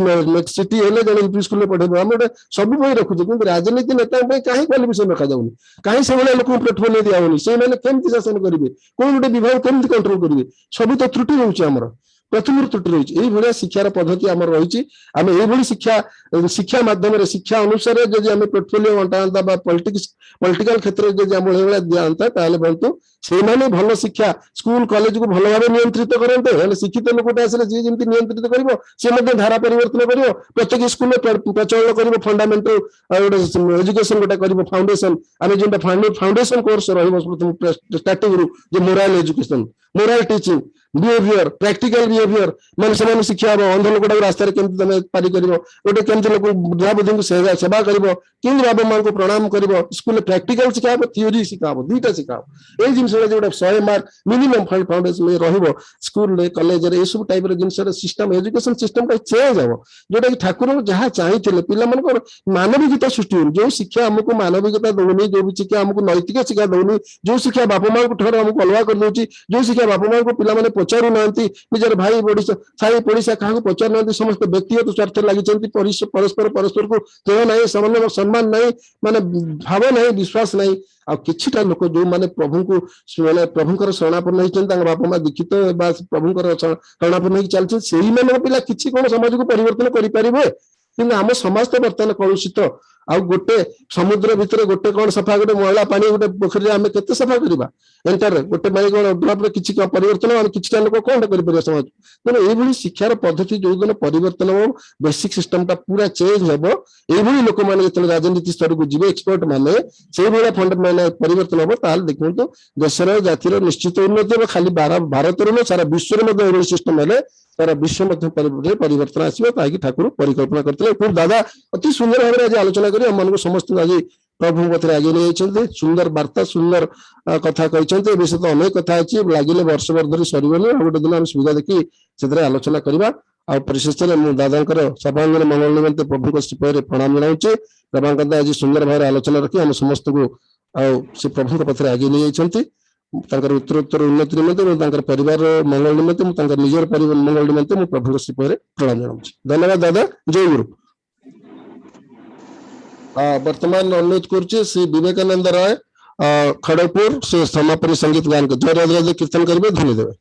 ସିଟି ହେଲେ ଜଣେ ୟୁପି ସ୍କୁଲରେ ପଢେଇବ। ଆମେ ଗୋଟେ ସବୁ ପାଇଁ ରଖୁଛୁ, କିନ୍ତୁ ରାଜନୀତି ନେତାଙ୍କ ପାଇଁ କାହିଁ କ୍ୱାଲିଫିକେସନ ରଖାଯାଉନି? କାହିଁ ସେଭଳିଆ ଲୋକଙ୍କୁ ପୋର୍ଟଫୋଲିଓ ଦିଆହଉନି? ସେଇମାନେ କେମିତି ଶାସନ କରିବେ? କୋଉ ଗୋଟେ ବିଭାଗ କେମିତି କଣ୍ଟ୍ରୋଲ କରିବେ? ସବୁ ତ ତ୍ରୁଟି ରହୁଛି ଆମର, ପ୍ରଥମରୁ ତ୍ରୁଟି ରହିଛି। ଏଇଭଳିଆ ଶିକ୍ଷାର ପଦ୍ଧତି ଆମର ରହିଛି। ଆମେ ଏଇଭଳି ଶିକ୍ଷା ମାଧ୍ୟମରେ, ଶିକ୍ଷା ଅନୁସାରେ ଯଦି ଆମେ ପୋର୍ଟଫୋଲିଓ ବଣ୍ଟାନ୍ତା ବା ପଲିଟିକାଲ କ୍ଷେତ୍ରରେ ଯଦି ଆମ ଏଇଭଳିଆ ଦିଆନ୍ତା, ତାହେଲେ ବହୁତ ସେଇମାନେ ଭଲ ଶିକ୍ଷା ସ୍କୁଲ କଲେଜକୁ ଭଲ ଭାବେ ନିୟନ୍ତ୍ରିତ କରନ୍ତେ। ହେଲେ ଶିକ୍ଷିତ ଲୋକଟା ଆସିଲେ ଯିଏ ଯେମିତି ନିୟନ୍ତ୍ରିତ କରିବ, ସେ ମଧ୍ୟ ଧାରା ପରିବର୍ତ୍ତନ କରିବ। ପ୍ରତ୍ୟେକ ସ୍କୁଲରେ ପ୍ରଚଳନ କରିବ ଫଣ୍ଡାମେଣ୍ଟାଲ ଗୋଟେ ଏଜୁକେସନ ଗୋଟେ କରିବ, ଫାଉଣ୍ଡେସନ। ଆମେ ଯେମିତି ଫାଉଣ୍ଡେସନ କୋର୍ସ ରହିବ ଷ୍ଟାର୍ଟିଂରୁ, ଯେ moral education, moral teaching, behaviour, practical behaviour, ମାନେ ସେମାନଙ୍କୁ ଶିକ୍ଷା ହବ। ଅନ୍ଧ ଲୋକଟାକୁ ରାସ୍ତାରେ କେମିତି ତମେ ପାରି କରିବ, ଗୋଟେ କେମିତି ଲୋକ ବୁଢା ବୁଦ୍ଧିଙ୍କୁ ସେବା କରିବ, କେମିତି ବାବା ମାଙ୍କୁ ପ୍ରଣାମ କରିବ। ସ୍କୁଲରେ ପ୍ରାକ୍ଟିକାଲ ଶିଖା ହବ, ଥିଓରି ଶିଖା ହବ, ଦୁଇଟା ଶିଖା ହବ। ଏଇ ଜିନିଷଟା ଯୋଉଟା 100 ମାର୍କ ମିନିମମ୍ ଫାଉଣ୍ଡେସନ ରହିବ ସ୍କୁଲରେ, କଲେଜରେ, ଏଇସବୁ ଟାଇପର ଜିନିଷର ସିଷ୍ଟମ, ଏଜୁକେସନ ସିଷ୍ଟମଟା ଚେଞ୍ଜ ହବ। ଯୋଉଟା କି ଠାକୁର ଯାହା ଚାହିଁଥିଲେ ପିଲାମାନଙ୍କର ମାନବିକତା ସୃଷ୍ଟି ହଉନି। ଯୋଉ ଶିକ୍ଷା ଆମକୁ ମାନବିକତା ଦଉନି, ଯୋଉ ଶିକ୍ଷା ଆମକୁ ନୈତିକ ଶିକ୍ଷା ଦଉନି, ଯୋଉ ଶିକ୍ଷା ବାପା ମାଙ୍କୁ ଠାରୁ ଆମକୁ ଅଲଗା କରିଦଉଛି, ଯୋଉ ଶିକ୍ଷା ବାପା ମାଙ୍କୁ ପିଲାମାନେ ପଚାରୁନାହାନ୍ତି, ନିଜର ଭାଇ ପଡିଶା ସାହି ପଡିଶା କାହାକୁ ପଚାରୁନାହାନ୍ତି, ସମସ୍ତେ ବ୍ୟକ୍ତିଗତ ସ୍ୱାର୍ଥରେ ଲାଗିଛନ୍ତି। ପରସ୍ପରକୁ ସ୍ନେହ ନାହିଁ, ସମ୍ମାନ ନାହିଁ, ମାନେ ଭାବ ନାହିଁ, ବିଶ୍ୱାସ ନାହିଁ। ଆଉ କିଛିଟା ଲୋକ ଯୋଉମାନେ ପ୍ରଭୁଙ୍କର ଶରଣାପନ୍ନ ହେଇଛନ୍ତି, ତାଙ୍କ ବାପା ମା ଦୀକ୍ଷିତ ବା ପ୍ରଭୁଙ୍କର ଶରଣାପନ୍ନ ହେଇକି ଚାଲିଛନ୍ତି, ସେଇମାନଙ୍କ ପିଲା କିଛି କଣ ସମାଜକୁ ପରିବର୍ତ୍ତନ କରିପାରିବେ? କିନ୍ତୁ ଆମ ସମାଜ ତ ବର୍ତ୍ତମାନ କଳୁଷିତ। ଆଉ ଗୋଟେ ସମୁଦ୍ର ଭିତରେ ଗୋଟେ କଣ ସଫା, ଗୋଟେ ମଇଳା ପାଣି ଗୋଟେ ପୋଖରୀରେ ଆମେ କେତେ ସଫା କରିବା? ଏଣ୍ଟାର ଗୋଟେ ପାଣି କଣ ଡ୍ରପରେ କିଛି ପରିବର୍ତ୍ତନ, ଆମେ କିଛିଟା ଲୋକ କଣଟା କରିପାରିବା ସମାଜ? ତେଣୁ ଏଇଭଳି ଶିକ୍ଷାର ପଦ୍ଧତି ଯୋଉଦିନ ପରିବର୍ତ୍ତନ ହବ, ବେସିକ ସିଷ୍ଟମଟା ପୁରା ଚେଞ୍ଜ ହବ। ଏଇଭଳି ଲୋକମାନେ ଯେତେବେଳେ ରାଜନୀତି ସ୍ତରକୁ ଯିବେ, ଏକ୍ସପର୍ଟ ମାନେ, ସେଇଭଳିଆ ମାନେ ପରିବର୍ତ୍ତନ ହବ, ତାହେଲେ ଦେଖନ୍ତୁ ଦେଶର ଜାତିର ନିଶ୍ଚିତ ଉନ୍ନତି ହେବ। ଖାଲି ଭାରତରେ ନୁହେଁ, ସାରା ବିଶ୍ୱରେ ମଧ୍ୟ ଏଇଭଳି ସିଷ୍ଟମ ହେଲେ ସାରା ବିଶ୍ୱ ମଧ୍ୟ ପରିବର୍ତ୍ତନ ଆସିବ, ତାହାକି ଠାକୁର ପରିକଳ୍ପନା କରିଥିଲେ। ଦାଦା ଅତି ସୁନ୍ଦର ଭାବରେ ଆଜି ଆଲୋଚନା କରି ଆମମାନଙ୍କୁ ସମସ୍ତଙ୍କୁ ଆଜି ପ୍ରଭୁଙ୍କ ପଥରେ ଆଗେଇ ନେଇଯାଇଛନ୍ତି। ସୁନ୍ଦର ବାର୍ତ୍ତା, ସୁନ୍ଦର କଥା କହିଛନ୍ତି। ଏ ବିଷୟରେ ତ ଅନେକ କଥା ଅଛି, ଲାଗିଲେ ବର୍ଷ ଧରି ସରିବନି। ଆଉ ଗୋଟେ ଦିନ ଆମେ ସୁବିଧା ଦେଖି ସେଥିରେ ଆଲୋଚନା କରିବା। ଆଉ ପରିଶେଷରେ ମୁଁ ଦାଦାଙ୍କର ସର୍ବାଙ୍ଗୀନ ମଙ୍ଗଳ ନିମନ୍ତେ ପ୍ରଭୁଙ୍କ ଶ୍ରୀପାଦରେ ପ୍ରଣାମ ଜଣାଉଛି। ରମାକାନ୍ତ ଆଜି ସୁନ୍ଦର ଭାବରେ ଆଲୋଚନା ରଖି ଆମ ସମସ୍ତଙ୍କୁ ଆଉ ସେ ପ୍ରଭୁଙ୍କ ପଥରେ ଆଗେଇ ନେଇଯାଇଛନ୍ତି। ତାଙ୍କର ଉତ୍ତରୋତ୍ତର ଉନ୍ନତି ନିମନ୍ତେ, ମୁଁ ତାଙ୍କର ପରିବାରର ମଙ୍ଗଳ ନିମନ୍ତେ, ମୁଁ ତାଙ୍କର ନିଜର ପରିବାର ମଙ୍ଗଳ ନିମନ୍ତେ ମୁଁ ପ୍ରଭୁଙ୍କ ଶ୍ରୀପାଦରେ ପ୍ରଣାମ ଜଣାଉଛି। ଧନ୍ୟବାଦ ଦାଦା, ଜୟ ଗୁରୁ। ବର୍ତ୍ତମାନ ଅନୁରୋଧ କରୁଛି ଶ୍ରୀ ବିବେକାନନ୍ଦ ରାୟ ଖଡଗପୁର, ସେ ସମାପନୀ ସଙ୍ଗୀତ ଗାନ ଜୟ ରାଜ କୀର୍ତ୍ତନ କରିବେ, ଧନ୍ୟ ଦେବେ।